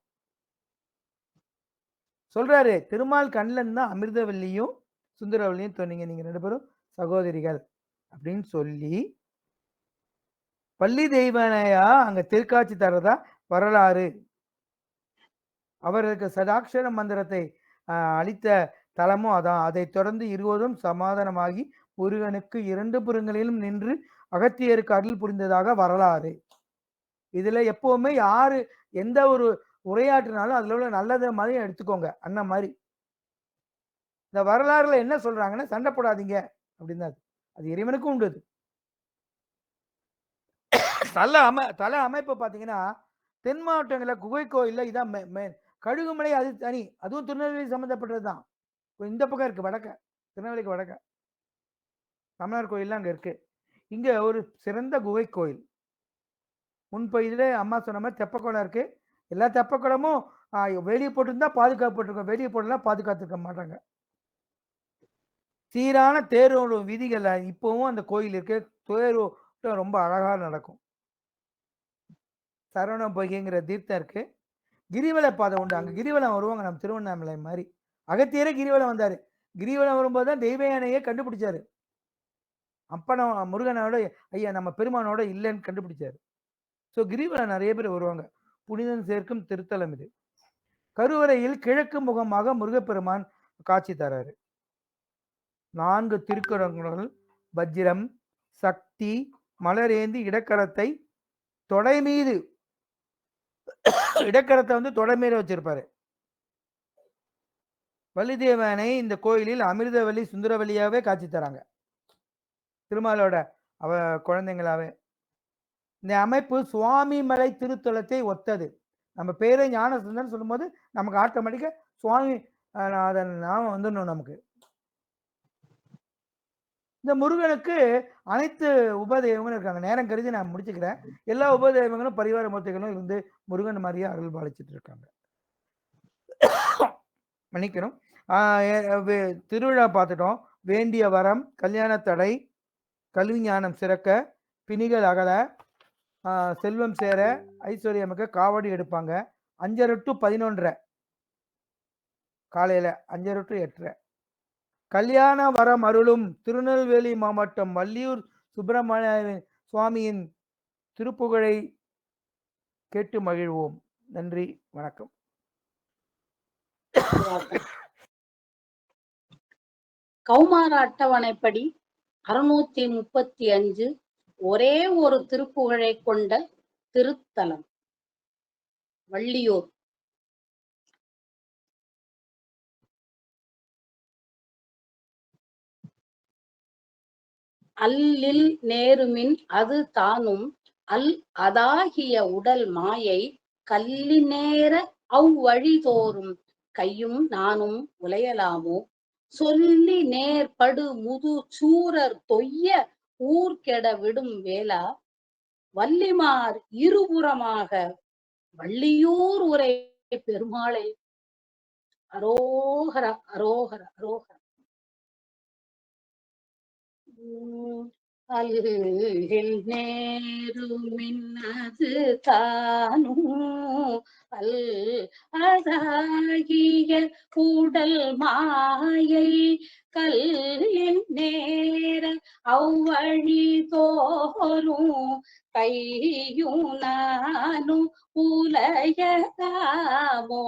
சொல்றாரு, திருமால் கண்ணில் தான் அமிர்தவல்லியும் சுந்தரவல்லியும் சொன்னீங்க, நீங்க 2 பேரும் சகோதரிகள் அப்படின்னு சொல்லி வள்ளி தெய்வானையா அங்க திருக்காட்சி தரதா வரலாறு. அவருக்கு சதாட்சர மந்திரத்தை அளித்த தலமும் அதான். அதை தொடர்ந்து இருவரும் சமாதானமாகி முருகனுக்கு 2 புறங்களிலும் நின்று அகத்தியருக்கு அருள் புரிந்ததாக வரலாறு. இதுல எப்பவுமே யாரு எந்த ஒரு உரையாற்றினாலும் அதுல உள்ள நல்லதை மாதிரி எடுத்துக்கோங்க. அண்ணன் மாதிரி இந்த வரலாறுல என்ன சொல்றாங்கன்னா, சண்டை போடாதீங்க அப்படின்னு. அது இறைவனுக்கும் உண்டு. தல அமைப்பு பாத்தீங்கன்னா, தென் மாவட்டங்களில் குகை கோயில்ல இதான் கழுகுமலை, அது தனி, அதுவும் திருநெல்வேலி சம்பந்தப்பட்டதுதான். இந்த பக்கம் இருக்கு, வடக்க திருநெல்வேலிக்கு வடக்க தமிழர் கோயில்லாம் அங்க இருக்கு. இங்க ஒரு சிறந்த குகை கோயில். முன்பகுதியில அம்மா சொன்ன மாதிரி தெப்பக்குளம் இருக்கு. எல்லா தெப்பக்குளமும் வெளியே போட்டுருந்தா பாதுகாக்கப்பட்டிருக்கும், வெளியே போட்டுலாம் பாதுகாத்துக்க மாட்டாங்க. சீரான தேரோடும் விதிகள் இப்பவும் அந்த கோயில் இருக்கு. தேரோட்டம் ரொம்ப அழகா நடக்கும். சரவண பொய்கைங்கிற தீர்த்தம் இருக்கு. கிரிவல பாதை உண்டு, அங்க கிரிவலம் வருவாங்க. நம்ம திருவண்ணாமலை மாதிரி அகத்தியரே கிரிவலம் வந்தாரு. கிரிவலம் வரும்போது தான் தெய்வயானையே கண்டுபிடிச்சாரு. அப்பன முருகனோட ஐயா நம்ம பெருமானோட இல்லைன்னு கண்டுபிடிச்சாரு. ஸோ கிரிவலம் நிறைய பேர் வருவாங்க. புனிதன் சேர்க்கும் திருத்தலம் இது. கருவறையில் கிழக்கு முகமாக முருகப்பெருமான் காட்சி தராரு. 4 திருக்குறங்கள் வஜ்ரம் சக்தி மலரேந்தி இடக்கரத்தை தொடை மீது இடக்கரத்தை தொடை மீது வச்சிருப்பாரு. வள்ளிதேவனை இந்த கோயிலில் அமிர்தவல்லி சுந்தரவல்லியாவே காட்சி தராங்க, திருமாலோட குழந்தைங்களாவே. இந்த அமைப்பு சுவாமி மலை திருத்தலத்தை ஒத்தது. நம்ம பேரை ஞானசுந்தரன் சொல்லும்போது நமக்கு ஆட்டோமேட்டிக்கா சுவாமி நாம வந்துடணும். நமக்கு இந்த முருகனுக்கு அனைத்து உபதெய்வங்களும் இருக்காங்க. நேரம் கருதி நான் முடிச்சுக்கிறேன். எல்லா உபதெய்வங்களும் பரிவார மூர்த்திகளும் இருந்து முருகன் மாதிரியே அருள் பாலிச்சிட்டு இருக்காங்க. மன்னிக்கணும். திருவிழா பார்த்துட்டோம். வேண்டிய வரம், கல்யாண தடை, கல்வி ஞானம் சிறக்க, பிணிகள் அகல, செல்வம் சேர, ஐஸ்வர்யமிக்க, காவடி எடுப்பாங்க. 5:30 to 11:30 காலையில 5:30 to 8:30. கல்யாண வரம் அருளும் திருநெல்வேலி மாவட்டம் வள்ளியூர் சுப்பிரமணிய சுவாமியின் திருப்புகழை கேட்டு மகிழ்வோம். நன்றி, வணக்கம். கௌமார அட்டவணைப்படி 635 ஒரே ஒரு திருப்புகழை கொண்ட திருத்தலம் வள்ளியூர். அல்லில் நேருமின் அது தானும் அல் அதாகிய உடல் மாயை கல்லி நேர அவ்வழி தோறும் கையும் நானும் உலையலாமோ சொல்லி நேர்படு முது சூரர் தொய்ய ஊர் கெட விடும் வேளா வள்ளிமார் இருபுறமாக வள்ளியூர் உரை பெருமாளை அரோகர அரோகர அரோகர. அல்கில் நேருமின்னது தானும் அல் அதாகிய கூடல் மாயை கல்லின் நேர அவ்வழி தோறும் கையும் நானும் உலகதாமோ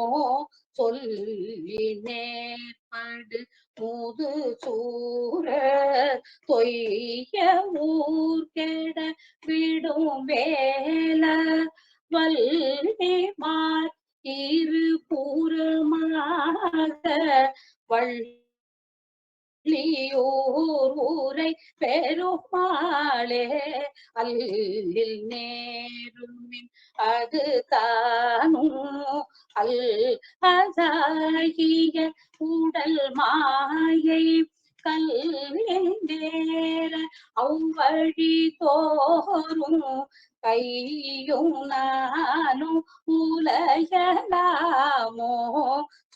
சொல்லி நேர்படு முது சூர பொய்ய ஊர் கெட விடும் வேல வல்லிமார் இரு பூரமாக வள்ளியூர் ஊரை பெருமாளே அல்லில் நேருமின் அது தானும் அல் அதாகிய உடல் மாயை கல்லேற அவ்வழி தோறும் கையும் நானும் உலகலாமோ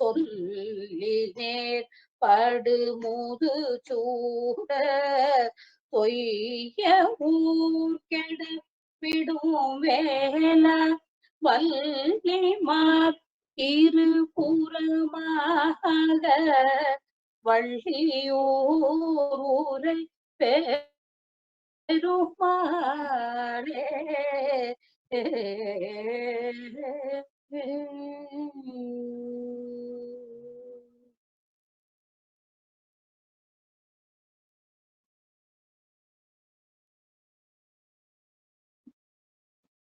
சொல்லி நேர் படுமுது சூட பொய்ய ஊர் கெட விடும் வேல வல்லிமார் இரு புறமாக வள்ளியூரை பெருமாளே.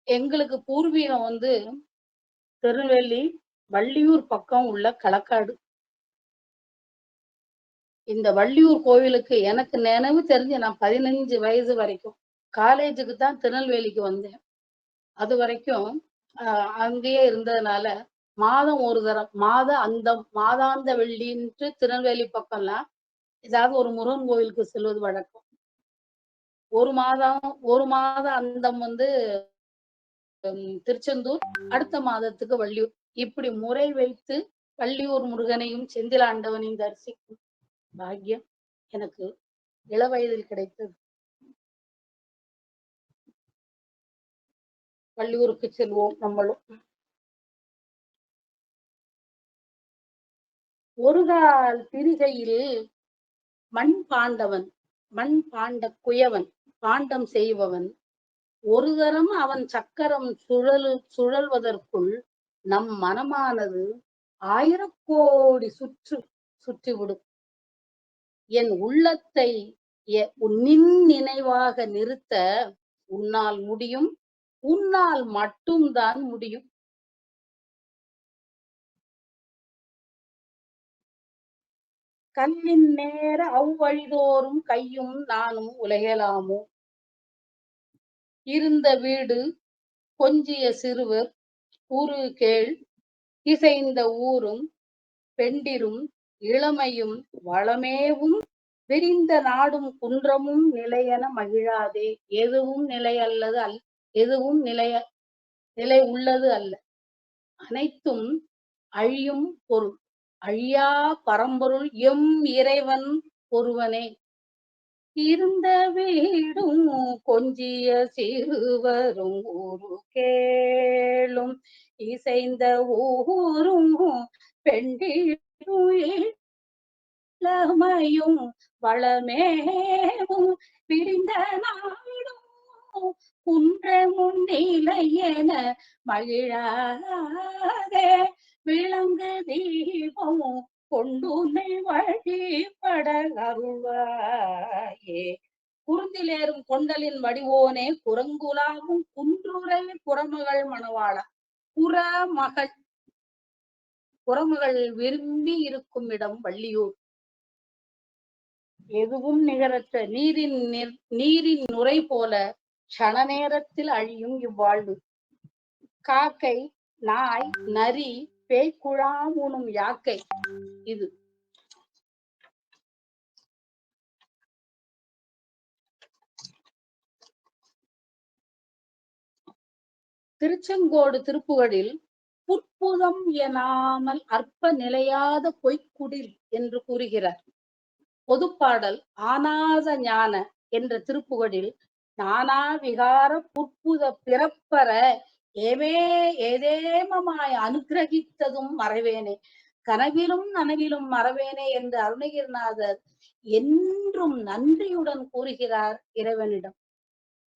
எங்களுக்கு பூர்வீகம் திருநெல்வேலி வள்ளியூர் பக்கம் உள்ள களக்காடு. இந்த வள்ளியூர் கோவிலுக்கு எனக்கு நினைவு தெரிஞ்சு நான் 15 வயசு வரைக்கும் காலேஜுக்கு தான் திருநெல்வேலிக்கு வந்தேன். அது வரைக்கும் அங்கேயே இருந்ததுனால மாதம் ஒரு தரம் மாதாந்த வெள்ளின்ட்டு திருநெல்வேலி பக்கம்லாம் ஏதாவது ஒரு முருகன் கோவிலுக்கு செல்வது வழக்கம். ஒரு மாத அந்தம் திருச்செந்தூர், அடுத்த மாதத்துக்கு வள்ளியூர், இப்படி முறை வைத்து வள்ளியூர் முருகனையும் செந்திலாண்டவனையும் தரிசிக்கும் பாக்கியம் எனக்கு இளவயதில் கிடைத்தது. வள்ளியூருக்கு செல்வோம் நம்மளும். ஒருகால் திரிகையில் மண் பாண்ட குயவன் பாண்டம் செய்பவன் ஒரு தரம் அவன் சக்கரம் சுழல்வதற்குள் நம் மனமானது 1000 கோடி சுற்றிவிடும். என் உள்ளத்தை நின் நினைவாக நிறுத்த உன்னால் முடியும், உன்னால் மட்டும்தான் முடியும். கல்லின் நேர அவ்வழிதோறும் கையும் நானும் உலகலாமோ. இருந்த வீடு கொஞ்சிய சிறுவர் ஊரு கேள் இசைந்த ஊரும் பெண்டிரும் இளமையும் வளமேவும் விரிந்த நாடும் குன்றமும் நிலையென மகிழாதே. எதுவும் நிலை உள்ளது அல்ல. அனைத்தும் அழியும் பொருள். அழியா பரம்பொருள் எம் இறைவன் ஒருவனே. இருந்த வீடும் கொஞ்சிய சிறுவரும் ஊரு கேளும் இசைந்த ஊரும் பெண்டிரும் இளமையும் வளமேவும் பிரிந்த நாடும் குன்றமும் நிலையென மகிழாதே. விளங்கு தீபம் கொண்டுனை வழிபட அருள்வாயே. குருந்திலேறும் கொண்டலின் வடிவோனே குரங்குலாவும் குன்றுரை புறமகள் மணவாளா. புறமகள் விரும்பி இருக்கும் இடம் வள்ளியூர். எதுவும் நிகரற்ற நீரின் நுரை போல க்ஷண நேரத்தில் அழியும் இவ்வாழ்வு. காக்கை, நாய், நரி, பேய்க்குழாம் உண்ணும் யாக்கை இது. திருச்செங்கோடு திருப்புகழில் புற்புதம் எனாமல் அற்ப நிலையாத பொய்க்குடில் என்று கூறுகிறார். பொதுப்பாடல் ஆனாத ஞான என்ற திருப்புகழில் நானா விகார புற்புத பிறப்பற ஏமே ஏதேமமாய் அனுகிரகித்ததும் மறவேனே, கனவிலும் நனவிலும் மறவேனே என்று அருணகிரிநாதர் என்றும் நன்றியுடன் கூறுகிறார் இறைவனிடம்.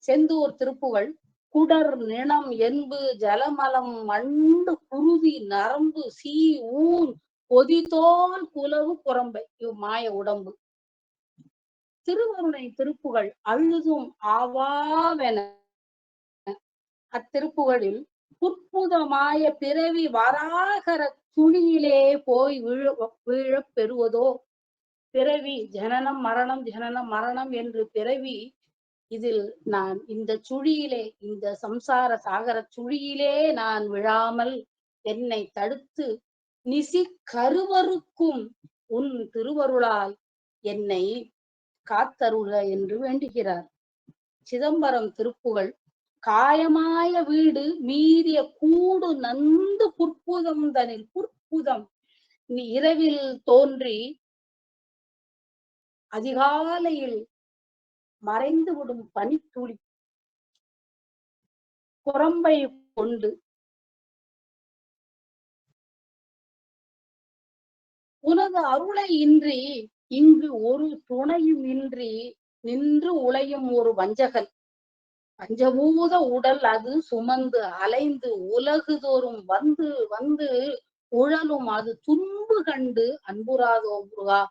செந்தூர் திருப்புகழ் குடர் நிணம் என்பு ஜலமலம் மண்டு குருதி நரம்பு சீ ஊர் பொதிதோல் குலவு புறம்பை இவ்மாய உடம்பு. திருவருணை திருப்புகழ் அழுதும் ஆவாவென அத்திருப்புகழில் புற்புதமாய பிறவி வராகர துணியிலே போய் வீழப் பெறுவதோ. பிறவி ஜனனம் மரணம் ஜனனம் மரணம் என்று பிறவி, இதில் நான் இந்த சுழியிலே, இந்த சம்சார சாகர சுழியிலே நான் விழாமல் என்னை தடுத்து நிசி கருவருக்கும் உன் திருவருளால் என்னை காத்தருள என்று வேண்டுகிறார். சிதம்பரம் திருப்புகழ் காயமாய வீடு மீறிய கூடு நந்து புற்புதம் தனில். புற்புதம் நீ இரவில் தோன்றி அதிகாலையில் மறைந்து விடும் பனித்துளி புறம்பை கொண்டு உனது அருளை இன்றி இங்கு ஒரு துணையும் இன்றி நின்று உழையும் ஒரு வஞ்சகன். பஞ்சபூத உடல் அது சுமந்து அலைந்து உலகு தோறும் வந்து வந்து உழலும் அது துன்பு கண்டு அன்புறாதோ முருகா.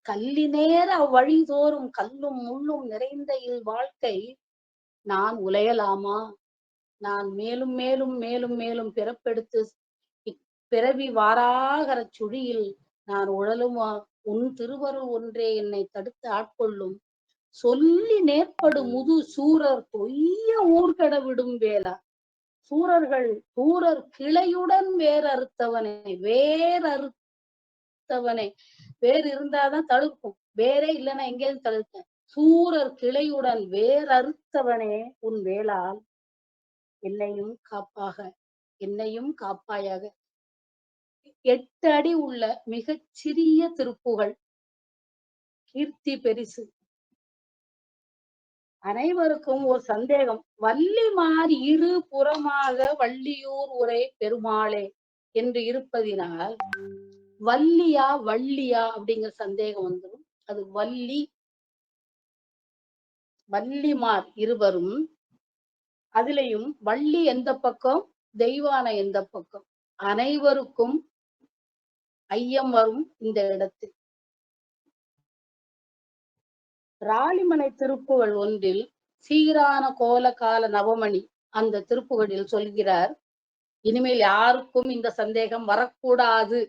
கல்லி நேர அவ்வழி தோறும் கல்லும் முள்ளும் நிறைந்த இல்வாழ்க்கை நான் உலையலாமா? நான் மேலும் மேலும் மேலும் மேலும் பிறப்பெடுத்து இப்பிறவி வாராகர சுழியில் நான் உழலுமா? உன் திருவருள் ஒன்றே என்னை தடுத்து ஆட்கொள்ளும். சொல்லி நேர்ப்படு முது சூரர் பொய்ய ஊர்கட விடும் வேளா. சூரர் கிளையுடன் வேறறுத்தவனே, வேர் இருந்தாதான் தடுக்கும், வேறே இல்லைன்னா எங்கேயும் தடுக்க. சூரர் கிளையுடன் வேறறுத்தவனே உன் வேளால் என்னையும் காப்பாயாக. 8 அடி உள்ள மிகச் சிறிய திருப்புகழ், கீர்த்தி பெரிசு. அனைவருக்கும் ஒரு சந்தேகம். வள்ளிமார் இரு புறமாக வள்ளியூர் உரை பெருமாளே என்று இருப்பதினால் வள்ளியா வள்ளியா அப்படிங்கிற சந்தேகம் வந்துடும். அது வள்ளிமார் இருவரும். அதிலையும் வள்ளி எந்த பக்கம், தெய்வான எந்த பக்கம், அனைவருக்கும் ஐயம் வரும் இந்த இடத்தில். ராலிமனை திருப்புகழ் ஒன்றில் சீரான கோல கால நவமணி அந்த திருப்புகழில் சொல்கிறார், இனிமேல் யாருக்கும் இந்த சந்தேகம் வரக்கூடாது.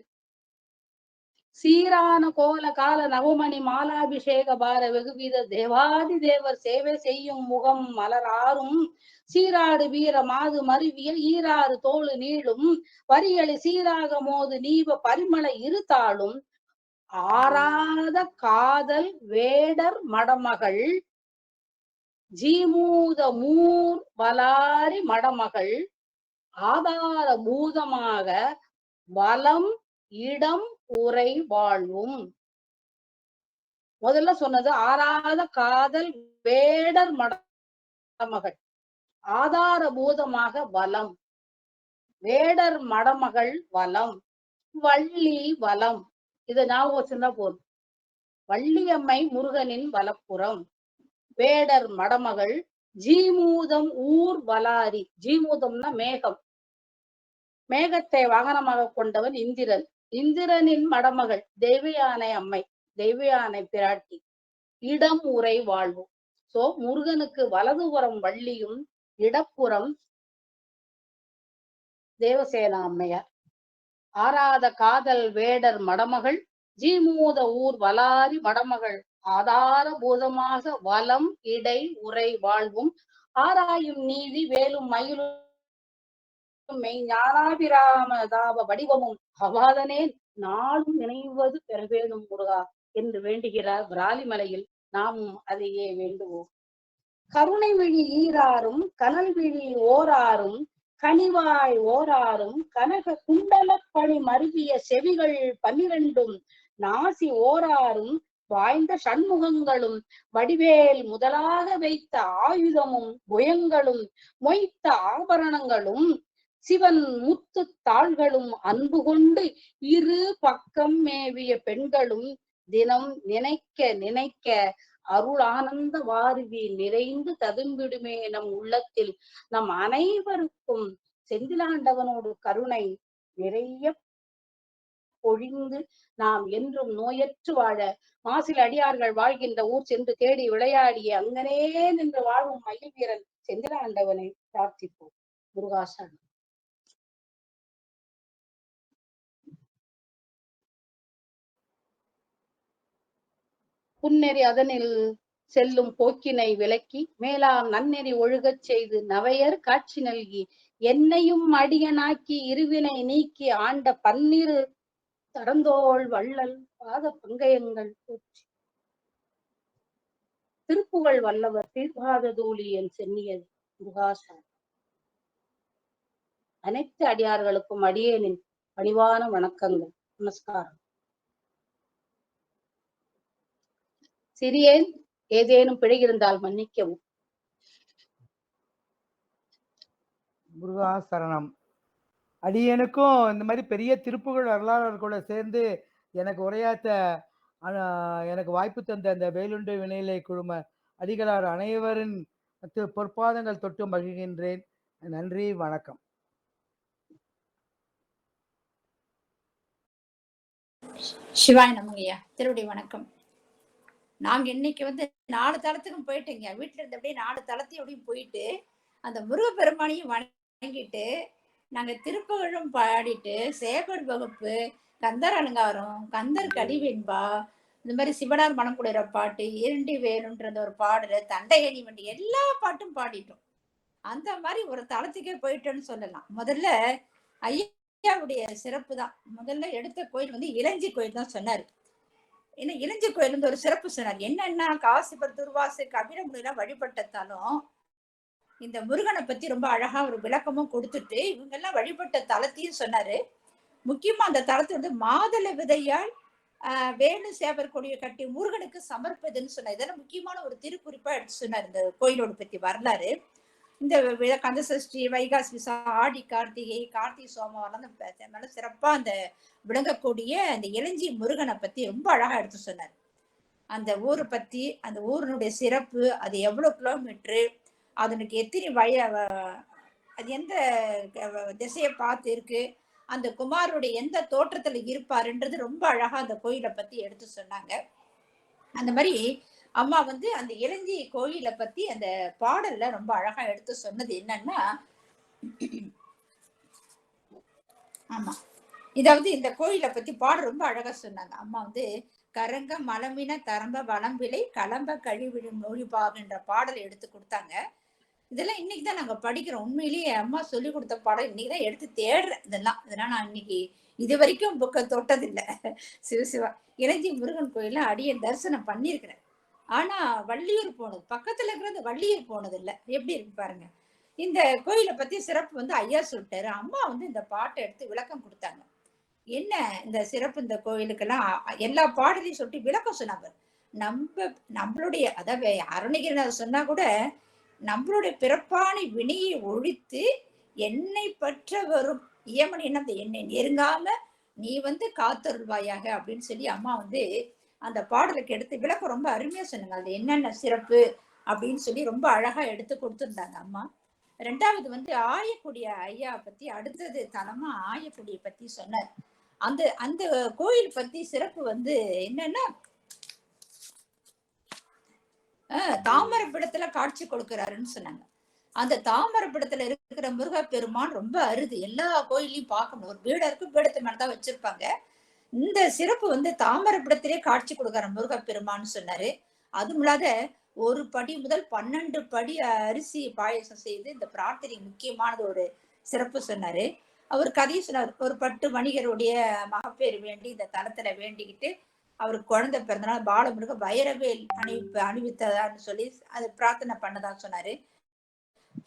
சீரான கோல கால நவமணி மாலாபிஷேக பார வெகுவித தேவாதி தேவர் சேவை செய்யும் முகம் மலராறும் சீராடு வீர மாது மருவியல் ஈராறு தோளு நீளும் வரியளி சீராக மோது நீவ பரிமள இருத்தாளும் ஆராத காதல் வேடர் மடமகள் ஜீமூத மூர் வலாரி மடமகள் ஆதார பூதமாக வலம் இடம் உரை வாழ்வும். முதல்ல சொன்னது ஆராத காதல் வேடர் மடமகள், ஆதார பூதமாக வலம், வேடர் மடமகள் வலம், வள்ளி வலம். இதை ஞாபகம் வச்சுன்னா போதும். வள்ளியம்மை முருகனின் வலப்புறம், வேடர் மடமகள் ஜீமூதம் ஊர் வலாரி. ஜீமூதம்னா மேகம், மேகத்தை வாகனமாக கொண்டவன் இந்திரன். இந்திரனின் மடமகள் தெய்வயானை அம்மை, தெய்வயானை பிராட்டி. இடம் உரை வாழ்வு. சோ முருகனுக்கு வலதுபுறம் வள்ளியும் இடப்புறம் தேவசேனா அம்மையார். ஆராத காதல் வேடர் மடமகள் ஜீமூத ஊர் வலாரி மடமகள் ஆதார பூதமாக வலம் இடை உரை வாழ்வும் ஆராயும் நீதி வேலும் மயிலும் மெய் ஞானாபிராமதாப வடிவமும் அவாதனே நாளும் நினைவது பெறவேணும் முருகா என்று வேண்டுகிறார் விராலிமலையில். நாமும் அதையே வேண்டுவோம். கருணை விழி ஈராறும் கனல் விழி ஓராறும் கனிவாய் ஓராறும் கனக குண்டலப்பணி மருவிய செவிகள் 12 நாசி ஓராறும் வாய்ந்த சண்முகங்களும் வடிவேல் முதலாக வைத்த ஆயுதமும் புயங்களும் மொய்த்த ஆபரணங்களும் சிவன் முத்து தாள்களும் அன்பு கொண்டு இரு பக்கம் மேவிய பெண்களும் தினம் நினைக்க நினைக்க அருள் ஆனந்த வாருவி நிறைந்து ததும்பிடுமே நம் உள்ளத்தில். நம் அனைவருக்கும் செந்திலாண்டவனோடு கருணை நிறைய பொழிந்து நாம் என்றும் நோயற்று வாழ மாசில் அடியார்கள் வாழ்கின்ற ஊர் சென்று தேடி விளையாடிய அங்கனே நின்று வாழும் மயில் வீரன் செந்திலாண்டவனை பிரார்த்திப்போம். முருகாசன். புன்னெறி அதனில் செல்லும் போக்கினை விலக்கி மேலாம் நன்னெறி ஒழுகச் செய்து நவையர் காட்சி நல்கி என்னையும் அடியனாக்கி இருவினை நீக்கி ஆண்ட பன்னிரு தடந்தோள் வள்ளல் பாத பங்கயங்கள் போற்றி. திருப்புகழ் வல்லவர் தீர்ப்பாத தூளி என் சென்னியது முருகாசன். அனைத்து அடியார்களுக்கும் அடியேனின் பணிவான வணக்கங்கள். நமஸ்காரம். சிறியேன் ஏதேனும் பிழை இருந்தால் மன்னிக்கவும். முருகாசரணம். அடியனுக்கும் இந்த மாதிரி பெரிய திருப்புகழ் வரலாறு கூட சேர்ந்து எனக்கு உரையாற்ற எனக்கு வாய்ப்பு தந்த அந்த வேலுண்டு வினையிலை குழும அடிகளார் அனைவரின் பொற்பாதங்கள் தொட்டு மகிழ்கின்றேன். நன்றி, வணக்கம். சிவாய் நமங்கய்யா. திருவடி வணக்கம். நாங்க இன்னைக்கு வந்து 4 தலத்துக்கும் போயிட்டோங்க. வீட்டுல இருந்தபடியே 4 தலத்தையும் அப்படியும் போயிட்டு அந்த முருகப்பெருமானையும் வணங்கிட்டு நாங்க திருப்புகழும் பாடிட்டு சேவல் வகுப்பு, கந்தர் அலங்காரம், கந்தர் கடிவெண்பா, இந்த மாதிரி சிவனார் மணக்குளிர பாட்டு, இரண்டி வேணுன்றது ஒரு பாடல், தண்டையணி வண்டி, எல்லா பாட்டும் பாடிட்டோம். அந்த மாதிரி ஒரு தளத்துக்கே போயிட்டோன்னு சொல்லலாம். முதல்ல ஐயாவுடைய சிறப்பு தான். முதல்ல எடுத்த கோயில் வந்து இளஞ்சி கோயில் தான் சொன்னாரு. ஏன்னா இளஞ்சி கோயில் வந்து ஒரு சிறப்பு சொன்னார். என்னன்னா காசிபர் துர்வாசு கபிலமுனிலாம் வழிபட்டதாலும் இந்த முருகனை பத்தி ரொம்ப அழகா ஒரு விளக்கமும் கொடுத்துட்டு இவங்க எல்லாம் வழிபட்ட தலத்தையும் சொன்னாரு. முக்கியமா அந்த தலத்தை வந்து மாதள விதையால் வேணு சேவர் கொடியை கட்டி முருகனுக்கு சமர்ப்பதுன்னு சொன்னார். இதெல்லாம் முக்கியமான ஒரு திருக்குறிப்பா எடுத்து சொன்னார் இந்த கோயிலோட பத்தி வரலாறு. இந்த கந்த சஷ்டி, வைகாசி விசா, ஆடி கார்த்திகை, கார்த்திகை சோமவாரம் சிறப்பா அந்த விளங்கக்கூடிய அந்த இளஞ்சி முருகனை பத்தி ரொம்ப அழகா எடுத்து சொன்னார். அந்த ஊரை பத்தி, அந்த ஊரினுடைய சிறப்பு, அது எவ்வளவு கிலோமீட்டரு, அதனுக்கு எத்தனை அது எந்த திசையை பார்த்து இருக்கு, அந்த குமாரோடைய எந்த தோற்றத்துல இருப்பாருன்றது ரொம்ப அழகா அந்த கோயிலை பத்தி எடுத்து சொன்னாங்க. அந்த மாதிரி அம்மா வந்து அந்த இளஞ்சி கோயிலை பத்தி அந்த பாடல்ல ரொம்ப அழகா எடுத்து சொன்னது என்னன்னா, ஆமா, இதாவது இந்த கோயிலை பத்தி பாடல் ரொம்ப அழகா சொன்னாங்க. அம்மா வந்து கரங்க மலமின தரம்ப வளம்பிலை கலம்ப கழிவிடும் நொழிபாகின்ற பாடலை எடுத்து கொடுத்தாங்க. இதெல்லாம் இன்னைக்குதான் நாங்க படிக்கிறோம். உண்மையிலேயே அம்மா சொல்லி கொடுத்த பாடம் இன்னைக்குதான் எடுத்து தேடுறேன். இதெல்லாம் நான் இன்னைக்கு இது வரைக்கும் புக்கை தொட்டதில்லை. சிவசிவா இளஞ்சி முருகன் கோயில அடிய தரிசனம் பண்ணியிருக்கிறேன். ஆனா வள்ளியூர் போனது, பக்கத்துல இருக்கிறது வள்ளியூர் போனது இல்லை. எப்படி இருக்கு பாருங்க. இந்த கோயிலை பத்தி சிறப்பு வந்து ஐயா சொல்லிட்டாரு. அம்மா வந்து இந்த பாட்டை எடுத்து விளக்கம் கொடுத்தாங்க. என்ன இந்த சிறப்பு இந்த கோயிலுக்கெல்லாம் எல்லா பாடலையும் சொல்லிட்டு விளக்கம் சொன்னாங்க. நம்மளுடைய அதாவது அருணகிரிநாதர் சொன்னா கூட நம்மளுடைய பிறப்பான வினையை ஒழித்து என்னை பற்ற வரும் இயமன் அந்த என்னை நெருங்காம நீ வந்து காத்தருள்வாயாக அப்படின்னு சொல்லி அம்மா வந்து அந்த பாடலுக்கு எடுத்து விளக்கம் ரொம்ப அருமையா சொன்னாங்க. அது என்னென்ன சிறப்பு அப்படின்னு சொல்லி ரொம்ப அழகா எடுத்து கொடுத்துருந்தாங்க அம்மா. 2வது வந்து ஆயக்குடிய ஐயா பத்தி, அடுத்தது தலமா ஆயக்குடியை பத்தி சொன்னார். அந்த அந்த கோயில் பத்தி சிறப்பு வந்து என்னன்னா, தாமரப்படத்துல காட்சி கொடுக்கிறாருன்னு சொன்னாங்க. அந்த தாமரப்படத்துல இருக்கிற முருகப்பெருமான் ரொம்ப அருது. எல்லா கோயிலையும் பார்க்கணும். ஒரு பீடம் இருக்கு, பீடத்து மேலதான் வச்சிருப்பாங்க. இந்த சிறப்பு வந்து தாமரப்படத்திலே காட்சி கொடுக்கிற முருகப்பெருமான்னு சொன்னாரு. அதுவும் இல்லாத 1 படி முதல் 12 படி அரிசி பாயசம் செய்து இந்த பிரார்த்தனை முக்கியமானது ஒரு சிறப்பு சொன்னாரு. அவர் கதையை சொன்னார். ஒரு 10 வணிகருடைய மகப்பேறு வேண்டி இந்த தலத்துல வேண்டிக்கிட்டு அவருக்கு குழந்தை பிறந்தனால பாலமுருக வைரவேல் அணிவித்ததான்னு சொல்லி அது பிரார்த்தனை பண்ணதா சொன்னாரு.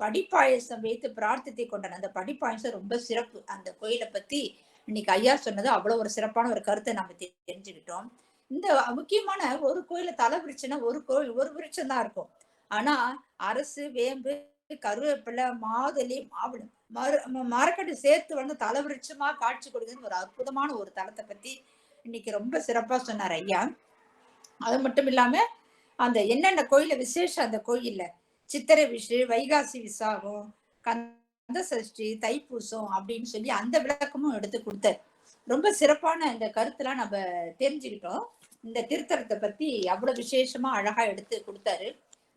படிப்பாயசம் வைத்து பிரார்த்தத்தை கொண்டார். அந்த படிப்பாயசம் ரொம்ப சிறப்பு. அந்த கோயிலை பத்தி இன்னைக்கு ஐயா சொன்னது அவ்வளவு ஒரு சிறப்பான ஒரு கருத்தை நம்ம தெரிஞ்சுக்கிட்டோம். இந்த முக்கியமான ஒரு கோயில தலை விருட்சம்னா ஒரு கோயில் ஒரு விருட்சம் தான் இருக்கும். ஆனா அரசு, வேம்பு, கருவேப்பிலை, மாதுளை, மாவிளம், மரக்கட்டு சேர்த்து வந்து தலை விருட்சமா காட்சி கொடுக்குதுன்னு ஒரு அற்புதமான ஒரு தலத்தை பத்தி இன்னைக்கு ரொம்ப சிறப்பா சொன்னார் ஐயா. அது மட்டும் இல்லாம அந்த என்னென்ன கோயில விசேஷம், அந்த கோயில்ல சித்திரை விஷு, வைகாசி விசாகம், கந்த சஷ்டி, தைப்பூசம் அப்படின்னு சொல்லி அந்த விளக்கமும் எடுத்து கொடுத்தாரு. ரொம்ப சிறப்பான இந்த கருத்துலாம் நம்ம தெரிஞ்சுக்கிட்டோம். இந்த திருத்தலத்தை பத்தி அவ்வளவு விசேஷமா அழகா எடுத்து கொடுத்தாரு.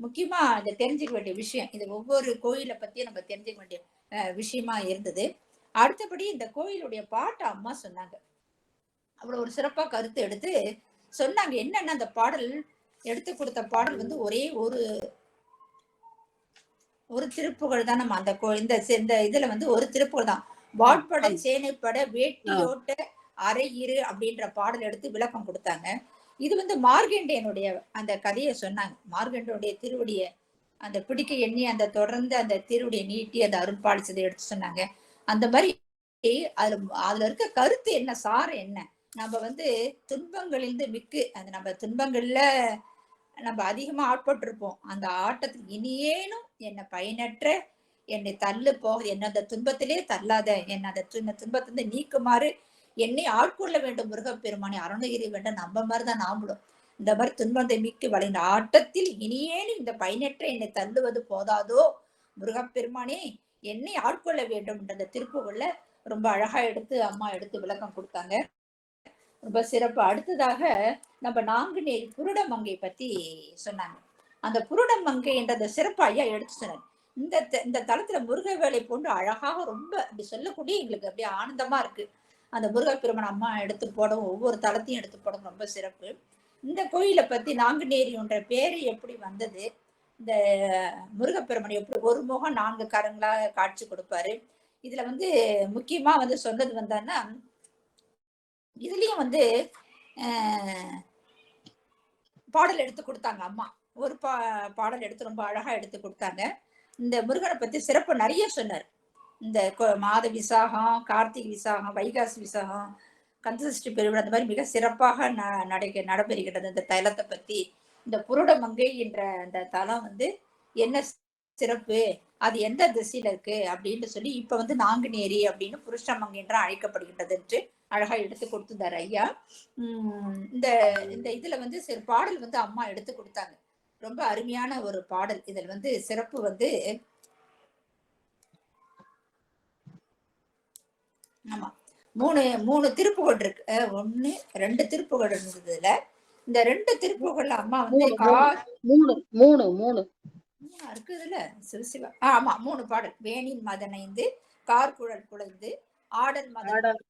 முக்கியமா இந்த தெரிஞ்சுக்க வேண்டிய விஷயம், இது ஒவ்வொரு கோயிலை பத்தியும் நம்ம தெரிஞ்சுக்க வேண்டிய விஷயமா இருந்தது. அடுத்தபடி இந்த கோயிலுடைய பாட்டை அம்மா சொன்னாங்க. அவ்வளவு ஒரு சிறப்பா கருத்து எடுத்து சொன்னாங்க. என்னன்னா அந்த பாடல் எடுத்து கொடுத்த பாடல் வந்து ஒரே ஒரு திருப்புகழ் தான். நம்ம அந்த இந்த இதுல வந்து ஒரு திருப்புகழ் தான். வாட்பட சேனைப்பட வேட்டியோட்ட அரை இரு அப்படின்ற பாடல் எடுத்து விளக்கம் கொடுத்தாங்க. இது வந்து மார்கண்டேயனுடைய அந்த கதையை சொன்னாங்க. மார்கண்டனுடைய திருவடிய அந்த பிடிக்க எண்ணி அந்த தொடர்ந்து அந்த திருவடியை நீட்டி அந்த அருள்பாலிச்சதை எடுத்து சொன்னாங்க. அந்த மாதிரி அதுல இருக்க கருத்து என்ன, சாரம் என்ன, நம்ம வந்து துன்பங்களிலிருந்து மிக்கு அந்த நம்ம துன்பங்கள்ல நம்ம அதிகமா ஆட்பட்டிருப்போம். அந்த ஆட்டத்துக்கு இனியேனும் என்னை பயனற்ற என்னை தள்ளு போக, என்ன அந்த துன்பத்திலே தள்ளாத, என்ன அந்த துன்பத்திலிருந்து நீக்குமாறு என்னை ஆட்கொள்ள வேண்டும் முருகப்பெருமானை அருணகிரி வேண்டும். நம்ம மாதிரிதான் நாமளும் இந்த மாதிரி துன்பத்தை மிக்கு வளைந்த ஆட்டத்தில் இனியேனும் இந்த பயனற்ற என்னை தள்ளுவது போதாதோ முருகப்பெருமானே என்னை ஆட்கொள்ள வேண்டும் என்ற அந்த திருப்புகள்ல ரொம்ப அழகா எடுத்து அம்மா எடுத்து விளக்கம் கொடுத்தாங்க. ரொம்ப சிறப்பு. அடுத்ததாக நம்ம நாங்குநேரி புருடமங்கை பத்தி சொன்னாங்க. அந்த புருடமங்கை என்ற அந்த சிறப்பு ஐயா எடுத்து சொன்னார். இந்த தளத்துல முருகவேலை போன்று அழகாக ரொம்ப அப்படி சொல்லக்கூடிய எங்களுக்கு அப்படியே ஆனந்தமா இருக்கு. அந்த முருகப்பெருமான் அம்மா எடுத்து போடவும் ஒவ்வொரு தளத்தையும் எடுத்து போடவும் ரொம்ப சிறப்பு. இந்த கோயிலை பத்தி நாங்குநேரி என்ற பேரு எப்படி வந்தது, இந்த முருகப்பெருமான் எப்படி ஒரு முகம் 4 கரங்களா காட்சி கொடுப்பாரு, இதுல வந்து முக்கியமா வந்து சொன்னது வந்தான்னா இதுலயும் வந்து பாடல் எடுத்து கொடுத்தாங்க அம்மா. ஒரு பாடல் எடுத்து ரொம்ப அழகா எடுத்து கொடுத்தாங்க. இந்த முருகனை பத்தி சிறப்பு நிறைய சொன்னார். இந்த மாத விசாகம், கார்த்திகை விசாகம், வைகாசி விசாகம், கந்தசஷ்டி பெருவிழா அந்த மாதிரி மிக சிறப்பாக நடைபெறுகிறது. இந்த தலத்தை பத்தி இந்த புருடமங்கை என்ற அந்த தலம் வந்து என்ன சிறப்பு, அது எந்த திசையில இருக்கு அப்படின்னு சொல்லி இப்ப வந்து நாங்குநேரி அப்படின்னு புருஷமங்கை என்று அழைக்கப்படுகின்றது என்று அழகா எடுத்து கொடுத்துருந்தாரு ஐயா. இந்த இதுல வந்து சில பாடல் வந்து அம்மா எடுத்து கொடுத்தாங்க. ரொம்ப அருமையான ஒரு பாடல். இதுல வந்து சிறப்பு வந்து ஆமா மூணு திருப்புகழ் இருக்கு. 1 2 திருப்புகழ் இருந்ததுல இந்த 2 திருப்புகள்ல அம்மா வந்து இருக்குதுல சிவசிவா ஆமா 3 பாடல். வேணின் மதனைந்து, கார்குழல் குழைந்து, ஆடல் மதன்,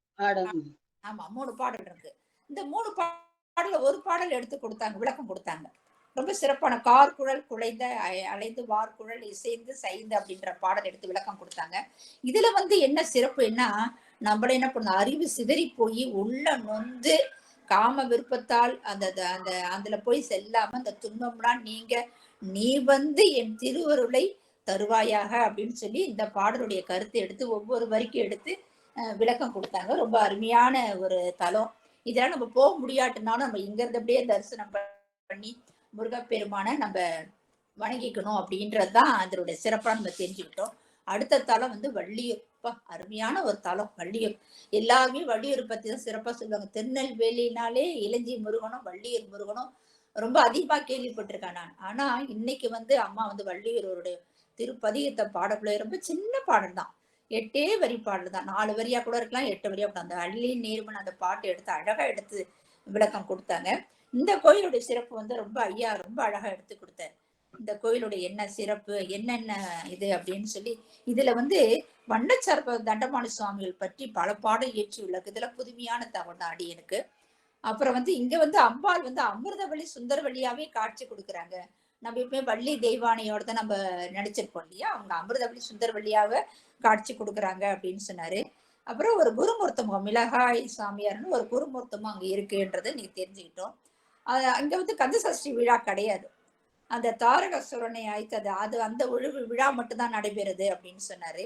ஆமா 3 பாடல் இருக்கு. இந்த 3 பாடல ஒரு பாடல் எடுத்து கொடுத்தாங்க, விளக்கம் கொடுத்தாங்க. ரொம்ப சிறப்பான கார்குழல் குழைந்த அலைந்து வார்குழல் இசைந்து சைந்து அப்படின்ற பாடல் எடுத்து விளக்கம் கொடுத்தாங்க. இதுல வந்து என்ன சிறப்புன்னா நம்மள என்ன பண்ண அறிவு சிதறி போய் உள்ள நொந்து காம விருப்பத்தால் அதுல போய் செல்லாம அந்த துன்பம்லாம் நீங்க நீ வந்து என் திருவருளை தருவாயாக அப்படின்னு சொல்லி இந்த பாடலுடைய கருத்தை எடுத்து ஒவ்வொரு வரிக்கும் எடுத்து விளக்கம் கொடுத்தாங்க. ரொம்ப அருமையான ஒரு தலம். இதெல்லாம் நம்ம போக முடியாட்டுனாலும் நம்ம இங்க இருந்து அப்படியே தரிசனம் பண்ணி முருகப்பெருமான நம்ம வணங்கிக்கணும் அப்படின்றதுதான் அதனுடைய சிறப்பா நம்ம தெரிஞ்சுக்கிட்டோம். அடுத்த தலம் வந்து வள்ளியூர். அருமையான ஒரு தலம் வள்ளியூர். எல்லாருமே வள்ளியூர் பத்தி தான் சிறப்பா சொல்லுவாங்க. திருநெல்வேலினாலே இளஞ்சி முருகனும் வள்ளியூர் முருகனும் ரொம்ப அதிகமா கேள்விப்பட்டிருக்கேன் நான். ஆனா இன்னைக்கு வந்து அம்மா வந்து வள்ளியூரோடைய திருப்பதிகத்தை பாடக்குள்ள ரொம்ப சின்ன பாடல் தான், 8 வரி பாடல் தான். 4 வரியா கூட இருக்கலாம், 8 வரியா கூட. அந்த அள்ளி நீர்மன் அந்த பாட்டு எடுத்து அழகா எடுத்து விளக்கம் கொடுத்தாங்க. இந்த கோயிலுடைய சிறப்பு வந்து ரொம்ப ஐயா ரொம்ப அழகா எடுத்து கொடுத்தாரு. இந்த கோயிலுடைய என்ன சிறப்பு, என்னென்ன இது அப்படின்னு சொல்லி இதுல வந்து வண்ணச்சார்ப தண்டமாணி சுவாமிகள் பற்றி பல பாடல் இயற்றி உள்ளது. இதுல புதுமையான தகவல் தான் அடியனுக்கு. அப்புறம் வந்து இங்க வந்து அம்பாள் வந்து அமிர்தவள்ளி சுந்தரவள்ளியாவே காட்சி கொடுக்குறாங்க. நம்ம எப்பவுமே வள்ளி தெய்வானையோட தான் நம்ம நினைச்சிருப்போம் இல்லையா, அவங்க அமிர்தவள்ளி சுந்தரவள்ளியாவ காட்சி கொடுக்குறாங்க அப்படின்னு சொன்னாரு. அப்புறம் ஒரு குருமூர்த்த முகம், மிளகாய் சாமியார்னு ஒரு குருமூர்த்தமும் அங்க இருக்குன்றதை நீங்க தெரிஞ்சுக்கிட்டோம். அங்க வந்து கந்தசஷ்டி விழா கிடையாது. அந்த தாரகாசுரனை அழித்தது அது அந்த விழா மட்டும்தான் நடைபெறுது அப்படின்னு சொன்னாரு.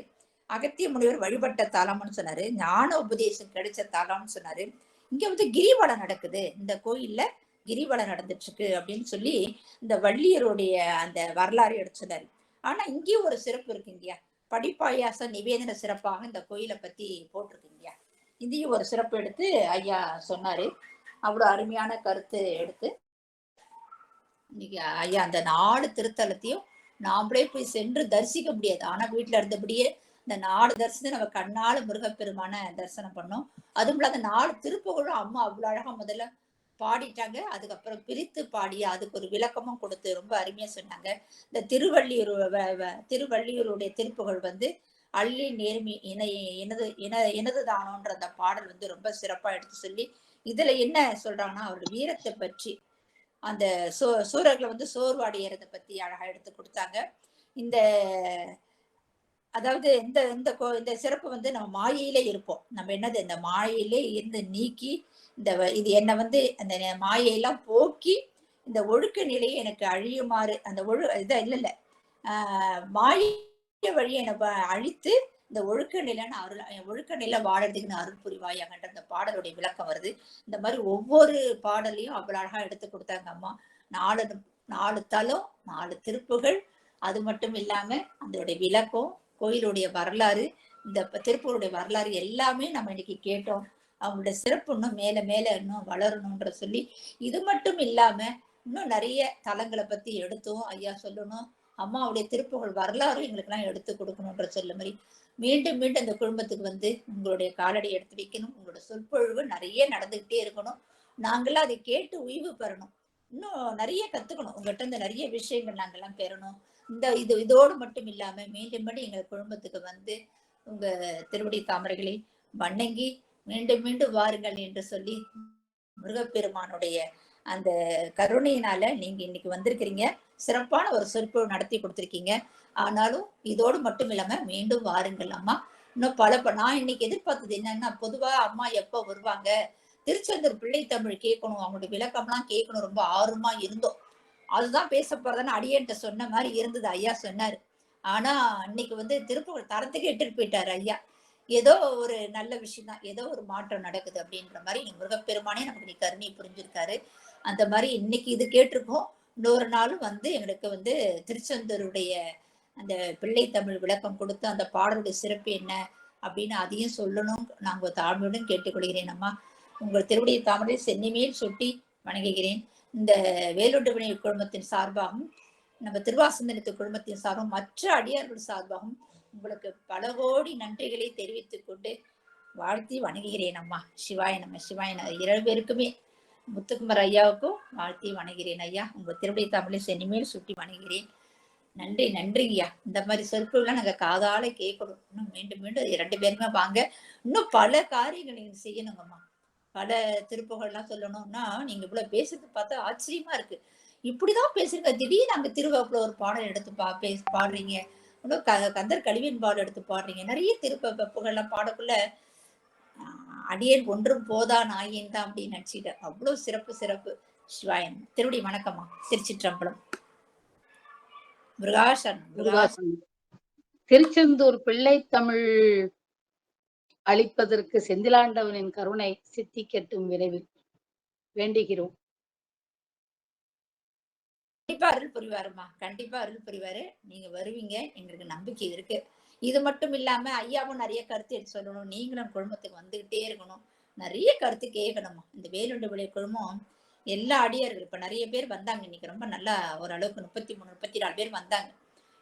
அகத்திய முனிவர் வழிபட்ட தலம்னு சொன்னாரு. ஞான உபதேசம் கிடைச்ச தலம்னு சொன்னாரு. இங்க வந்து கிரிவலம் நடக்குது, இந்த கோயில்ல கிரிவலம் நடந்துட்டு இருக்கு அப்படின்னு சொல்லி இந்த வள்ளியருடைய அந்த வரலாறு எடுத்து சொன்னாரு. ஆனா இங்கேயும் ஒரு சிறப்பு இருக்குங்கய்யா. படிப்பாயாச நிவேதன சிறப்பாக இந்த கோயிலை பத்தி போட்டிருக்குங்கய்யா. இதையும் ஒரு சிறப்பு எடுத்து ஐயா சொன்னாரு. அவ்வளவு அருமையான கருத்து எடுத்து இன்னைக்கு ஐயா அந்த 4 திருத்தலத்தையும் நாமளே போய் சென்று தரிசிக்க முடியாது. ஆனா வீட்டுல இருந்தபடியே இந்த 4 தரிசனம் நம்ம கண்ணால முருகப்பெருமான தரிசனம் பண்ணோம். அதுவும் இல்லாத 4 திருப்புகழும் அம்மா அவ்வளவு அழகா முதல்ல பாடிட்டாங்க. அதுக்கப்புறம் பிரித்து பாடி அதுக்கு ஒரு விளக்கமும் கொடுத்து ரொம்ப அருமையா சொன்னாங்க. இந்த திருவள்ளியூருடைய திருப்புகழ் வந்து அள்ளி நேர்மி எனது தானோன்ற அந்த பாடல் வந்து ரொம்ப சிறப்பா எடுத்து சொல்லி இதுல என்ன சொல்றாங்கன்னா அவருடைய வீரத்தை பற்றி, அந்த சூரர்களை வந்து சோர்வடையறதை பத்தி அழகா எடுத்து கொடுத்தாங்க. இந்த அதாவது இந்த இந்த இந்த சிறப்பு வந்து நம்ம மாயையிலே இருப்போம். நம்ம என்னது இந்த மாயையிலே இருந்து நீக்கி இது என்னை வந்து அந்த மாயையெல்லாம் போக்கி இந்த ஒழுக்க நிலையை எனக்கு அழியுமாறு அந்த இதை இல்ல மாய வழியை எனக்கு அழித்து இந்த ஒழுக்க நிலைன்னு ஒழுக்க நிலை வாழறதுக்குன்னு அருள் புரிவாயாங்கன்ற அந்த பாடலுடைய விளக்கம் வருது. இந்த மாதிரி ஒவ்வொரு பாடலையும் அவ்வளவு அழகா எடுத்து கொடுத்தாங்க அம்மா. 4 தலம், 4 திருப்புகள், அது மட்டும் இல்லாம அதோடைய விளக்கம், கோயிலுடைய வரலாறு, இந்த திருப்பூருடைய வரலாறு எல்லாமே நம்ம இன்னைக்கு கேட்டோம். அவங்களுடைய சிறப்பு இன்னும் மேல மேல இன்னும் வளரணும்ன்ற சொல்லி, இது மட்டும் இல்லாம இன்னும் நிறைய தலங்களை பத்தி எடுத்தோம் ஐயா சொல்லணும். அம்மாவுடைய திருப்புகள் வரலாறும் எங்களுக்கு எல்லாம் எடுத்து கொடுக்கணும்ன்ற சொல்ல மாதிரி மீண்டும் மீண்டும் அந்த குடும்பத்துக்கு வந்து உங்களுடைய காலடி எடுத்து வைக்கணும். உங்களோட சொற்பொழிவு நிறைய நடந்துகிட்டே இருக்கணும். நாங்களாம் அதை கேட்டு உய்வு பெறணும். இன்னும் நிறைய கத்துக்கணும் உங்ககிட்ட இருந்து நிறைய விஷயங்கள் நாங்கெல்லாம் பெறணும். இதோடு மட்டும் இல்லாம மீண்டும் மீண்டும் எங்க குடும்பத்துக்கு வந்து உங்க திருவடி தாமரைகளை வணங்கி மீண்டும் மீண்டும் வாருங்கள் என்று சொல்லி முருகப்பெருமானுடைய அந்த கருணையினால நீங்க இன்னைக்கு வந்திருக்கிறீங்க. சிறப்பான ஒரு சொற்பொழிவு நடத்தி கொடுத்திருக்கீங்க. ஆனாலும் இதோடு மட்டும் இல்லாம மீண்டும் வாருங்கள் அம்மா. இன்னும் நான் இன்னைக்கு எதிர்பார்த்தது என்னன்னா, பொதுவா அம்மா எப்ப வருவாங்க, திருச்செந்தூர் பிள்ளை தமிழ் கேட்கணும், அவங்களுடைய விளக்கம்லாம் கேட்கணும், ரொம்ப ஆர்வமா இருந்தோம். அதுதான் பேச போறதுன்னு அடியன்ட்ட சொன்ன மாதிரி இருந்தது. ஐயா சொன்னாரு. ஆனா இன்னைக்கு வந்து திருப்புகழ் தரத்துக்கு இட்டுட்டு போயிட்டாரு ஐயா. ஏதோ ஒரு நல்ல விஷயம் தான், ஏதோ ஒரு மாற்றம் நடக்குது அப்படின்ற மாதிரி முருகப்பெருமானே நமக்கு நீ கருணை புரிஞ்சிருக்காரு. அந்த மாதிரி இன்னைக்கு இது கேட்டிருக்கோம். இன்னொரு நாளும் வந்து எங்களுக்கு வந்து திருச்செந்தூருடைய அந்த பிள்ளை தமிழ் விளக்கம் கொடுத்து அந்த பாடலுடைய சிறப்பு என்ன அப்படின்னு அதையும் சொல்லணும் நாங்க தாழ்மையுடன் கேட்டுக்கொள்கிறேன் அம்மா. உங்கள் திருவடியை தாமரை சென்னிமேல் சுட்டி வணங்குகிறேன். இந்த வேலுண்டவினை குழுமத்தின் சார்பாகவும் நம்ம திருவாசந்தனத்து குழுமத்தின் சார்பாகவும் மற்ற அடியார்கள் சார்பாகவும் உங்களுக்கு பல கோடி நன்றிகளை தெரிவித்துக் கொண்டு வாழ்த்தி வணங்குகிறேன் அம்மா. சிவாய நம்ம சிவாய 2 பேருக்குமே, முத்துக்குமார் ஐயாவுக்கும் வாழ்த்தி வணங்குகிறேன் ஐயா. உங்க திருவடி தமிழை சென்னிமேல் சுட்டி வணங்குகிறேன். நன்றி நன்றி ஐயா. இந்த மாதிரி சொற்கள்லாம் நாங்க காதால கேட்கணும். இன்னும் மீண்டும் மீண்டும் 2 பேருமே வாங்க. இன்னும் பல காரியங்கள் நீங்க செய்யணுங்கம்மா. பல திருப்புகள்லாம் சொல்லணும்னா நீங்க இவ்வளவு பேசுறது பார்த்தா ஆச்சரியமா இருக்கு. இப்படிதான் பேசுறீங்க, திடீர்னு அங்க திருவாப்புல ஒரு பாடல் எடுத்து பாடுறீங்க, இன்னும் கந்தர் கழிவின் பாடல் எடுத்து பாடுறீங்க, நிறைய திருப்புகள்லாம் பாடக்குள்ள அடியேன் ஒன்றும் போதா நாயேன் தான் அப்படின்னு நினைச்சிட்டேன். அவ்வளவு சிறப்பு சிறப்பு. சிவாயன் திருவடி வணக்கம்மா. திருச்சிற்றம்பலம். முருகாசன். திருச்செந்தூர் பிள்ளை தமிழ் அளிப்பதற்கு செந்திலாண்டவனின் கருணை சித்திக்கட்டும் விரைவில் வேண்டுகிறோம். கண்டிப்பா அருள் புரிவாருமா, கண்டிப்பா அருள் புரிவாரு. நீங்க வருவீங்க, எங்களுக்கு நம்பிக்கை இருக்கு. இது மட்டும் இல்லாம ஐயாவும் நிறைய கருத்து எடுத்து சொல்லணும். நீங்களும் குழுமத்துக்கு வந்துகிட்டே இருக்கணும், நிறைய கருத்து கேட்கணுமா. இந்த வேலுண்டவிளை குழுமம் எல்லா அடியார்கள் இப்ப நிறைய பேர் வந்தாங்க இன்னைக்கு. ரொம்ப நல்லா ஓரளவுக்கு 33 34 பேர் வந்தாங்க.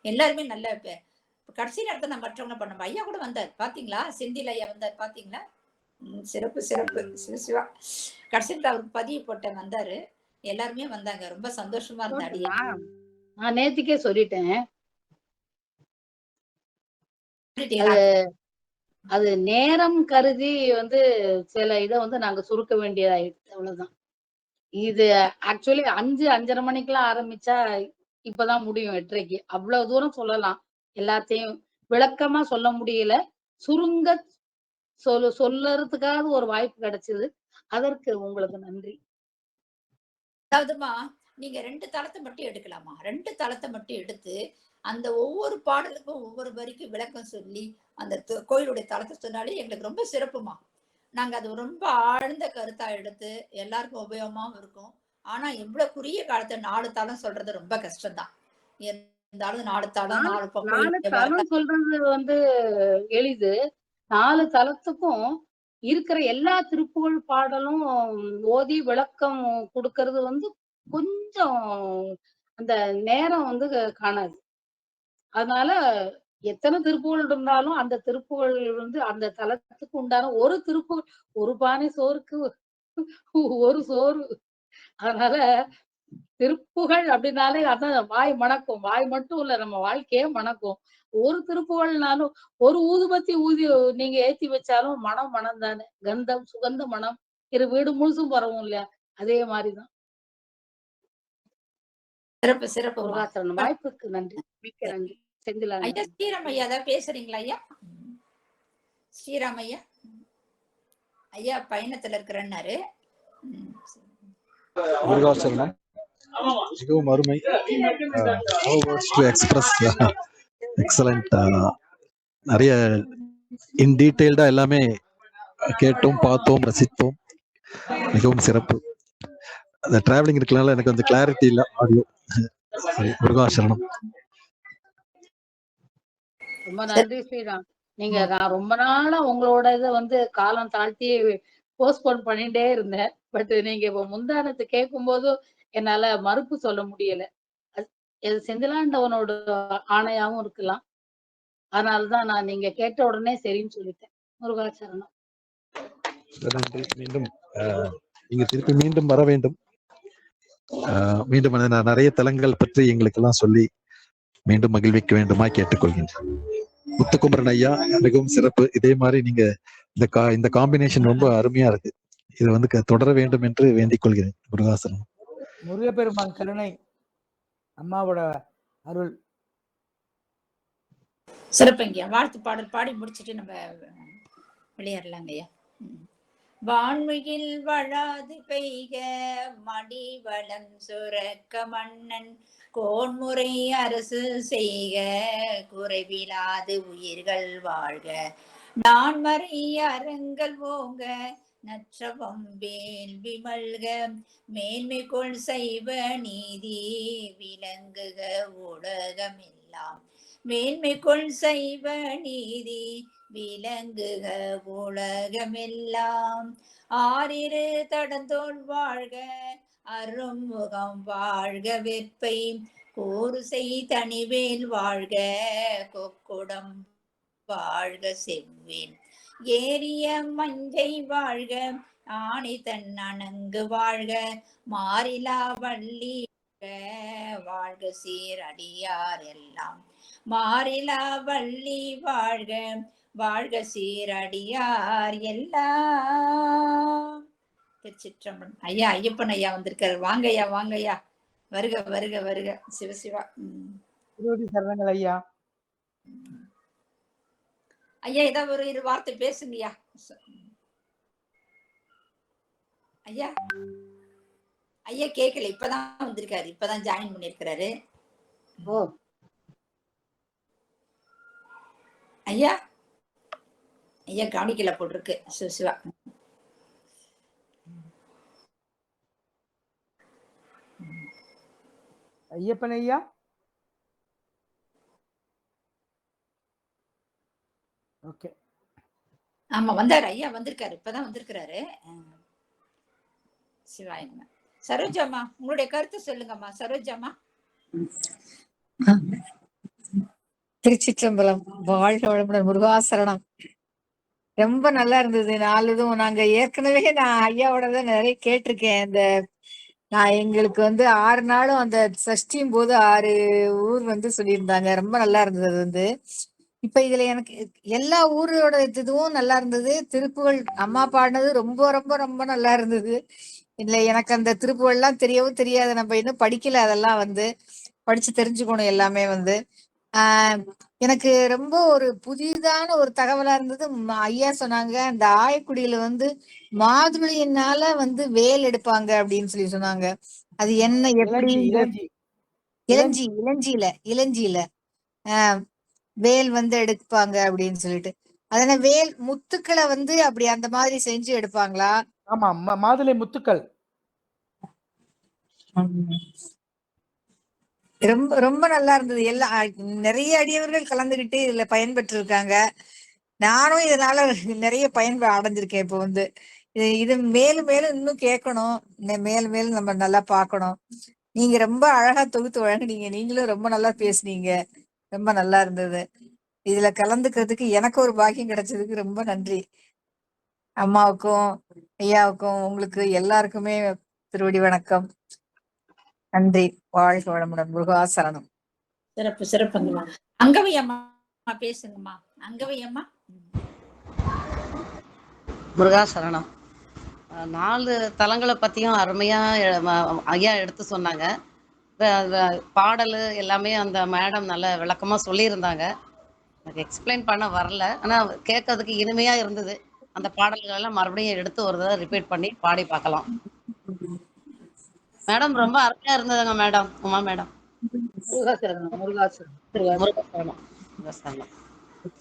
எல்லாருமே நல்ல கடைசி நேரத்தை நான் மற்றவங்க பண்ணோம். ஐயா கூட வந்தார் பாத்தீங்களா, செந்தில் ஐயா வந்தார் பாத்தீங்களா. சிறப்பு சிறப்பு. சிவா கடைசியில் அவருக்கு பதிவு போட்ட வந்தாரு. எல்லாருமே வந்தாங்க. ரொம்ப சந்தோஷமா இருந்த அடியா. நான் நேத்திக்கே சொல்லிட்டேன். அது நேரம் கருதி வந்து சில இதை வந்து நாங்க சுருக்க வேண்டியதாயிடுச்சு, அவ்வளவுதான். இது ஆக்சுவலி 5-5:30 மணிக்கெல்லாம் ஆரம்பிச்சா இப்பதான் முடியும் 8:30க்கு. அவ்வளவு தூரம் சொல்லலாம், எல்லாத்தையும் விளக்கமா சொல்ல முடியல. சுருங்க சொல்லறதுக்காக ஒரு வாய்ப்பு கிடைச்சது. அதற்கு உங்களுக்கு நன்றி. அதாவதுமா நீங்க 2 தளத்தை மட்டும் எடுக்கலாமா? 2 தளத்தை மட்டும் எடுத்து அந்த ஒவ்வொரு பாடலுக்கும் ஒவ்வொரு வரிக்கும் விளக்கம் சொல்லி அந்த கோயிலுடைய தளத்தை சொன்னாலே எங்களுக்கு ரொம்ப சிறப்புமா. நாங்க அது ரொம்ப ஆழ்ந்த கருத்தா எடுத்து எல்லாருக்கும் உபயோகமாவும் இருக்கும். ஆனா இவ்வளவு குறுகிய காலத்துல 4 தளம் சொல்றது ரொம்ப கஷ்டம்தான். இருந்தாலும் 4 தளம் 4 4 தளம் சொல்றது எளிது. 4 தளத்துக்கும் இருக்கிற எல்லா திருப்புகழ் பாடலும் ஓதி விளக்கம் கொடுக்கறது கொஞ்சம் அந்த நேரம் காணாது. அதனால எத்தனை திருப்புகழ் இருந்தாலும் அந்த திருப்புகழ் அந்த தலத்துக்கு உண்டான ஒரு திருப்புகழ், ஒரு பானை சோறுக்கு ஒரு சோறு. அதனால திருப்புகழ் அப்படின்னாலே அதான் வாய் மணக்கும். வாய் மட்டும் இல்ல, நம்ம வாழ்க்கையே மணக்கும். ஒரு திருப்புகழ்னாலும் ஒரு ஊதுபத்தி ஊதி நீங்க ஏத்தி வச்சாலும் மனம் தானே. கந்தம் சுகந்த மனம் வீடு முழுசும் பரவும் இல்லையா? அதே மாதிரிதான். சிறப்பு சிறப்பு. வாய்ப்புக்கு நன்றி, மிக்க நன்றி. செந்திலா ஐயா ஸ்ரீராமையா ஏதாவது பேசுறீங்களா ஐயா? ஸ்ரீராமையா ஐயா பயணத்துல இருக்கிறன்னாரு. முருகாசரணம் மிகவும் அருமை. Express excellent. நிறைய இன் டீடைல்டா எல்லாமே கேட்டோம், பார்த்தோம், ரசித்தோம். மிகவும் சிறப்பு. அந்த டிராவலிங் இருக்கனால எனக்கு வந்து கிளாரிட்டி இல்லை ஆடியோ. முருகாசரணம். ரொம்ப நன்றி ஸ்ரீராம். நான் ரொம்ப நாளா உங்களோட இதை காலம் தாழ்த்தி போஸ்ட்போன் பண்ணிட்டே இருந்தேன். பட் நீங்க இப்ப முந்தானத்து கேட்கும் போது என்னால மறுப்பு சொல்ல முடியல. செந்திலாண்டவனோட ஆணையாவும் இருக்கலாம். அதனாலதான் நான் நீங்க கேட்ட உடனே சரின்னு சொல்லிட்டேன். முருகாசரணம். நன்றி. மீண்டும் நீங்க திருப்பி மீண்டும் வர வேண்டும். மீண்டும் நிறைய தலங்கள் பற்றி எங்களுக்கு எல்லாம் சொல்லி மீண்டும் மகிழ்விக்க வேண்டுமா கேட்டுக்கொள்கின்றேன். முத்துக்குமரன் ஐயா மிகவும் சிறப்பு. இதே மாதிரி நீங்க இந்த காம்பினேஷன் ரொம்ப அருமையா இருக்கு. இது தொடர வேண்டும் என்று வேண்டிக் கொள்கிறேன். முருகாசனம். முருகப்பெருமான் கருணை, அம்மாவோட அருள். சிறப்புங்க. வாழ்த்து பாடல் பாடி முடிச்சுட்டு நம்ம விளையாடலாங்க ஐயா. வான்மையில் வளாது பெய்க மடி வளம் சுரக்க மன்னன் கோன்முறை அரசு செய்க குறைவிலாது உயிர்கள் வாழ்க நான்மறை அறங்கள் ஓங்க நற்றவம் வேள்வி மல்க மேன்மை கொள் சைவ நீதி விளங்குக உலகமெல்லாம் மேன்மை கொள் சைவ நீதி விளங்குக உலகமெல்லாம் ஆறிரு தடந்தோள் வாழ்க அருமுகம் வாழ்க வெப்பை கூறுசை தனிவேல் வாழ்க கொக்குடம் வாழ்க செவ்வேன் ஏரிய மஞ்சை வாழ்க ஆணி தன் அணங்கு வாழ்க மாறிலா வள்ளி வாழ்க சீரடியார் எல்லாம் மாறிலா வள்ளி வாழ்க வாழ்க சீரடியார் எல்லாம். திருச்சிற்றம்பலம். ஐயா ஐயப்பன் ஐயா வந்திருக்காரு. வாங்க ஐயா, வாங்க ஐயா. வருக வருக வருக. சிவசிவா. சரணங்கள் ஐயா. ஐயா ஏதாவது ஒரு 2 வார்த்தை பேசுங்கய்யா. ஐயா ஐயா கேட்கல, இப்பதான் வந்திருக்காரு, இப்பதான் ஜாயின் பண்ணிருக்கிறாரு. ஐயா ஐயா கவனிக்கல போட்டிருக்கு. சிவசிவா. ஐயப்பன் ஐயா. ஓகே. ஆமா வந்தாரு ஐயா, வந்திருக்காரு, இப்பதான் வந்திருக்கிறாரு. சிவாயம்மா. சரோஜாமா உங்களுடைய கருத்து சொல்லுங்கம்மா. சரோஜாமா. திருச்சிற்றம்பலம். வாழ்க வளமுடன். முருகாசரணம். ரொம்ப நல்லா இருந்தது. 4 இதுவும் நாங்க ஏற்கனவே நான் ஐயாவோட நிறைய கேட்டிருக்கேன். நான் எங்களுக்கு 6 நாளும் அந்த சஷ்டியும் போது 6 ஊர் சொல்லியிருந்தாங்க. ரொம்ப நல்லா இருந்தது. அது இப்ப இதுல எனக்கு எல்லா ஊரோட இதுவும் நல்லா இருந்தது. திருப்புகழ் அம்மா பாடினது ரொம்ப ரொம்ப ரொம்ப நல்லா இருந்தது. இல்ல எனக்கு அந்த திருப்புகழ் எல்லாம் தெரியவும் தெரியாது. நம்ம இன்னும் படிக்கல. அதெல்லாம் படிச்சு தெரிஞ்சுக்கணும் எல்லாமே. ஆஹ் எனக்கு ரொம்ப ஒரு புதிதான ஒரு தகவலா இருந்தது. ஐயா சொன்னாங்க அந்த ஆயக்குடியில வந்து மாதுளையினால வந்து வேல் எடுப்பாங்க அப்படின்னு சொல்லி சொன்னாங்க. அது என்ன எப்படி? இளஞ்சி இளஞ்சி இளஞ்சி இளஞ்சியில ஆஹ் வேல் வந்து எடுப்பாங்க அப்படின்னு சொல்லிட்டு, அதனால வேல் முத்துக்களை வந்து அப்படி அந்த மாதிரி செஞ்சு எடுப்பாங்களா? ஆமா, மாதுளை முத்துக்கள். ரொம்ப ரொம்ப நல்லா இருந்தது. நிறைய அடியவர்கள் கலந்துகிட்டு இதுல பயன்பெற்று இருக்காங்க. நானும் இதனால நிறைய பயன்ப அடைஞ்சிருக்கேன். இப்போ வந்து இது மேலும் மேலும் இன்னும் கேட்கணும். மேலும் மேலும் நம்ம நல்லா பார்க்கணும். நீங்க ரொம்ப அழகா தொகுத்து வழங்குனீங்க. நீங்களும் ரொம்ப நல்லா பேசுனீங்க. ரொம்ப நல்லா இருந்தது. இதுல கலந்துக்கிறதுக்கு எனக்கு ஒரு பாக்கியம் கிடைச்சதுக்கு ரொம்ப நன்றி. அம்மாவுக்கும் ஐயாவுக்கும் உங்களுக்கு எல்லாருக்குமே திருவடி வணக்கம். நன்றி. வாழ்க வளமுடன். முருகாசரணம். சிறப்பு சிறப்புங்கம்மா. அங்கவை அம்மா பேசுங்கம்மா. அங்கவை அம்மா. முருகாசரணம். 4 தலங்களை பத்தியும் அருமையா ஐயா எடுத்து சொன்னாங்க. பாடல் எல்லாமே அந்த மேடம் நல்ல விளக்கமா சொல்லியிருந்தாங்க. எனக்கு எக்ஸ்பிளைன் பண்ண வரல, ஆனா கேட்கறதுக்கு இனிமையா இருந்தது. அந்த பாடல்கள் எல்லாம் மறுபடியும் எடுத்து ஒரு தடவை ரிப்பீட் பண்ணி பாடி பார்க்கலாம். மேடம் ரொம்ப அருமையா இருந்ததுங்க மேடம். உமா மேடம். முருகாசரணம் முருகாசரணம் முருகாசரணம் முருகாசரணம்.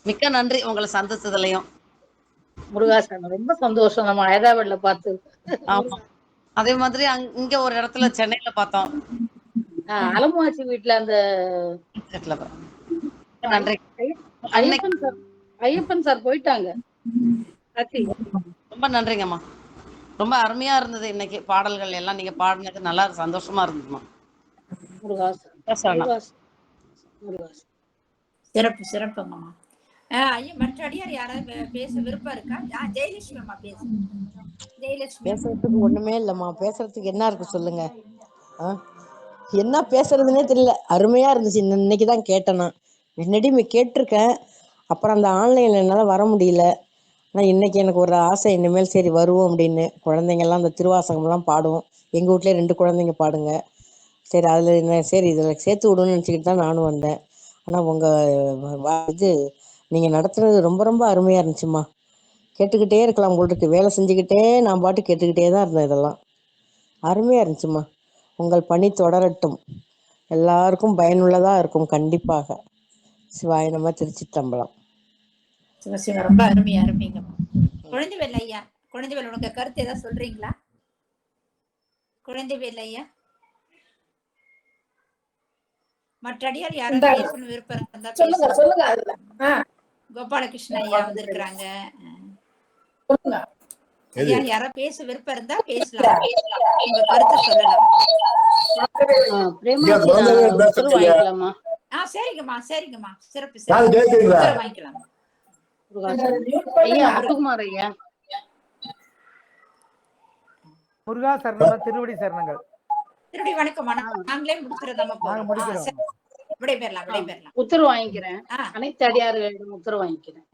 மிக்க நன்றி உங்களை சந்திச்சதுலயும். முருகாசரணம். ரொம்ப சந்தோஷம் நம்ம ஹைதராபாத்ல பார்த்து. ஆமா, அதே மாதிரி இங்க ஒரு இடத்துல சென்னையில பார்த்தோம். அலமாச்சி வீட்டுல அந்த நன்றி. ஐயப்பன் சார் போயிட்டாங்க. ரொம்ப நன்றிங்கம்மா. ரொம்ப அருமையா இருந்தது இன்னைக்கு பாடல்கள் எல்லாம். நீங்க பாடினது நல்லா சந்தோஷமா இருந்ததுமா. சிறப்பு சிறப்புங்கம்மா. ஐயா மற்ற அடியார் யாராவது பேச விருப்பம் இருக்கா? ஜெயலட்சுமி அம்மா பேசுங்க. ஜெயலட்சுமி. பேசுறதுக்கு ஒண்ணுமே இல்லம்மா. பேசுறதுக்கு என்ன இருக்கு சொல்லுங்க. என்ன பேசுறதுன்னே தெரியல. அருமையா இருந்துச்சு. இன்னைக்குதான் கேட்டேன். நான் முன்னாடி கேட்டிருக்கேன். அப்புறம் அந்த ஆன்லைன்ல என்னால வர முடியல. ஆனா இன்னைக்கு எனக்கு ஒரு ஆசை, இனிமேல் சரி வருவோம் அப்படின்னு. குழந்தைங்க எல்லாம் அந்த திருவாசகம் எல்லாம் பாடுவோம். எங்க வீட்லயே 2 குழந்தைங்க பாடுங்க. சரி அதுல என்ன, சரி இதுல சேர்த்து விடுன்னு நினைச்சுக்கிட்டு தான் நானும் வந்தேன். ஆனா உங்க இது நீங்க நடத்துறது ரொம்ப ரொம்ப அருமையா இருந்துச்சுமா. கேட்டுக்கிட்டே இருக்கலாம் போல் இருக்கு. வேலை செஞ்சுக்கிட்டே நான் பாட்டு கேட்டுக்கிட்டே தான் இருந்தேன். இதெல்லாம் அருமையா இருந்துச்சுமா. உங்கள் பணி தொடரட்டும். எல்லாருக்கும் பயனுள்ளதா இருக்கும் கண்டிப்பாக. சிவாய நம. திருச்சிற்றம்பலம். சிவசிவ. ரொம்ப அருமையா அருமைங்கம்மா. குழந்தைவேல் ஐயா, குழந்தைவேல் உனக்கு கருத்து ஏதாவது சொல்றீங்களா? குழந்தைவேல் ஐயா. மற்ற அடியார் யாராவது பேசணும் விருப்பம் இருந்தா பேசுங்க. கோபாலகிருஷ்ணன் ஐயா வந்திருக்கிறாங்க. ஐயா யாராவது பேச விருப்பம் இருந்தா பேசலாம். உங்க கருத்தை சொல்லலாம். வாங்கிக்கலாமா? சரிங்கம்மா சரிங்கம்மா. சிறப்பு சிறப்பு. வாங்கிக்கலாம். முருகா சரணம். திருவடி சரணங்கள். திருவடி வணக்கம். நாங்களே முடிச்சிடலாம். விடைபெறலாம் விடைபெறலாம். உத்தரவு வாங்கிக்கிறேன். அனைத்து அடியார்களிடம் உத்தரவு வாங்கிக்கிறேன்.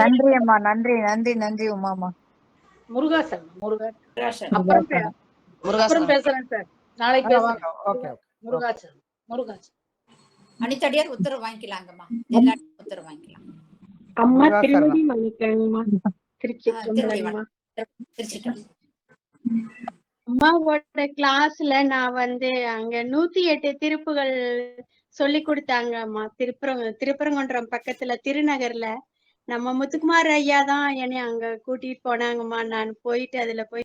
நன்றி அம்மா. நன்றி நன்றி நன்றி உமாமா. முருகாசரணம் முருகாசரணம். அப்புறம் பேசுறேன் சார். நாளைக்கு பேசுறேன். முருகாசரணம் முருகாசரணம். அனைத்தடியார் உத்தரவு வாங்கிக்கலாங்கம்மா. எல்லாரும் உத்தரவு வாங்கிக்கலாம். அம்மா திருவடி வணக்கம்மா. அம்மாவோட கிளாஸ்ல நான் அங்க 108 திருப்புகள் சொல்லி கொடுத்தாங்க அம்மா. திருப்பரங்குன்றம் பக்கத்துல திருநகர்ல நம்ம முத்துக்குமார் ஐயா தான் என்னை அங்க கூட்டிட்டு போனாங்கம்மா. நான் போயிட்டு அதுல போய்